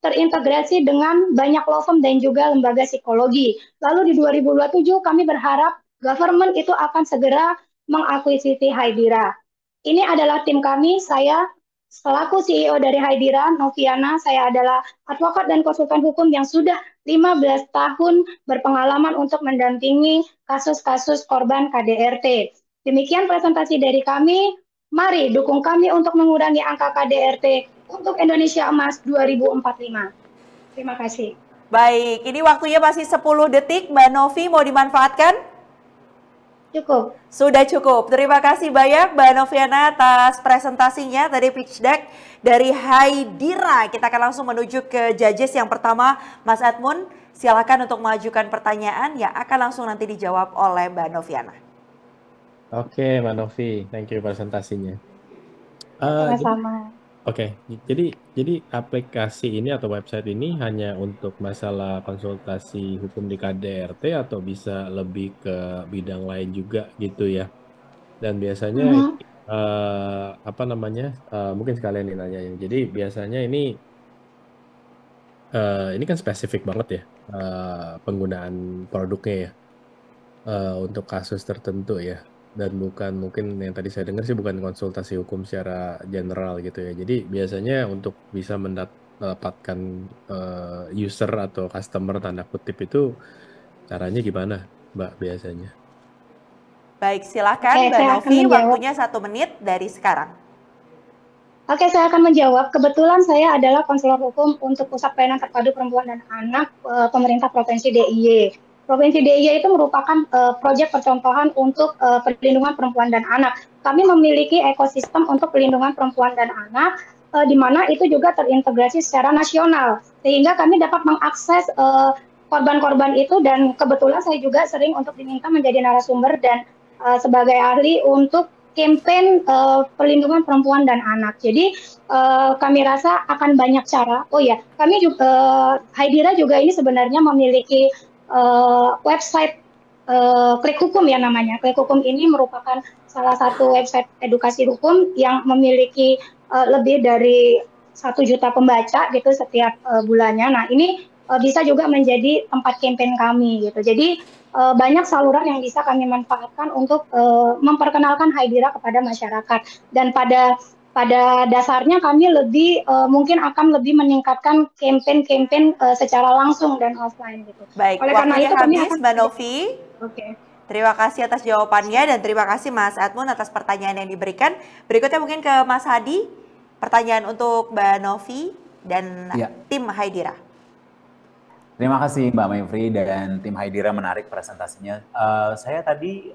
Speaker 15: terintegrasi dengan banyak law firm dan juga lembaga psikologi. Lalu di 2027 kami berharap government itu akan segera mengakuisisi Haidira. Ini adalah tim kami, saya selaku CEO dari Haidira, Noviana, saya adalah advokat dan konsultan hukum yang sudah 15 tahun berpengalaman untuk mendampingi kasus-kasus korban KDRT. Demikian presentasi dari kami, mari dukung kami untuk mengurangi angka KDRT untuk Indonesia Emas 2045. Terima kasih.
Speaker 1: Baik, ini waktunya masih 10 detik. Mbak Novi, mau dimanfaatkan?
Speaker 15: Cukup.
Speaker 1: Sudah cukup. Terima kasih banyak Mbak Noviana atas presentasinya tadi pitch deck dari Haidira. Kita akan langsung menuju ke judges yang pertama, Mas Edmund. Silakan untuk mengajukan pertanyaan yang akan langsung nanti dijawab oleh Mbak Noviana.
Speaker 8: Oke, Mbak Novi, thank you presentasinya.
Speaker 15: Sama-sama.
Speaker 8: Oke, jadi aplikasi ini atau website ini hanya untuk masalah konsultasi hukum di KDRT atau bisa lebih ke bidang lain juga gitu ya? Dan biasanya mungkin sekalian nih nanyain. Jadi biasanya ini kan spesifik banget ya penggunaan produknya ya untuk kasus tertentu ya. dan bukan mungkin yang tadi saya dengar sih bukan konsultasi hukum secara general gitu ya. Jadi biasanya untuk bisa mendapatkan user atau customer tanda kutip itu caranya gimana, Mbak, biasanya?
Speaker 1: Baik, silakan
Speaker 15: Oke,
Speaker 1: Mbak
Speaker 15: saya akan
Speaker 1: Novi,
Speaker 15: menjawab.
Speaker 1: waktunya 1 menit dari sekarang.
Speaker 15: Oke, saya akan menjawab. Kebetulan saya adalah konselor hukum untuk Pusat Pelayanan Terpadu Perempuan dan Anak Pemerintah Provinsi DIY. Provinsi DIY itu merupakan proyek percontohan untuk perlindungan perempuan dan anak. Kami memiliki ekosistem untuk perlindungan perempuan dan anak, di mana itu juga terintegrasi secara nasional, sehingga kami dapat mengakses korban-korban itu, dan kebetulan saya juga sering untuk diminta menjadi narasumber dan sebagai ahli untuk campaign perlindungan perempuan dan anak. Jadi kami rasa akan banyak cara. Oh ya, kami juga Haidira juga ini sebenarnya memiliki website Klik Hukum ya namanya. Klik Hukum ini merupakan salah satu website edukasi hukum yang memiliki lebih dari 1 juta pembaca gitu setiap bulannya. Nah, ini bisa juga menjadi tempat campaign kami gitu. Jadi banyak saluran yang bisa kami manfaatkan untuk memperkenalkan Haidira kepada masyarakat, dan pada dasarnya kami lebih mungkin akan lebih meningkatkan campaign secara langsung dan offline gitu.
Speaker 1: Baik,
Speaker 15: Oleh karena
Speaker 1: waktunya
Speaker 15: itu kami
Speaker 1: habis
Speaker 15: akan
Speaker 1: Mbak Novi.
Speaker 15: Oke.
Speaker 1: Terima kasih atas jawabannya dan terima kasih Mas Edmund atas pertanyaan yang diberikan. Berikutnya mungkin ke Mas Hadi, pertanyaan untuk Mbak Novi dan
Speaker 9: Ya.
Speaker 1: tim Haidira.
Speaker 9: Terima kasih Mbak Mevri dan tim Haidira, menarik presentasinya. Saya tadi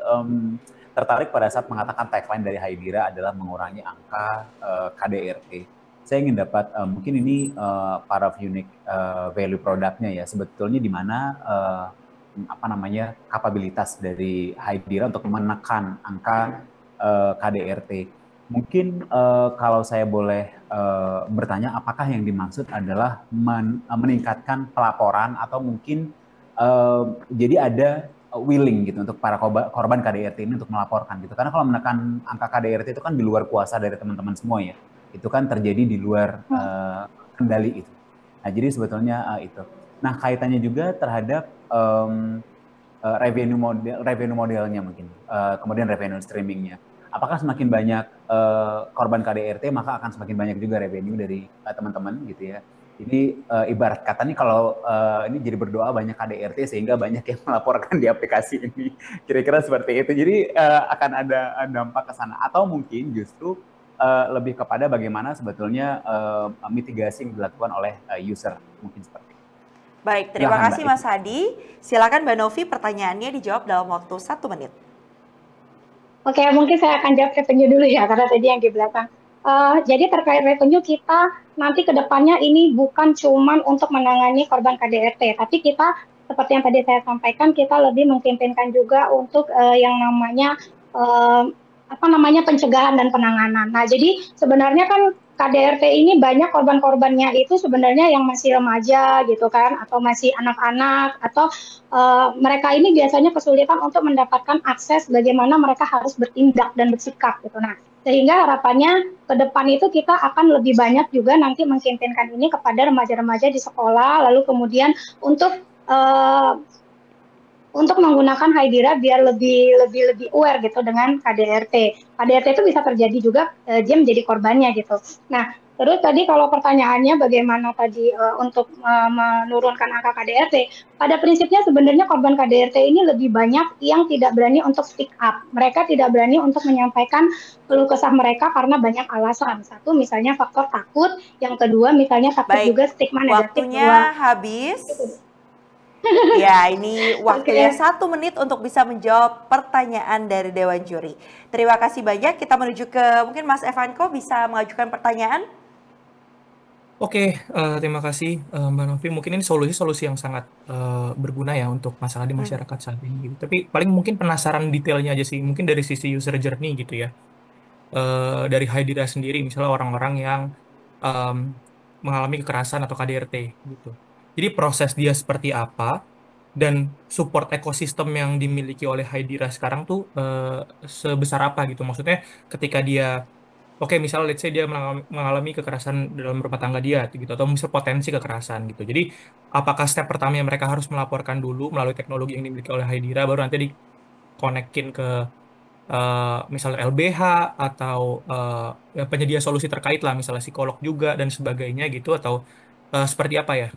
Speaker 9: tertarik pada saat mengatakan tagline dari Haidira adalah mengurangi angka KDRT. Saya ingin dapat mungkin ini para unique value produknya ya, sebetulnya di mana kapabilitas dari Haidira untuk menekan angka KDRT. Mungkin kalau saya boleh bertanya, apakah yang dimaksud adalah meningkatkan pelaporan atau mungkin jadi ada willing gitu untuk para korban KDRT ini untuk melaporkan gitu. Karena kalau menekan angka KDRT itu kan di luar kuasa dari teman-teman semua ya. Itu kan terjadi di luar kendali itu. Nah, jadi sebetulnya itu. Nah, kaitannya juga terhadap revenue modelnya mungkin, kemudian revenue streamingnya. Apakah semakin banyak korban KDRT maka akan semakin banyak juga revenue dari teman-teman gitu ya. Jadi ibarat kata nih kalau ini jadi berdoa banyak KDRT sehingga banyak yang melaporkan di aplikasi ini. Kira-kira seperti itu. Jadi akan ada dampak ke sana, atau mungkin justru lebih kepada bagaimana sebetulnya mitigasi yang dilakukan oleh user, mungkin seperti itu.
Speaker 1: Baik, terima
Speaker 9: Silakan,
Speaker 1: kasih
Speaker 9: Mbak.
Speaker 1: Mas Hadi. Silakan Mbak Novi, pertanyaannya dijawab dalam waktu 1 menit.
Speaker 15: Oke, mungkin saya akan jawab revenue dulu ya, karena tadi yang di belakang. Jadi terkait revenue, kita nanti ke depannya ini bukan cuman untuk menangani korban KDRT, tapi kita seperti yang tadi saya sampaikan, kita lebih mengkampanyekan juga untuk yang namanya pencegahan dan penanganan. Nah, jadi sebenarnya kan KDRT ini banyak korban-korbannya itu sebenarnya yang masih remaja gitu kan, atau masih anak-anak, atau mereka ini biasanya kesulitan untuk mendapatkan akses bagaimana mereka harus bertindak dan bersikap gitu. Nah, sehingga harapannya ke depan itu kita akan lebih banyak juga nanti mengkampanyekan ini kepada remaja-remaja di sekolah, lalu kemudian untuk menggunakan Haidira biar lebih aware gitu dengan KDRT. KDRT itu bisa terjadi juga dia menjadi korbannya gitu. Nah, terus tadi kalau pertanyaannya bagaimana tadi untuk menurunkan angka KDRT, pada prinsipnya sebenarnya korban KDRT ini lebih banyak yang tidak berani untuk speak up. Mereka tidak berani untuk menyampaikan keluh kesah mereka karena banyak alasan. Satu, misalnya faktor takut. Yang kedua, misalnya takut
Speaker 1: Baik,
Speaker 15: juga stigma negatif.
Speaker 1: waktunya habis. Ya, ini waktunya 1 menit untuk bisa menjawab pertanyaan dari Dewan Juri. Terima kasih banyak. Kita menuju ke mungkin Mas Evanko bisa mengajukan pertanyaan.
Speaker 10: Oke, terima kasih Mbak Novi. Mungkin ini solusi yang sangat berguna ya untuk masalah di masyarakat saat ini. Gitu. Tapi paling mungkin penasaran detailnya aja sih. Mungkin dari sisi user journey gitu ya. Dari Haidira sendiri, misalnya orang-orang yang mengalami kekerasan atau KDRT gitu. Jadi proses dia seperti apa dan support ekosistem yang dimiliki oleh Haidira sekarang tuh sebesar apa gitu. Maksudnya ketika dia, oke misalnya let's say dia mengalami kekerasan dalam rumah tangga dia gitu, atau misal potensi kekerasan gitu. Jadi apakah step pertama yang mereka harus melaporkan dulu melalui teknologi yang dimiliki oleh Haidira, baru nanti dikonekin ke misalnya LBH atau ya penyedia solusi terkait lah, misalnya psikolog juga dan sebagainya gitu, atau seperti apa ya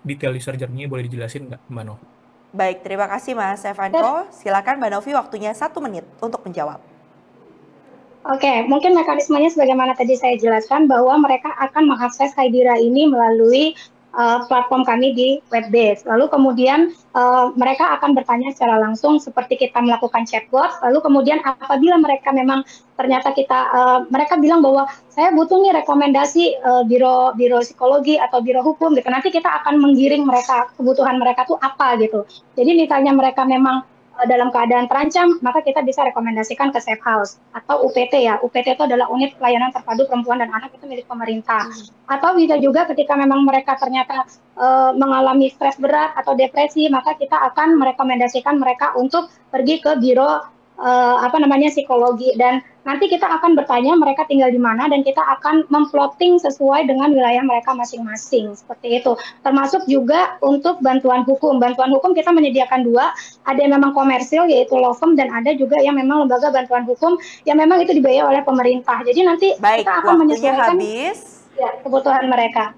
Speaker 10: detail user journey-nya boleh dijelasin nggak, Mbak Novi?
Speaker 1: Baik, terima kasih Mas Evanko. Silakan Mbak Novi, waktunya 1 menit untuk menjawab.
Speaker 15: Oke, mungkin mekanismenya sebagaimana tadi saya jelaskan bahwa mereka akan mengakses Haidira ini melalui platform kami di web-based. Lalu kemudian mereka akan bertanya secara langsung seperti kita melakukan chatbot. Lalu kemudian apabila mereka memang ternyata mereka bilang bahwa saya butuh nih rekomendasi biro psikologi atau biro hukum gitu. Nanti kita akan menggiring mereka, kebutuhan mereka tuh apa gitu. Jadi misalnya mereka memang dalam keadaan terancam, maka kita bisa rekomendasikan ke Safe House atau UPT ya. UPT itu adalah Unit Pelayanan Terpadu Perempuan dan Anak, itu milik pemerintah. Atau bisa juga ketika memang mereka ternyata mengalami stres berat atau depresi, maka kita akan merekomendasikan mereka untuk pergi ke biro psikologi, dan nanti kita akan bertanya mereka tinggal di mana dan kita akan memplotting sesuai dengan wilayah mereka masing-masing, seperti itu. Termasuk juga untuk bantuan hukum. Bantuan hukum kita menyediakan 2, ada yang memang komersil yaitu law firm, dan ada juga yang memang lembaga bantuan hukum yang memang itu dibayar oleh pemerintah. Jadi nanti kita akan menyesuaikan ya, kebutuhan mereka.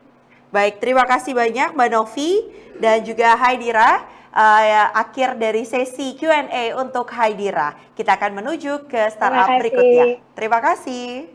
Speaker 1: Baik, terima kasih banyak Mbak Novi dan juga Haidira. Akhir dari sesi Q&A untuk Haidira. Kita akan menuju ke startup berikutnya. Terima kasih.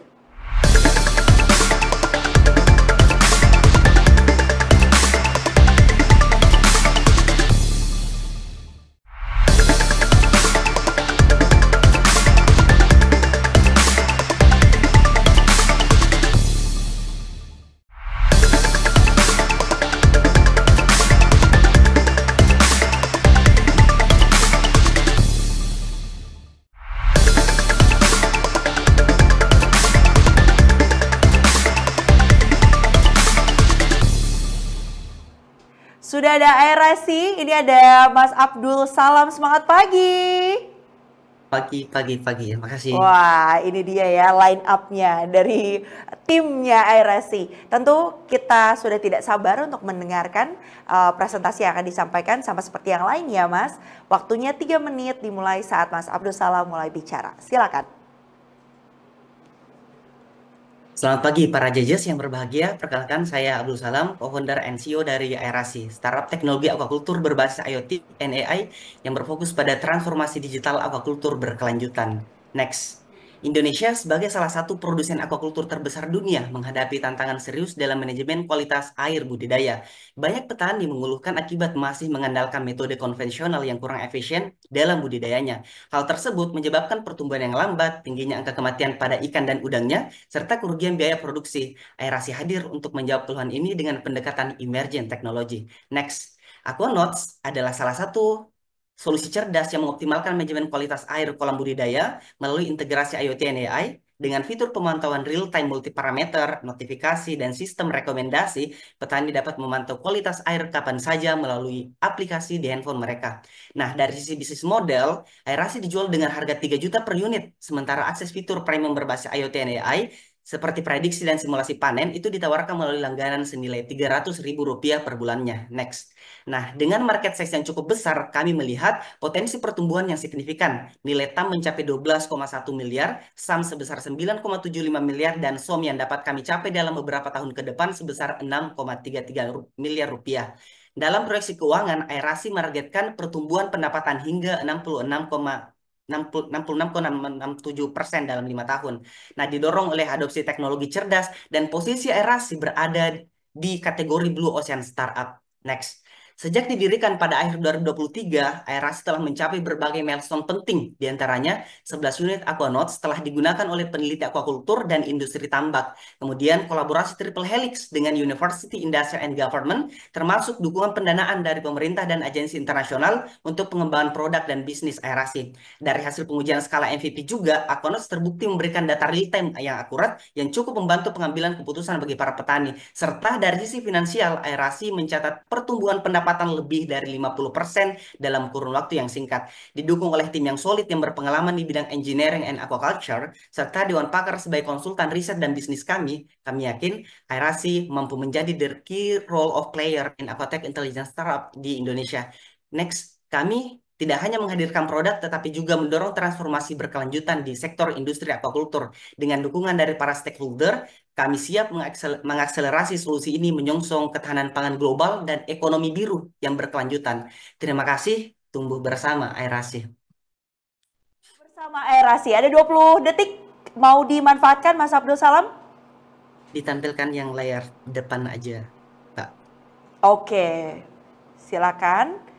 Speaker 1: Sudah ada Aerasi, ini ada Mas Abdul Salam, semangat pagi.
Speaker 16: Pagi, makasih.
Speaker 1: Wah, ini dia ya line up-nya dari timnya Aerasi. Tentu kita sudah tidak sabar untuk mendengarkan presentasi yang akan disampaikan, sama seperti yang lain ya Mas. Waktunya 3 menit dimulai saat Mas Abdul Salam mulai bicara. Silakan.
Speaker 16: Selamat pagi para judges yang berbahagia. Perkenalkan saya Abdul Salam, co-founder and CEO dari Aerasi, startup teknologi aquaculture berbasis IoT and AI yang berfokus pada transformasi digital aquaculture berkelanjutan. Next. Indonesia sebagai salah satu produsen aquaculture terbesar dunia menghadapi tantangan serius dalam manajemen kualitas air budidaya. Banyak petani mengeluhkan akibat masih mengandalkan metode konvensional yang kurang efisien dalam budidayanya. Hal tersebut menyebabkan pertumbuhan yang lambat, tingginya angka kematian pada ikan dan udangnya, serta kerugian biaya produksi. Aerasi hadir untuk menjawab keluhan ini dengan pendekatan emergent technology. Next, Aquanauts adalah salah satu solusi cerdas yang mengoptimalkan manajemen kualitas air kolam budidaya melalui integrasi IoT dan AI dengan fitur pemantauan real-time multiparameter, notifikasi, dan sistem rekomendasi. Petani dapat memantau kualitas air kapan saja melalui aplikasi di handphone mereka. Nah, dari sisi bisnis model, Aerasi dijual dengan harga 3 juta per unit, sementara akses fitur premium berbasis IoT dan AI seperti prediksi dan simulasi panen itu ditawarkan melalui langganan senilai Rp300.000 per bulannya. Next. Nah, dengan market size yang cukup besar, kami melihat potensi pertumbuhan yang signifikan. Nilai TAM mencapai 12,1 miliar, SAM sebesar 9,75 miliar, dan SOM yang dapat kami capai dalam beberapa tahun ke depan sebesar 6,33 miliar rupiah. Dalam proyeksi keuangan, Aerasi menargetkan pertumbuhan pendapatan hingga 66,67% dalam 5 tahun. Nah, didorong oleh adopsi teknologi cerdas dan posisi Aerasi berada di kategori Blue Ocean Startup. Next. Sejak didirikan pada akhir 2023, Aerasi telah mencapai berbagai milestone penting, diantaranya 11 unit Aquanauts telah digunakan oleh peneliti aquaculture dan industri tambak. Kemudian kolaborasi Triple Helix dengan University, Industry, and Government, termasuk dukungan pendanaan dari pemerintah dan agensi internasional untuk pengembangan produk dan bisnis Aerasi. Dari hasil pengujian skala MVP juga, Aquanauts terbukti memberikan data real-time yang akurat yang cukup membantu pengambilan keputusan bagi para petani. Serta dari sisi finansial, Aerasi mencatat pertumbuhan pendapatan lebih dari 50% dalam kurun waktu yang singkat. Didukung oleh tim yang solid yang berpengalaman di bidang engineering and aquaculture, serta Dewan Pakar sebagai konsultan riset dan bisnis kami yakin Aerasi mampu menjadi the key role of player in aquatech intelligence startup di Indonesia. Next, kami tidak hanya menghadirkan produk, tetapi juga mendorong transformasi berkelanjutan di sektor industri aquaculture. Dengan dukungan dari para stakeholder, kami siap mengakselerasi solusi ini menyongsong ketahanan pangan global dan ekonomi biru yang berkelanjutan. Terima kasih, tumbuh bersama aerasi.
Speaker 1: Bersama aerasi, ada 20 detik mau dimanfaatkan Mas Abdul Salam?
Speaker 16: Ditampilkan yang layar depan aja, Pak.
Speaker 1: Oke, silakan.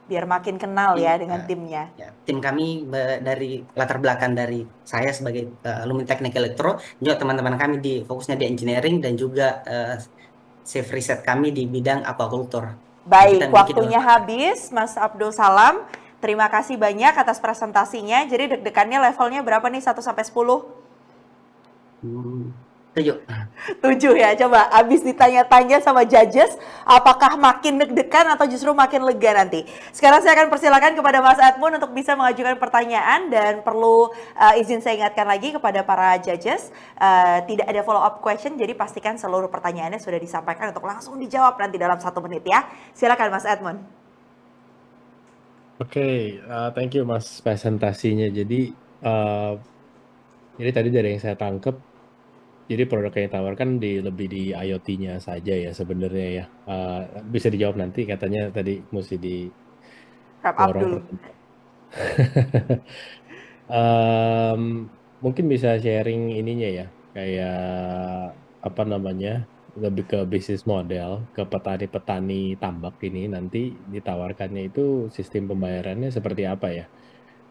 Speaker 1: Biar makin kenal ya dengan timnya.
Speaker 16: Ya, tim kami dari latar belakang dari saya sebagai alumni Teknik Elektro, juga teman-teman kami fokusnya di engineering dan juga safe riset kami di bidang aquaculture.
Speaker 1: Baik, waktunya habis Mas Abdul Salam. Terima kasih banyak atas presentasinya. Jadi deg-degannya levelnya berapa nih 1 sampai 10? 7 ya. Coba habis ditanya-tanya sama judges, apakah makin deg-degan atau justru makin lega nanti? Sekarang saya akan persilakan kepada Mas Edmund untuk bisa mengajukan pertanyaan, dan perlu izin saya ingatkan lagi kepada para judges, tidak ada follow up question, jadi pastikan seluruh pertanyaannya sudah disampaikan untuk langsung dijawab nanti dalam 1 menit ya. Silakan Mas Edmund.
Speaker 8: Oke, thank you Mas presentasinya. Jadi tadi dari yang saya tangkap, jadi produk yang ditawarkan lebih di IoT-nya saja ya sebenarnya ya. Bisa dijawab nanti, katanya tadi mesti di
Speaker 1: wrap up dulu.
Speaker 8: Mungkin bisa sharing ininya ya, kayak apa namanya, lebih ke bisnis model, ke petani-petani tambak ini nanti ditawarkannya itu sistem pembayarannya seperti apa ya?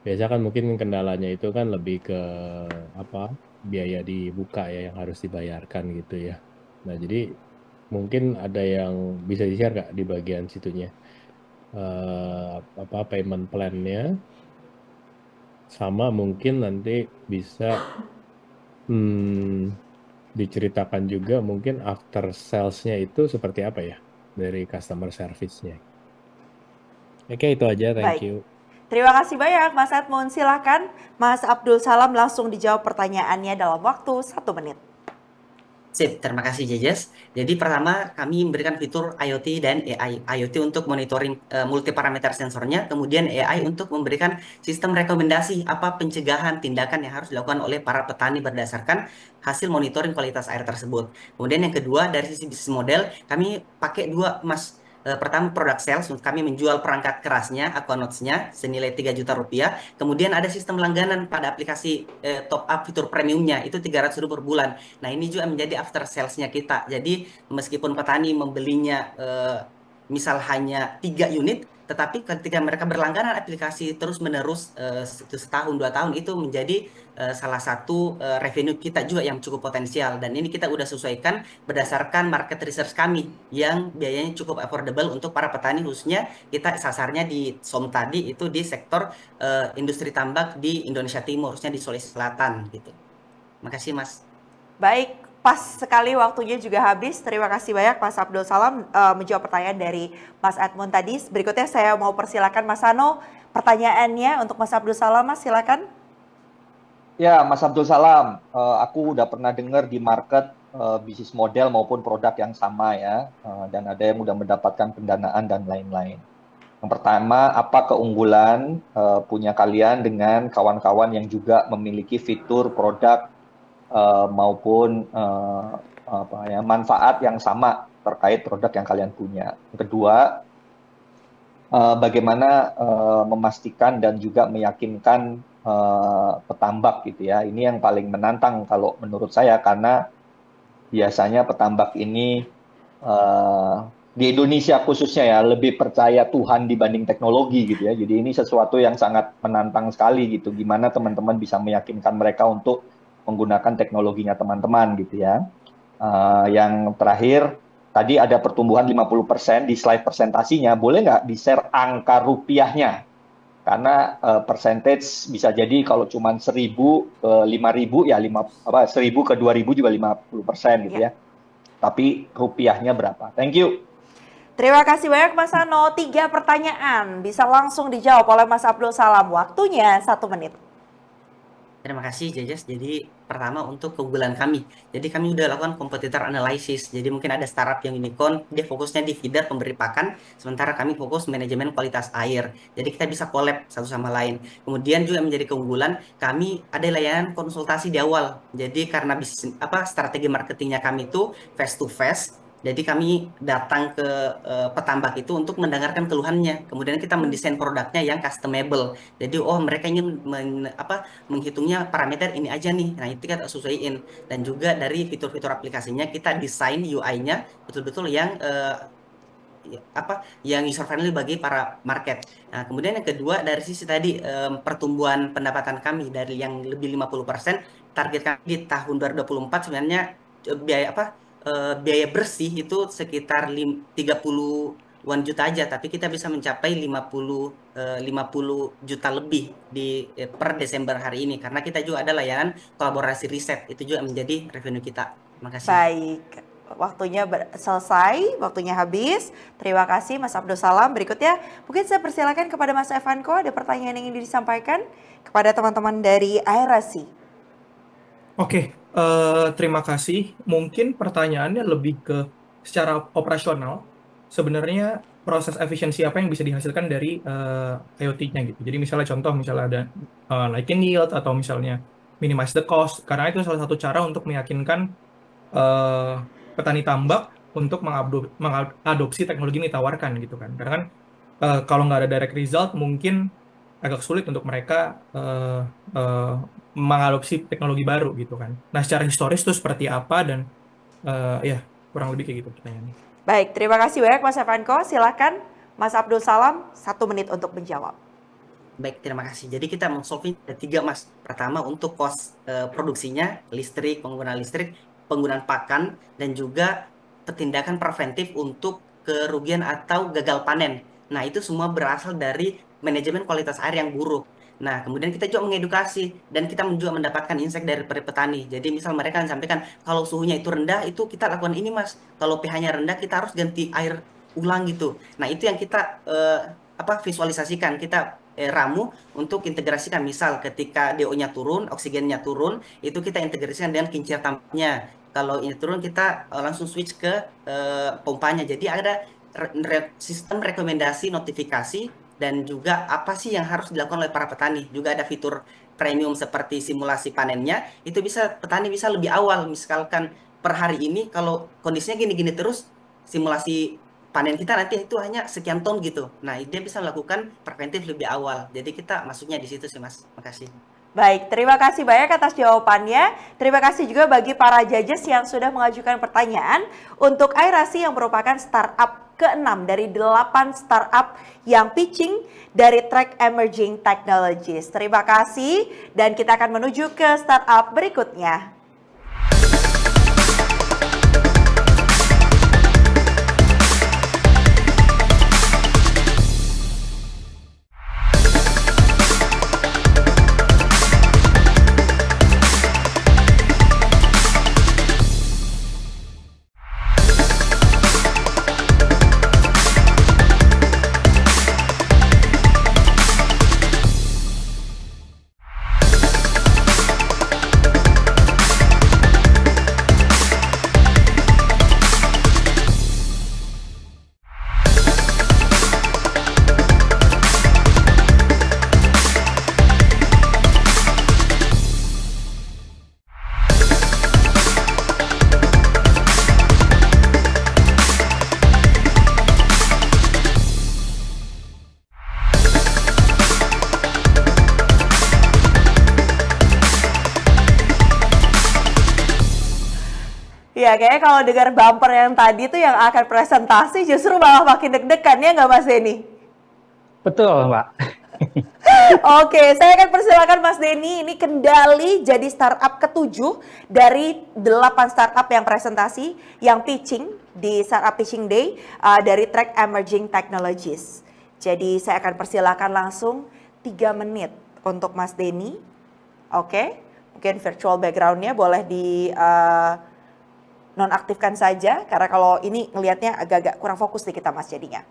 Speaker 8: Biasa kan mungkin kendalanya itu kan lebih ke apa, biaya dibuka ya yang harus dibayarkan gitu ya. Nah jadi mungkin ada yang bisa di-share nggak di bagian situnya, apa payment plan-nya, sama mungkin nanti bisa diceritakan juga mungkin after sales-nya itu seperti apa ya dari customer service-nya. Oke, itu aja, thank you.
Speaker 1: Terima kasih banyak Mas Edmund. Silakan Mas Abdul Salam langsung dijawab pertanyaannya dalam waktu 1 menit.
Speaker 16: Sip, terima kasih Jejes. Jadi pertama kami memberikan fitur IoT dan AI. IoT untuk monitoring multi parameter sensornya, kemudian AI untuk memberikan sistem rekomendasi apa pencegahan tindakan yang harus dilakukan oleh para petani berdasarkan hasil monitoring kualitas air tersebut. Kemudian yang kedua, dari sisi bisnis model kami pakai 2 Mas. Pertama product sales, kami menjual perangkat kerasnya, Aquanauts-nya senilai 3 juta rupiah. Kemudian ada sistem langganan pada aplikasi top up fitur premiumnya, itu 300 ribu per bulan. Nah ini juga menjadi after sales-nya kita. Jadi meskipun petani membelinya misal hanya 3 unit, tetapi ketika mereka berlangganan aplikasi terus menerus setahun 2 tahun, itu menjadi salah satu revenue kita juga yang cukup potensial. Dan ini kita udah sesuaikan berdasarkan market research kami yang biayanya cukup affordable untuk para petani, khususnya kita sasarnya di SOM tadi itu di sektor industri tambak di Indonesia Timur, khususnya di Sulawesi Selatan gitu. Makasih Mas.
Speaker 1: Baik, pas sekali waktunya juga habis. Terima kasih banyak Mas Abdul Salam menjawab pertanyaan dari Mas Edmund tadi. Berikutnya saya mau persilakan Mas Sano pertanyaannya untuk Mas Abdul Salam. Mas silakan.
Speaker 12: Ya, Mas Abdul Salam, aku udah pernah dengar di market bisnis model maupun produk yang sama ya, dan ada yang udah mendapatkan pendanaan dan lain-lain. Yang pertama, apa keunggulan punya kalian dengan kawan-kawan yang juga memiliki fitur produk maupun manfaat yang sama terkait produk yang kalian punya. Yang kedua, bagaimana memastikan dan juga meyakinkan petambak gitu ya. Ini yang paling menantang kalau menurut saya, karena biasanya petambak ini di Indonesia khususnya ya lebih percaya Tuhan dibanding teknologi gitu ya. Jadi ini sesuatu yang sangat menantang sekali gitu. Gimana teman-teman bisa meyakinkan mereka untuk menggunakan teknologinya teman-teman gitu ya. Yang terakhir, tadi ada pertumbuhan 50% di slide presentasinya. Boleh nggak di-share angka rupiahnya? Karena percentage bisa jadi kalau cuma 1.000 ke 5.000 ya 1.000 ke 2.000 juga 50% gitu ya. Tapi rupiahnya berapa? Thank you.
Speaker 1: Terima kasih banyak Mas Sano. 3 pertanyaan bisa langsung dijawab oleh Mas Abdul Salam. Waktunya 1 menit.
Speaker 16: Terima kasih Jajas. Jadi pertama untuk keunggulan kami. Jadi kami udah lakukan competitor analysis. Jadi mungkin ada startup yang unicorn, dia fokusnya di feeder pemberi pakan, sementara kami fokus manajemen kualitas air. Jadi kita bisa collab satu sama lain. Kemudian juga menjadi keunggulan kami ada layanan konsultasi di awal. Jadi karena bisnis strategi marketingnya kami itu face to face. Jadi kami datang ke petambak itu untuk mendengarkan keluhannya. Kemudian kita mendesain produknya yang customable. Jadi mereka ingin menghitungnya parameter ini aja nih. Nah, itu kita sesuaiin. Dan juga dari fitur-fitur aplikasinya kita desain UI-nya betul-betul yang yang user friendly bagi para market. Nah, kemudian yang kedua dari sisi tadi pertumbuhan pendapatan kami dari yang lebih 50%, target kami di tahun 2024 sebenarnya biaya bersih itu sekitar 30-an juta aja, tapi kita bisa mencapai 50 juta lebih per Desember hari ini karena kita juga ada layanan kolaborasi riset, itu juga menjadi revenue kita. Terima kasih.
Speaker 1: Baik, waktunya selesai, waktunya habis. Terima kasih Mas Abdul Salam. Berikutnya mungkin saya persilakan kepada Mas Evanko, ada pertanyaan yang ingin disampaikan kepada teman-teman dari Aerasi.
Speaker 10: Oke, terima kasih. Mungkin pertanyaannya lebih ke secara operasional, sebenarnya proses efisiensi apa yang bisa dihasilkan dari IoT-nya gitu. Jadi misalnya ada naikin yield atau misalnya minimize the cost, karena itu salah satu cara untuk meyakinkan petani tambak untuk mengadopsi teknologi yang ditawarkan gitu kan. Karena kan kalau nggak ada direct result mungkin agak sulit untuk mereka mengadopsi teknologi baru gitu kan. Nah, secara historis itu seperti apa dan ya kurang lebih kayak gitu pertanyaannya.
Speaker 1: Baik, terima kasih banyak Mas Evanko. Silakan Mas Abdul Salam 1 menit untuk menjawab.
Speaker 16: Baik, terima kasih. Jadi kita solving ada 3 Mas. Pertama untuk cost produksinya, listrik, penggunaan listrik, penggunaan pakan, dan juga tindakan preventif untuk kerugian atau gagal panen. Nah, itu semua berasal dari manajemen kualitas air yang buruk. Nah, kemudian kita juga mengedukasi dan kita juga mendapatkan insight dari petani. Jadi misal mereka sampaikan kalau suhunya itu rendah, itu kita lakukan ini Mas. Kalau pH-nya rendah, kita harus ganti air ulang gitu. Nah, itu yang kita visualisasikan, kita ramu untuk integrasikan. Misal ketika DO-nya turun, oksigennya turun, itu kita integrasikan dengan kincir tampaknya. Kalau ini turun, kita langsung switch ke pompanya. Jadi ada sistem rekomendasi notifikasi dan juga apa sih yang harus dilakukan oleh para petani. Juga ada fitur premium seperti simulasi panennya, itu petani bisa lebih awal, misalkan per hari ini kalau kondisinya gini-gini terus, simulasi panen kita nanti itu hanya sekian ton gitu. Nah, dia bisa melakukan preventif lebih awal. Jadi kita masuknya di situ sih Mas. Makasih.
Speaker 1: Baik, terima kasih banyak atas jawabannya. Terima kasih juga bagi para judges yang sudah mengajukan pertanyaan untuk Aerasi yang merupakan startup ke-6 dari 8 startup yang pitching dari track Emerging Technologies. Terima kasih dan kita akan menuju ke startup berikutnya. Ya, kayaknya kalau dengar bumper yang tadi tuh yang akan presentasi justru malah makin deg-degan, ya nggak Mas Denny?
Speaker 17: Betul, Mbak.
Speaker 1: Oke, saya akan persilakan Mas Denny. Ini Kendali jadi startup ke-7 dari 8 startup yang presentasi, yang pitching di Startup Pitching Day dari track Emerging Technologies. Jadi saya akan persilakan langsung 3 menit untuk Mas Denny. Oke, mungkin virtual background-nya boleh di nonaktifkan saja, karena kalau ini ngelihatnya agak-agak kurang fokus di kita Mas jadinya.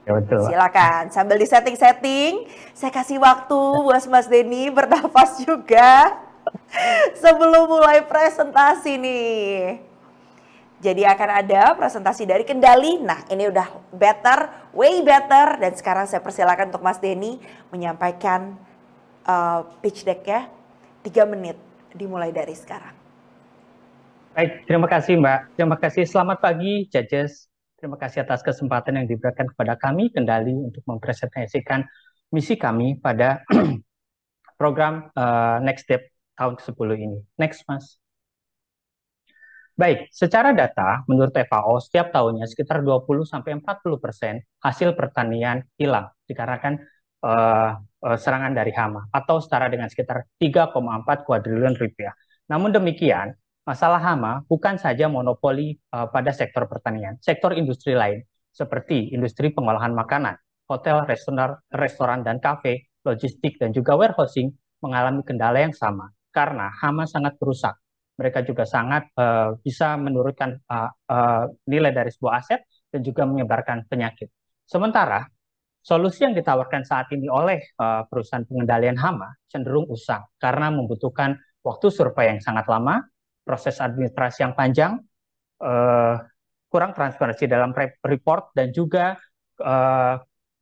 Speaker 17: Ya betul.
Speaker 1: Silakan, sambil di setting-setting, saya kasih waktu buat Mas Denny bernafas juga sebelum mulai presentasi nih. Jadi akan ada presentasi dari Kendali. Nah, ini udah better, way better. Dan sekarang saya persilakan untuk Mas Denny menyampaikan pitch deck ya. 3 menit dimulai dari sekarang.
Speaker 17: Baik, terima kasih Mbak. Terima kasih. Selamat pagi, judges. Terima kasih atas kesempatan yang diberikan kepada kami, Kendali, untuk mempresentasikan misi kami pada program Next Step tahun ke-10 ini. Next, Mas. Baik, secara data, menurut FAO, setiap tahunnya sekitar 20-40% hasil pertanian hilang dikarenakan serangan dari hama, atau setara dengan sekitar 3,4 kuadriliun rupiah. Namun demikian, masalah hama bukan saja monopoli pada sektor pertanian. Sektor industri lain seperti industri pengolahan makanan, hotel, restoran dan kafe, logistik, dan juga warehousing mengalami kendala yang sama karena hama sangat merusak. Mereka juga sangat bisa menurunkan nilai dari sebuah aset dan juga menyebarkan penyakit. Sementara solusi yang ditawarkan saat ini oleh perusahaan pengendalian hama cenderung usang karena membutuhkan waktu survei yang sangat lama, proses administrasi yang panjang, kurang transparansi dalam report, dan juga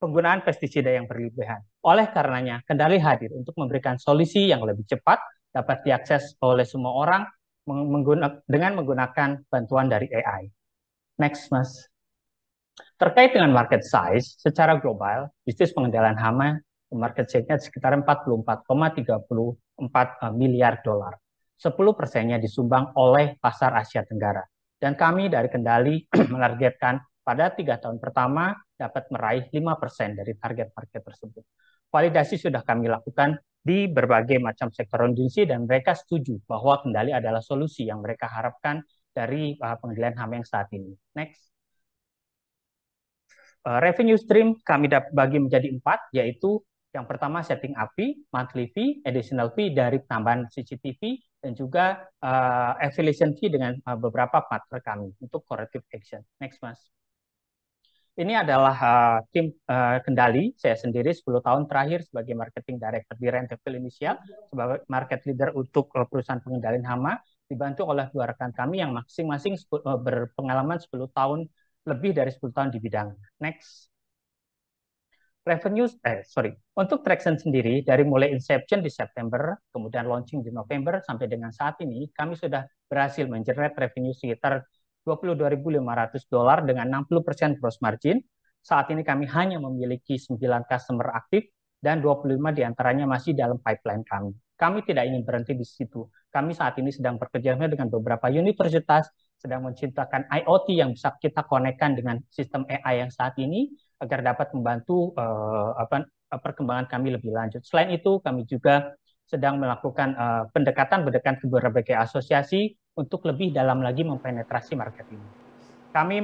Speaker 17: penggunaan pestisida yang berlebihan. Oleh karenanya, Kendali hadir untuk memberikan solusi yang lebih cepat, dapat diakses oleh semua orang dengan menggunakan bantuan dari AI. Next, Mas. Terkait dengan market size, secara global, bisnis pengendalian hama, market size-nya sekitar 44,34 miliar dolar. 10%-nya disumbang oleh pasar Asia Tenggara. Dan kami dari Kendali menargetkan pada 3 tahun pertama dapat meraih 5% dari target market tersebut. Validasi sudah kami lakukan di berbagai macam sektor industri dan mereka setuju bahwa Kendali adalah solusi yang mereka harapkan dari pengendalian hama yang saat ini. Next. Revenue stream kami bagi menjadi 4, yaitu yang pertama setting up fee, monthly fee, additional fee dari tambahan CCTV, dan juga affiliation fee dengan beberapa partner kami untuk corrective action. Next, Mas. Ini adalah tim Kendali, saya sendiri 10 tahun terakhir sebagai marketing director di Rentokil Indonesia, sebagai market leader untuk perusahaan pengendalian hama, dibantu oleh 2 rekan kami yang masing-masing berpengalaman 10 tahun, lebih dari 10 tahun di bidang. Next. Untuk Traction sendiri, dari mulai inception di September, kemudian launching di November, sampai dengan saat ini, kami sudah berhasil mengenerate revenue sekitar $22.500 dengan 60% gross margin. Saat ini kami hanya memiliki 9 customer aktif, dan 25 diantaranya masih dalam pipeline kami. Kami tidak ingin berhenti di situ. Kami saat ini sedang bekerjasama dengan beberapa universitas, sedang menciptakan IoT yang bisa kita konekkan dengan sistem AI yang saat ini, agar dapat membantu perkembangan kami lebih lanjut. Selain itu, kami juga sedang melakukan pendekatan ke berbagai asosiasi untuk lebih dalam lagi mempenetrasi market ini. Kami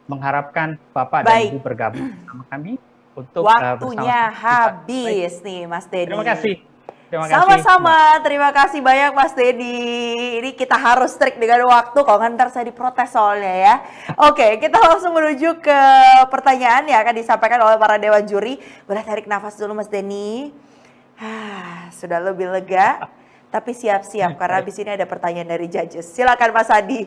Speaker 17: mengharapkan Bapak dan Ibu bergabung bersama kami untuk
Speaker 1: waktunya habis nih, Mas Denny.
Speaker 17: Terima kasih.
Speaker 1: Sama-sama, terima kasih banyak Mas Denny. Ini kita harus strict dengan waktu, kalau ntar saya diprotes soalnya ya. Oke, kita langsung menuju ke pertanyaan yang akan disampaikan oleh para dewan juri. Boleh tarik nafas dulu Mas Denny. Sudah lebih lega, tapi siap-siap karena habis ini ada pertanyaan dari judges. Silakan Mas Adi.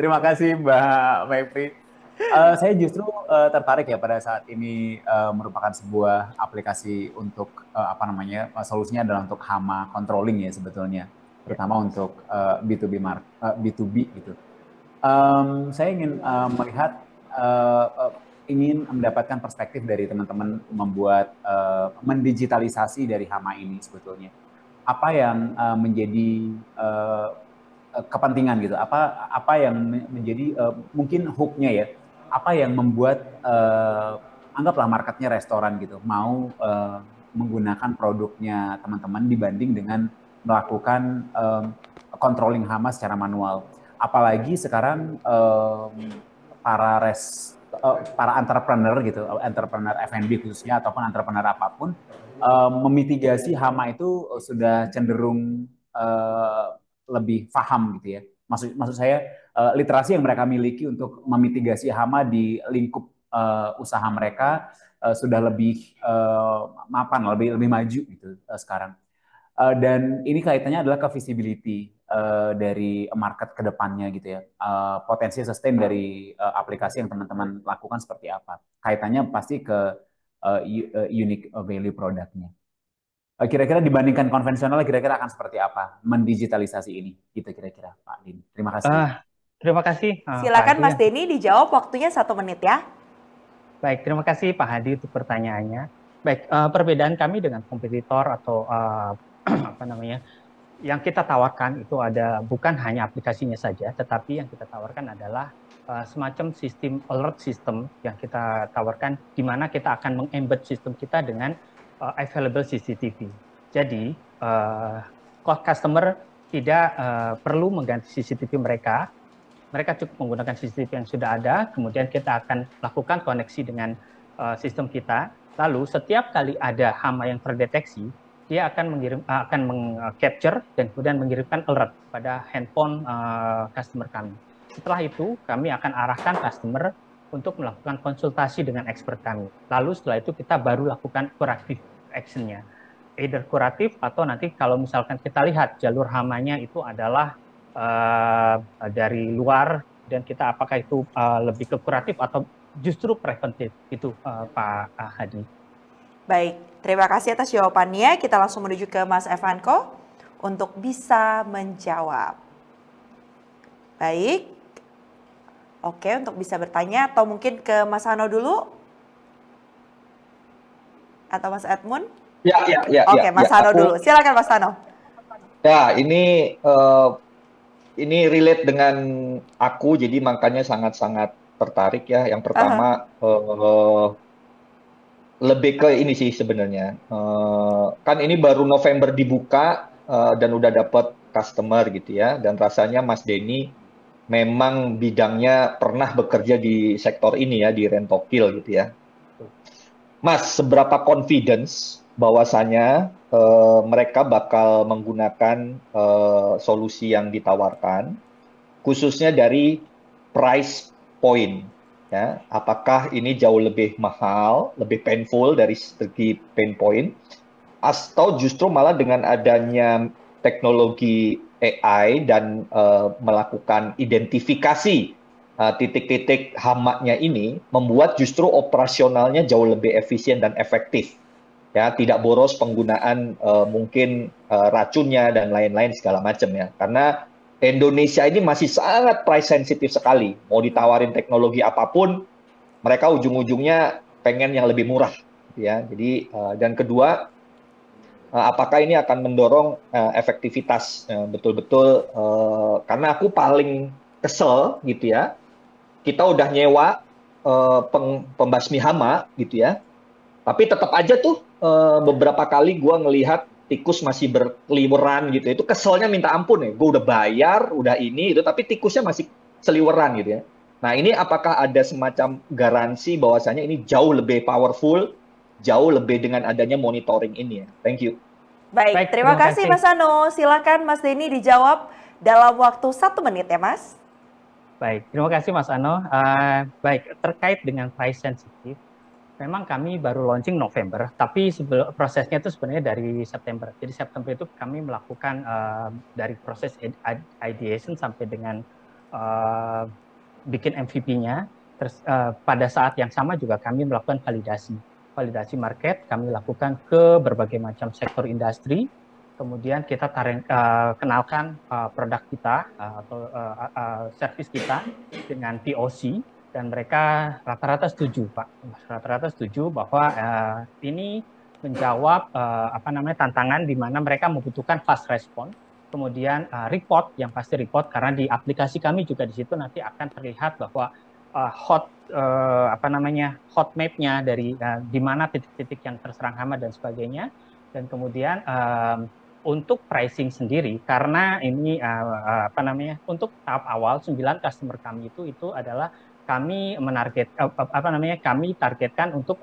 Speaker 9: Terima kasih Mbak Mepri. Saya justru tertarik ya pada saat ini merupakan sebuah aplikasi untuk solusinya adalah untuk hama controlling ya sebetulnya, terutama untuk B2B gitu. Saya ingin melihat ingin mendapatkan perspektif dari teman-teman membuat mendigitalisasi dari hama ini sebetulnya. Apa yang menjadi kepentingan gitu? Apa yang menjadi mungkin hook-nya ya? Apa yang membuat anggaplah marketnya restoran gitu mau menggunakan produknya teman-teman dibanding dengan melakukan controlling hama secara manual. Apalagi sekarang para entrepreneur gitu, entrepreneur F&B khususnya ataupun entrepreneur apapun memitigasi hama itu sudah cenderung lebih paham gitu ya. Maksud saya literasi yang mereka miliki untuk memitigasi hama di lingkup usaha mereka sudah lebih mapan, lebih maju gitu sekarang. Dan ini kaitannya adalah ke visibility dari market ke depannya gitu ya. Potensi sustain dari aplikasi yang teman-teman lakukan seperti apa. Kaitannya pasti ke unique value produknya. Kira-kira dibandingkan konvensional, kira-kira akan seperti apa mendigitalisasi ini? Gitu kira-kira, Pak Din. Terima kasih.
Speaker 17: Terima kasih.
Speaker 1: Silakan Mas Denny dijawab, waktunya 1 menit ya.
Speaker 17: Baik, terima kasih Pak Hadi untuk pertanyaannya. Baik, perbedaan kami dengan kompetitor atau apa namanya, yang kita tawarkan itu ada bukan hanya aplikasinya saja, tetapi yang kita tawarkan adalah semacam sistem alert system yang kita tawarkan, di mana kita akan meng-embed sistem kita dengan available CCTV. Jadi, customer tidak perlu mengganti CCTV mereka. Mereka cukup menggunakan CCTV yang sudah ada, kemudian kita akan lakukan koneksi dengan sistem kita. Lalu, setiap kali ada hama yang terdeteksi, dia akan meng-capture dan kemudian mengirimkan alert pada handphone customer kami. Setelah itu, kami akan arahkan customer untuk melakukan konsultasi dengan expert kami. Lalu setelah itu kita baru lakukan corrective action-nya. Either kuratif atau nanti kalau misalkan kita lihat jalur hamanya itu adalah dari luar dan kita apakah itu lebih ke kuratif atau justru preventif itu Pak Hadi.
Speaker 1: Baik, terima kasih atas jawabannya. Kita langsung menuju ke Mas Evanko untuk bisa menjawab. Baik. Oke, untuk bisa bertanya atau mungkin ke Mas Hano dulu? Atau Mas Edmund?
Speaker 12: Ya.
Speaker 1: Oke, Mas Hano dulu. Silakan Mas Hano.
Speaker 12: Ya, ini relate dengan aku, jadi makanya sangat-sangat tertarik ya. Yang pertama, lebih ke ini sih sebenarnya. Kan ini baru November dibuka dan udah dapat customer gitu ya. Dan rasanya Mas Denny memang bidangnya pernah bekerja di sektor ini ya, di Rentokil gitu ya. Mas, seberapa confidence bahwasanya mereka bakal menggunakan solusi yang ditawarkan, khususnya dari price point, ya? Apakah ini jauh lebih mahal, lebih painful dari segi pain point, atau justru malah dengan adanya teknologi AI dan melakukan identifikasi titik-titik hamanya ini membuat justru operasionalnya jauh lebih efisien dan efektif. Ya, tidak boros penggunaan mungkin racunnya dan lain-lain segala macam ya. Karena Indonesia ini masih sangat price sensitif sekali. Mau ditawarin teknologi apapun, mereka ujung-ujungnya pengen yang lebih murah ya. Jadi dan kedua, apakah ini akan mendorong efektivitas betul-betul karena aku paling kesel gitu ya. Kita udah nyewa pembasmi hama gitu ya. Tapi tetap aja tuh beberapa kali gue ngelihat tikus masih berkeliweran gitu. Itu keselnya minta ampun ya. Gue udah bayar, udah ini itu, tapi tikusnya masih seliweran gitu ya. Nah ini apakah ada semacam garansi bahwasanya ini jauh lebih powerful, jauh lebih dengan adanya monitoring ini ya. Thank you.
Speaker 1: Baik, terima kasih Mas Hano. Silakan Mas Denny dijawab dalam waktu 1 menit ya Mas.
Speaker 17: Baik, terima kasih Mas Ano. Baik, terkait dengan price sensitive, memang kami baru launching November, tapi prosesnya itu sebenarnya dari September. Jadi September itu kami melakukan dari proses ideation sampai dengan bikin MVP-nya. Terus pada saat yang sama juga kami melakukan validasi market. Kami lakukan ke berbagai macam sektor industri. Kemudian kita kenalkan produk kita atau servis kita dengan POC dan mereka rata-rata setuju, Pak. Rata-rata setuju bahwa ini menjawab tantangan di mana mereka membutuhkan fast response. Kemudian report, yang pasti report karena di aplikasi kami juga di situ nanti akan terlihat bahwa hot map-nya dari di mana titik-titik yang terserang hama dan sebagainya. Dan kemudian untuk pricing sendiri, karena ini untuk tahap awal 9 customer kami itu adalah kami kami targetkan untuk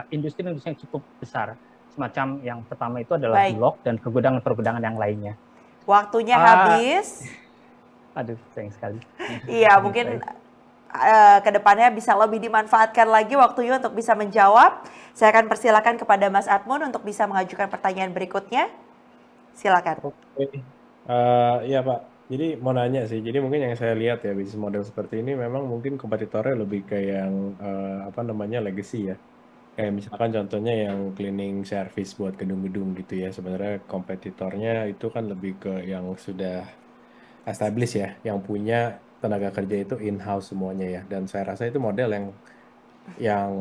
Speaker 17: industri yang cukup besar. Semacam yang pertama itu adalah Bulog dan pergudangan yang lainnya.
Speaker 1: Waktunya habis.
Speaker 17: Aduh, sayang sekali.
Speaker 1: Iya, mungkin ke depannya bisa lebih dimanfaatkan lagi waktunya untuk bisa menjawab. Saya akan persilakan kepada Mas Admun untuk bisa mengajukan pertanyaan berikutnya. Silakan.
Speaker 8: Oke. Iya Pak, jadi mau nanya sih, jadi mungkin yang saya lihat ya bisnis model seperti ini memang mungkin kompetitornya lebih ke yang apa namanya legacy ya. Kayak misalkan contohnya yang cleaning service buat gedung-gedung gitu ya. Sebenarnya kompetitornya itu kan lebih ke yang sudah established ya, yang punya tenaga kerja itu in-house semuanya ya. Dan saya rasa itu model yang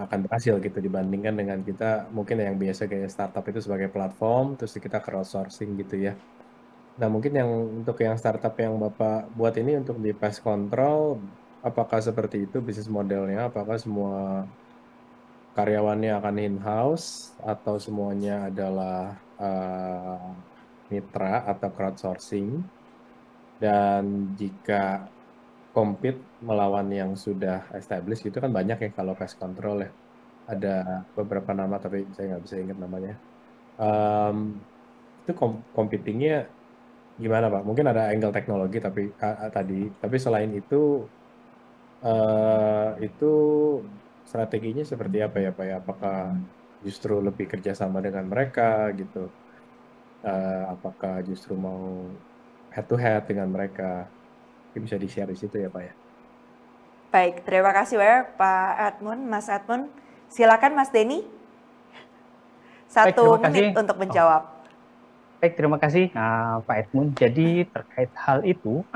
Speaker 8: akan berhasil gitu dibandingkan dengan kita mungkin yang biasa kayak startup itu sebagai platform, terus kita crowdsourcing gitu ya. Nah, mungkin untuk yang startup yang Bapak buat ini untuk di pest control, apakah seperti itu bisnis modelnya? Apakah semua karyawannya akan in-house atau semuanya adalah mitra atau crowdsourcing? Dan jika compete melawan yang sudah established itu kan banyak ya kalau pest control ya. Ada beberapa nama tapi saya nggak bisa ingat namanya. Itu competingnya gimana Pak? Mungkin ada angle teknologi tapi selain itu strateginya seperti apa ya Pak ya? Apakah justru lebih kerjasama dengan mereka gitu? Apakah justru mau head to head dengan mereka? Mungkin bisa di-share di situ ya Pak ya.
Speaker 1: Baik, terima kasih banyak Pak Admun, Mas Admun. Silakan Mas Denny. 1 menit untuk menjawab.
Speaker 17: Baik, terima kasih Pak Edmund. Jadi terkait hal itu,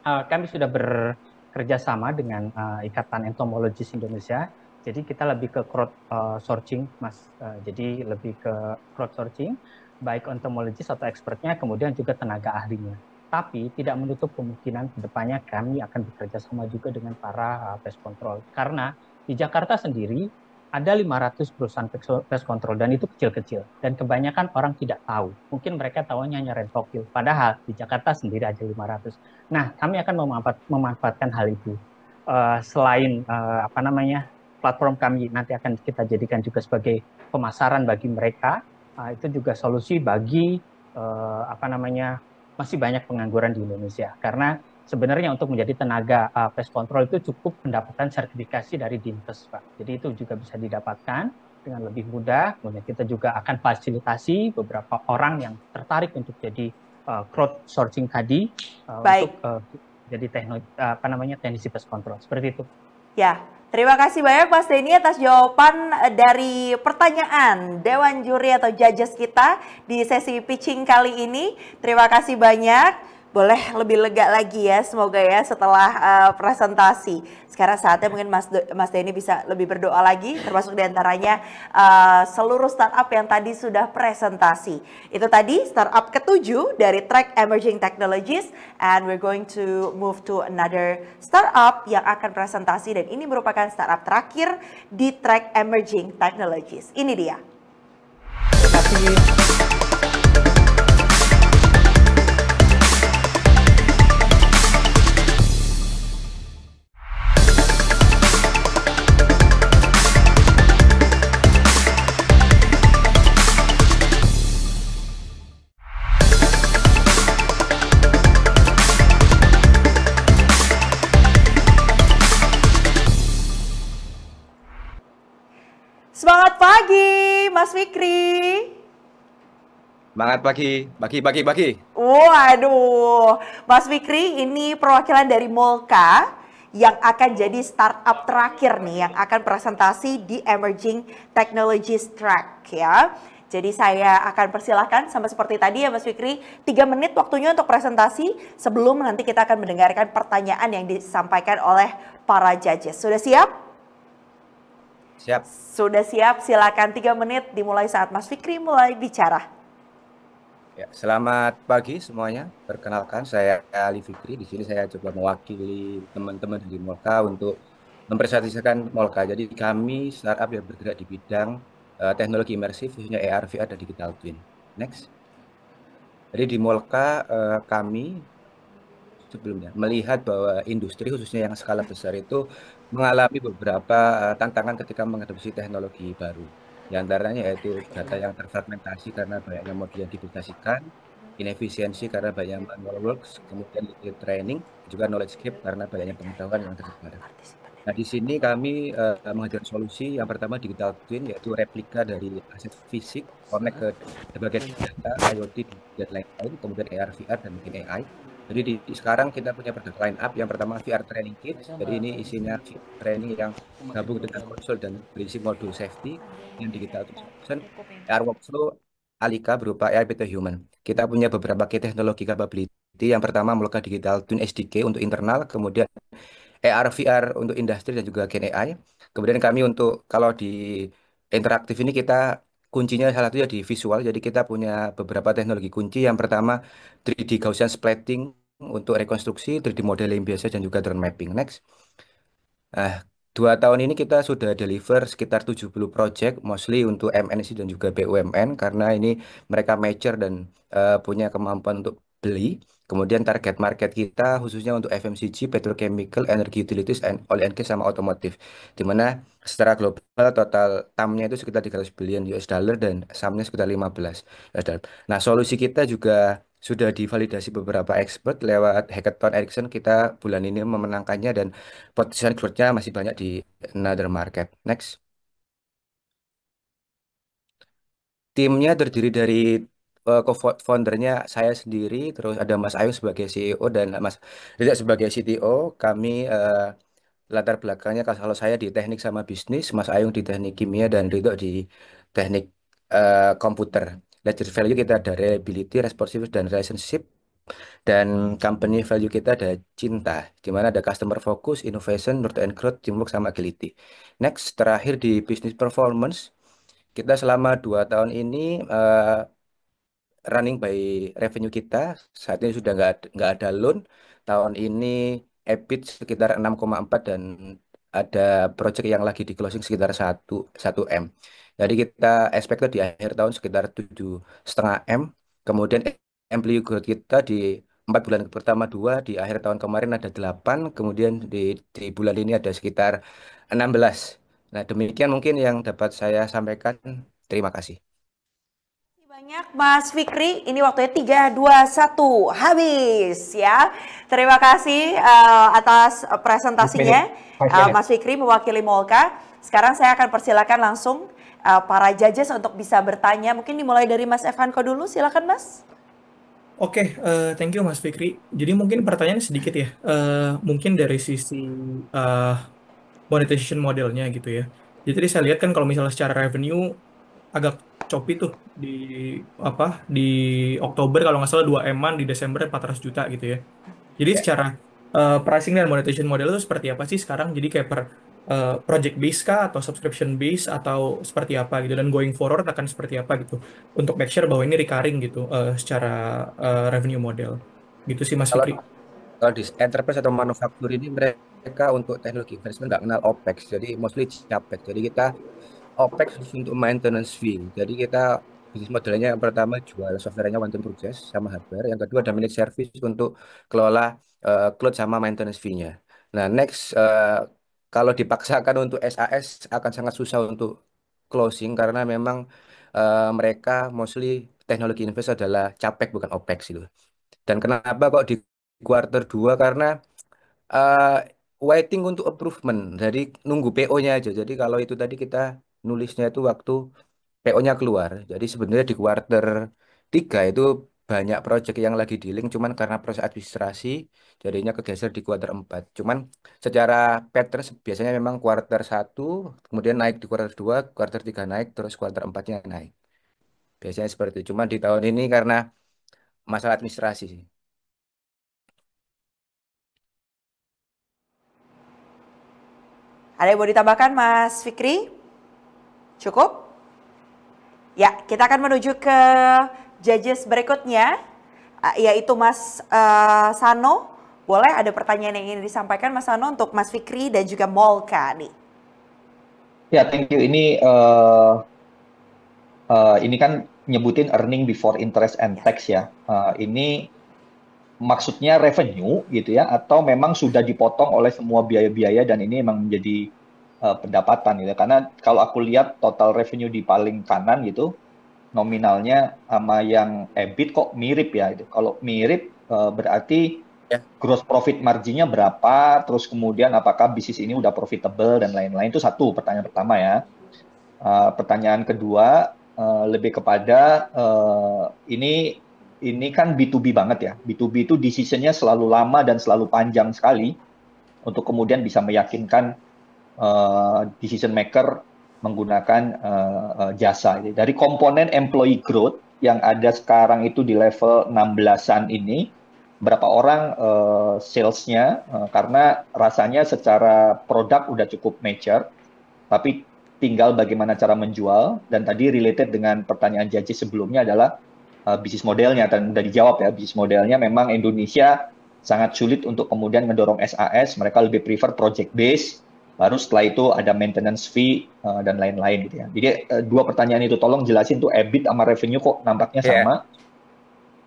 Speaker 17: kami sudah bekerja sama dengan Ikatan Entomologis Indonesia. Jadi kita lebih ke crowdsourcing, Mas. Jadi lebih ke crowdsourcing, baik entomologis atau expertnya, kemudian juga tenaga ahlinya. Tapi tidak menutup kemungkinan kedepannya kami akan bekerja sama juga dengan para pest control. Karena di Jakarta sendiri, ada 500 perusahaan pest control dan itu kecil-kecil dan kebanyakan orang tidak tahu. Mungkin mereka tahunya hanya Rentokil, padahal di Jakarta sendiri aja 500. Nah, kami akan memanfaatkan hal itu. Selain platform kami nanti akan kita jadikan juga sebagai pemasaran bagi mereka, itu juga solusi bagi masih banyak pengangguran di Indonesia. Karena sebenarnya untuk menjadi tenaga pest control itu cukup mendapatkan sertifikasi dari Dinkes, Pak. Jadi itu juga bisa didapatkan dengan lebih mudah. Kemudian kita juga akan fasilitasi beberapa orang yang tertarik untuk jadi crowdsourcing tadi untuk jadi teknisi pest control. Seperti itu.
Speaker 1: Ya, terima kasih banyak Mas Denny atas jawaban dari pertanyaan Dewan Juri atau judges kita di sesi pitching kali ini. Terima kasih banyak. Boleh lebih lega lagi ya, semoga ya setelah presentasi. Sekarang saatnya mungkin Mas Denny bisa lebih berdoa lagi, termasuk diantaranya seluruh startup yang tadi sudah presentasi. Itu tadi startup ke-7 dari track Emerging Technologies, and we're going to move to another startup yang akan presentasi, dan ini merupakan startup terakhir di track Emerging Technologies. Ini dia. Terima kasih. Semangat pagi, Mas Fikri.
Speaker 18: Semangat pagi.
Speaker 1: Waduh, Mas Fikri ini perwakilan dari Molka yang akan jadi startup terakhir nih yang akan presentasi di Emerging Technologies Track ya. Jadi saya akan persilahkan sama seperti tadi ya Mas Fikri, 3 menit waktunya untuk presentasi sebelum nanti kita akan mendengarkan pertanyaan yang disampaikan oleh para judges. Sudah siap?
Speaker 18: Siap.
Speaker 1: Sudah siap, silakan 3 menit dimulai saat Mas Fikri mulai bicara.
Speaker 18: Ya, selamat pagi semuanya. Perkenalkan saya Ali Fikri. Di sini saya coba mewakili teman-teman dari Molka untuk mempresentasikan Molka. Jadi kami startup yang bergerak di bidang teknologi imersif, khususnya AR, VR, dan digital twin. Next. Jadi di Molka kami sebelumnya melihat bahwa industri khususnya yang skala besar itu mengalami beberapa tantangan ketika mengadopsi teknologi baru. Di antaranya yaitu data yang terfragmentasi karena banyaknya model yang diduplikasikan, inefisiensi karena banyak manual works, kemudian training, juga knowledge gap karena banyaknya pengetahuan yang tersebar. Nah, di sini kami menghadirkan solusi yang pertama digital twin, yaitu replika dari aset fisik, connect ke berbagai data, IoT, dan lain-lain, kemudian AR, VR, dan mungkin AI. Jadi sekarang kita punya produk line up. Yang pertama VR Training Kit. Jadi ini isinya training yang gabung dengan konsol dan berisi modul safety, yang digital twin, AR workflow, Alika berupa AI Better Human. Kita punya beberapa teknologi capability. Yang pertama Molka Digital Twin SDK untuk internal, kemudian AR VR untuk industri dan juga Gen AI. Kemudian kami untuk kalau di interaktif ini kita kuncinya salah satunya di visual. Jadi kita punya beberapa teknologi kunci. Yang pertama 3D Gaussian splatting untuk rekonstruksi, 3D modeling biasa dan juga drone mapping. Next. 2 tahun ini kita sudah deliver sekitar 70 project, mostly untuk MNC dan juga BUMN, karena ini mereka mature dan punya kemampuan untuk beli. Kemudian target market kita khususnya untuk FMCG, petrochemical, energy utilities, and oil and gas sama otomotif. Di mana secara global total TAM-nya itu sekitar 300 billion US dollar dan SAM-nya sekitar 15 US dollar. Nah, solusi kita juga sudah divalidasi beberapa expert lewat Hackathon Ericsson. Kita bulan ini memenangkannya dan potensial growth-nya masih banyak di another market. Next. Timnya terdiri dari co-foundernya saya sendiri, terus ada Mas Ayu sebagai CEO dan Mas Rizak sebagai CTO. Kami latar belakangnya kalau saya di teknik sama bisnis, Mas Ayung di teknik kimia dan Ridho di teknik komputer. Ledger value kita ada reliability, responsiveness, dan relationship. Dan company value kita ada cinta, di mana ada customer focus, innovation, growth and growth, teamwork, sama agility. Next, terakhir di business performance, kita selama 2 tahun ini running by revenue kita, saat ini sudah nggak ada loan. Tahun ini EBIT sekitar 6,4 dan ada project yang lagi di closing sekitar 1 M. Jadi kita expect di akhir tahun sekitar 7,5 M. Kemudian employee growth kita di 4 bulan pertama 2, di akhir tahun kemarin ada 8, kemudian di bulan ini ada sekitar 16. Nah, demikian mungkin yang dapat saya sampaikan. Terima kasih.
Speaker 1: Banyak Mas Fikri, ini waktunya 3, 2, 1, habis ya. Terima kasih atas presentasinya Mas Fikri mewakili Molka. Sekarang saya akan persilakan langsung para judges untuk bisa bertanya. Mungkin dimulai dari Mas Evanko dulu, silakan Mas.
Speaker 10: Oke, thank you Mas Fikri. Jadi mungkin pertanyaannya sedikit ya, mungkin dari sisi monetization modelnya gitu ya. Jadi tadi saya lihat kan kalau misalnya secara revenue agak choppy tuh di Oktober kalau nggak salah 2 M-an, di Desember 400 juta gitu ya. Jadi secara pricing dan monetization model itu seperti apa sih sekarang? Jadi kayak per project base kah atau subscription base atau seperti apa gitu, dan going forward akan seperti apa gitu untuk make sure bahwa ini recurring gitu secara revenue model gitu sih Mas Fikri.
Speaker 18: Kalau di enterprise atau manufaktur ini mereka untuk teknologi investment nggak kenal OPEX, jadi mostly CAPEX. Jadi kita OPEX untuk maintenance fee. Jadi kita bisnis modelnya yang pertama jual softwarenya one time purchase sama hardware. Yang kedua ada managed service untuk kelola cloud sama maintenance fee-nya. Nah, next kalau dipaksakan untuk SAS akan sangat susah untuk closing karena memang mereka mostly teknologi invest adalah CAPEX bukan OPEX itu. Dan kenapa kok di quarter 2? Karena waiting untuk improvement. Jadi nunggu PO-nya aja. Jadi kalau itu tadi kita nulisnya itu waktu PO-nya keluar. Jadi sebenarnya di quarter 3 itu banyak project yang lagi dealing, cuman karena proses administrasi jadinya kegeser di quarter 4. Cuman secara pattern biasanya memang quarter 1 kemudian naik di quarter 2, quarter 3 naik, terus quarter 4-nya naik. Biasanya seperti itu. Cuman di tahun ini karena masalah administrasi sih.
Speaker 1: Ada yang mau ditambahkan Mas Fikri? Cukup? Ya, kita akan menuju ke judges berikutnya, yaitu Mas Sano. Boleh ada pertanyaan yang ingin disampaikan Mas Sano untuk Mas Fikri dan juga Molka nih.
Speaker 12: Ya, thank you. Ini kan nyebutin earning before interest and tax ya. Ini maksudnya revenue gitu ya, atau memang sudah dipotong oleh semua biaya-biaya dan ini memang menjadi pendapatan gitu. Karena kalau aku lihat total revenue di paling kanan gitu, nominalnya sama yang EBIT kok mirip ya. Kalau mirip berarti gross profit marginnya berapa, terus kemudian apakah bisnis ini udah profitable dan lain-lain. Itu satu pertanyaan pertama ya. Pertanyaan kedua lebih kepada ini kan B2B banget ya. B2B itu decision-nya selalu lama dan selalu panjang sekali untuk kemudian bisa meyakinkan decision maker menggunakan jasa. Dari komponen employee growth yang ada sekarang itu di level 16-an ini, berapa orang sales-nya, karena rasanya secara produk udah cukup mature, tapi tinggal bagaimana cara menjual. Dan tadi related dengan pertanyaan Jaji sebelumnya adalah bisnis modelnya, dan udah dijawab ya, bisnis modelnya memang Indonesia sangat sulit untuk kemudian mendorong SAS, mereka lebih prefer project base, baru setelah itu ada maintenance fee dan lain-lain gitu ya. Jadi dua pertanyaan itu tolong jelasin tuh EBIT sama revenue kok nampaknya sama.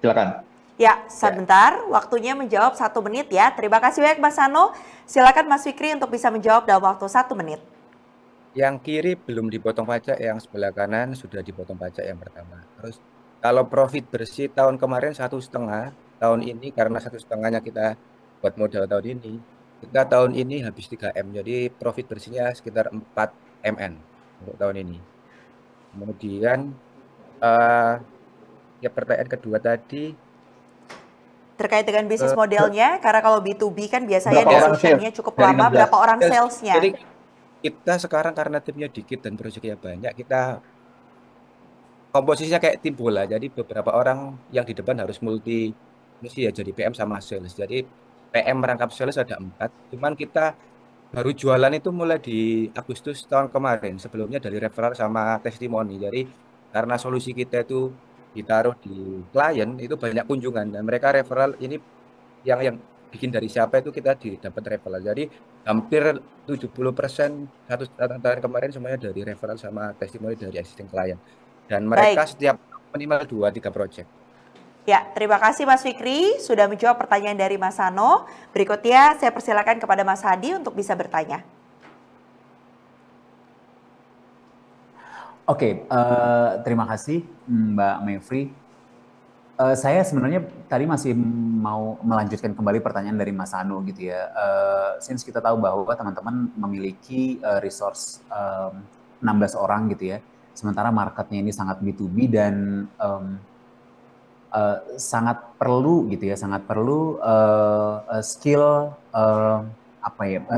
Speaker 12: Silakan.
Speaker 1: Ya, sebentar. Waktunya menjawab 1 menit ya. Terima kasih banyak Mas Sano. Silakan Mas Fikri untuk bisa menjawab dalam waktu 1 menit.
Speaker 18: Yang kiri belum dipotong pajak, yang sebelah kanan sudah dipotong pajak yang pertama. Terus kalau profit bersih tahun kemarin 1,5, tahun ini karena 1,5-nya kita buat modal tahun ini, kita tahun ini habis 3M. Jadi profit bersihnya sekitar 4 MN untuk tahun ini. Kemudian ya pertanyaan kedua tadi
Speaker 1: terkait dengan bisnis modelnya, karena kalau B2B kan biasanya decision-nya cukup lama, berapa orang sales-nya?
Speaker 18: Jadi kita sekarang karena timnya dikit dan proyeknya banyak, kita komposisinya kayak tim bola. Jadi beberapa orang yang di depan harus mesti ya jadi PM sama sales. Jadi PM merangkap sales ada 4, cuman kita baru jualan itu mulai di Agustus tahun kemarin. Sebelumnya dari referral sama testimoni. Jadi karena solusi kita itu ditaruh di klien, itu banyak kunjungan, dan mereka referral ini yang bikin dari siapa itu kita dapat referral. Jadi hampir 70% satu tahun kemarin semuanya dari referral sama testimoni dari existing klien. Dan mereka setiap minimal 2-3 project.
Speaker 1: Ya, terima kasih Mas Fikri sudah menjawab pertanyaan dari Mas Sano. Berikutnya saya persilakan kepada Mas Hadi untuk bisa bertanya.
Speaker 9: Oke, terima kasih Mbak Mevri. Saya sebenarnya tadi masih mau melanjutkan kembali pertanyaan dari Mas Sano gitu ya. Since kita tahu bahwa teman-teman memiliki resource 16 orang gitu ya. Sementara marketnya ini sangat B2B dan sangat perlu gitu ya, sangat perlu skill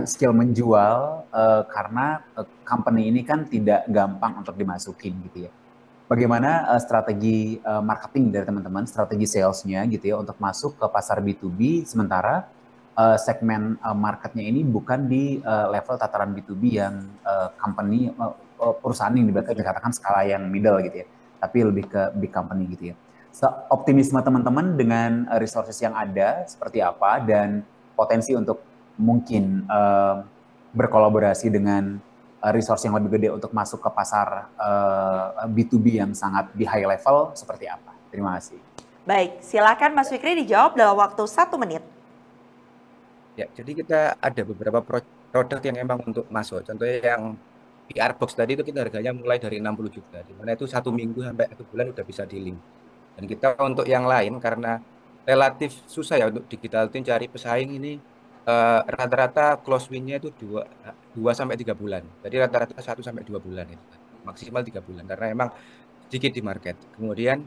Speaker 9: skill menjual karena company ini kan tidak gampang untuk dimasukin gitu ya. Bagaimana strategi marketing dari teman-teman, strategi salesnya gitu ya untuk masuk ke pasar B2B, sementara segmen marketnya ini bukan di level tataran B2B yang company perusahaan yang dikatakan skala yang middle gitu ya, tapi lebih ke big company gitu ya. Optimisme teman-teman dengan resources yang ada seperti apa dan potensi untuk mungkin berkolaborasi dengan resource yang lebih gede untuk masuk ke pasar B2B yang sangat di high level seperti apa? Terima kasih.
Speaker 1: Baik, silakan Mas Fikri dijawab dalam waktu 1 menit.
Speaker 18: Ya, jadi kita ada beberapa produk yang emang untuk masuk. Contohnya yang PR Box tadi itu kita harganya mulai dari 60 juta. Dimana itu 1 minggu sampai 1 bulan udah bisa di-link. Dan kita untuk yang lain karena relatif susah ya untuk digital team cari pesaing ini, rata-rata close win-nya itu 2 sampai 3 bulan. Jadi rata-rata 1 sampai 2 bulan itu. Maksimal 3 bulan karena emang sedikit di market. Kemudian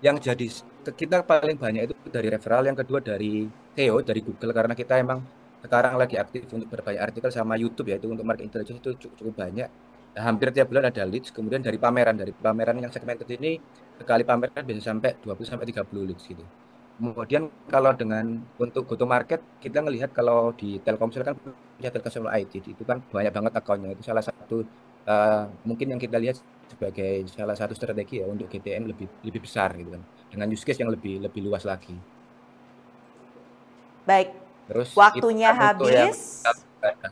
Speaker 18: yang jadi kita paling banyak itu dari referral, yang kedua dari SEO, dari Google, karena kita emang sekarang lagi aktif untuk berbanyak artikel sama YouTube ya, itu untuk market intelligence itu cukup banyak. Nah, hampir tiap bulan ada leads. Kemudian dari pameran yang segmented ini sekali pameran bisa sampai 20 sampai 30 leads gitu. Kemudian kalau untuk go to market, kita ngelihat kalau di Telkomsel kan punya Telkomsel IT, itu kan banyak banget akunnya. Itu salah satu mungkin yang kita lihat sebagai salah satu strategi ya untuk GTM lebih besar gitu kan, dengan use case yang lebih luas lagi.
Speaker 1: Baik.
Speaker 18: Terus
Speaker 1: waktunya habis.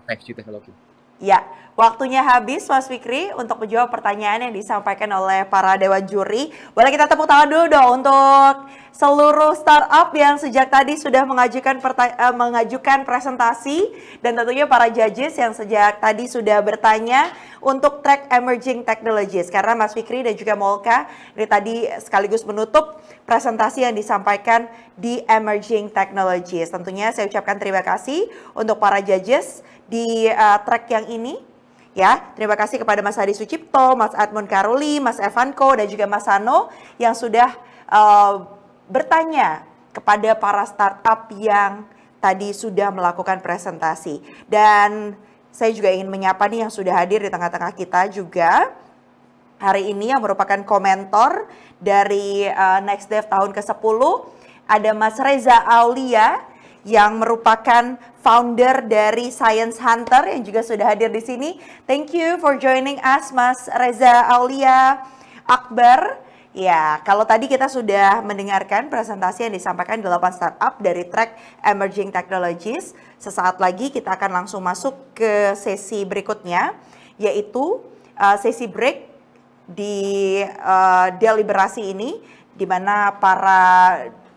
Speaker 18: Teknologi.
Speaker 1: Ya, waktunya habis Mas Fikri untuk menjawab pertanyaan yang disampaikan oleh para dewan juri. Boleh kita tepuk tangan dulu dong untuk seluruh startup yang sejak tadi sudah mengajukan presentasi, dan tentunya para judges yang sejak tadi sudah bertanya untuk track emerging technologies. Karena Mas Fikri dan juga Molka ini tadi sekaligus menutup presentasi yang disampaikan di emerging technologies. Tentunya saya ucapkan terima kasih untuk para judges di track yang ini. Ya, terima kasih kepada Mas Hadi Sucipto, Mas Admund Karuli, Mas Evanko, dan juga Mas Sano yang sudah bertanya kepada para startup yang tadi sudah melakukan presentasi. Dan saya juga ingin menyapa nih yang sudah hadir di tengah-tengah kita juga hari ini yang merupakan komentor dari Next Dev tahun ke-10. Ada Mas Reza Aulia yang merupakan founder dari Science Hunter yang juga sudah hadir di sini. Thank you for joining us, Mas Reza Aulia Akbar. Ya, kalau tadi kita sudah mendengarkan presentasi yang disampaikan 8 startup dari track Emerging Technologies, sesaat lagi kita akan langsung masuk ke sesi berikutnya, yaitu sesi break di deliberasi ini, di mana para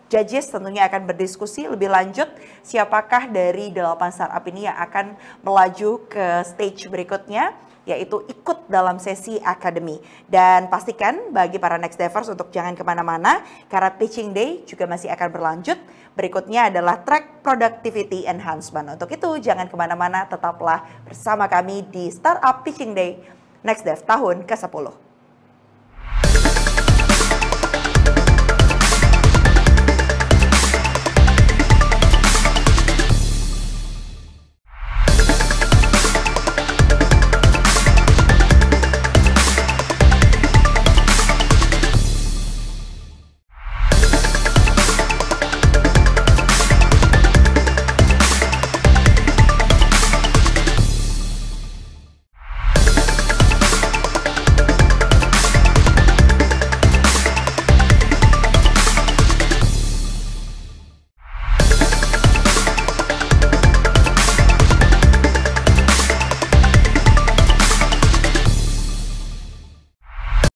Speaker 1: judges tentunya akan berdiskusi lebih lanjut siapakah dari 8 startup ini yang akan melaju ke stage berikutnya, yaitu ikut dalam sesi akademi. Dan pastikan bagi para Next Devers untuk jangan kemana-mana, karena Pitching Day juga masih akan berlanjut. Berikutnya adalah track Productivity Enhancement. Untuk itu jangan kemana-mana, tetaplah bersama kami di Startup Pitching Day Next Dev tahun ke-10.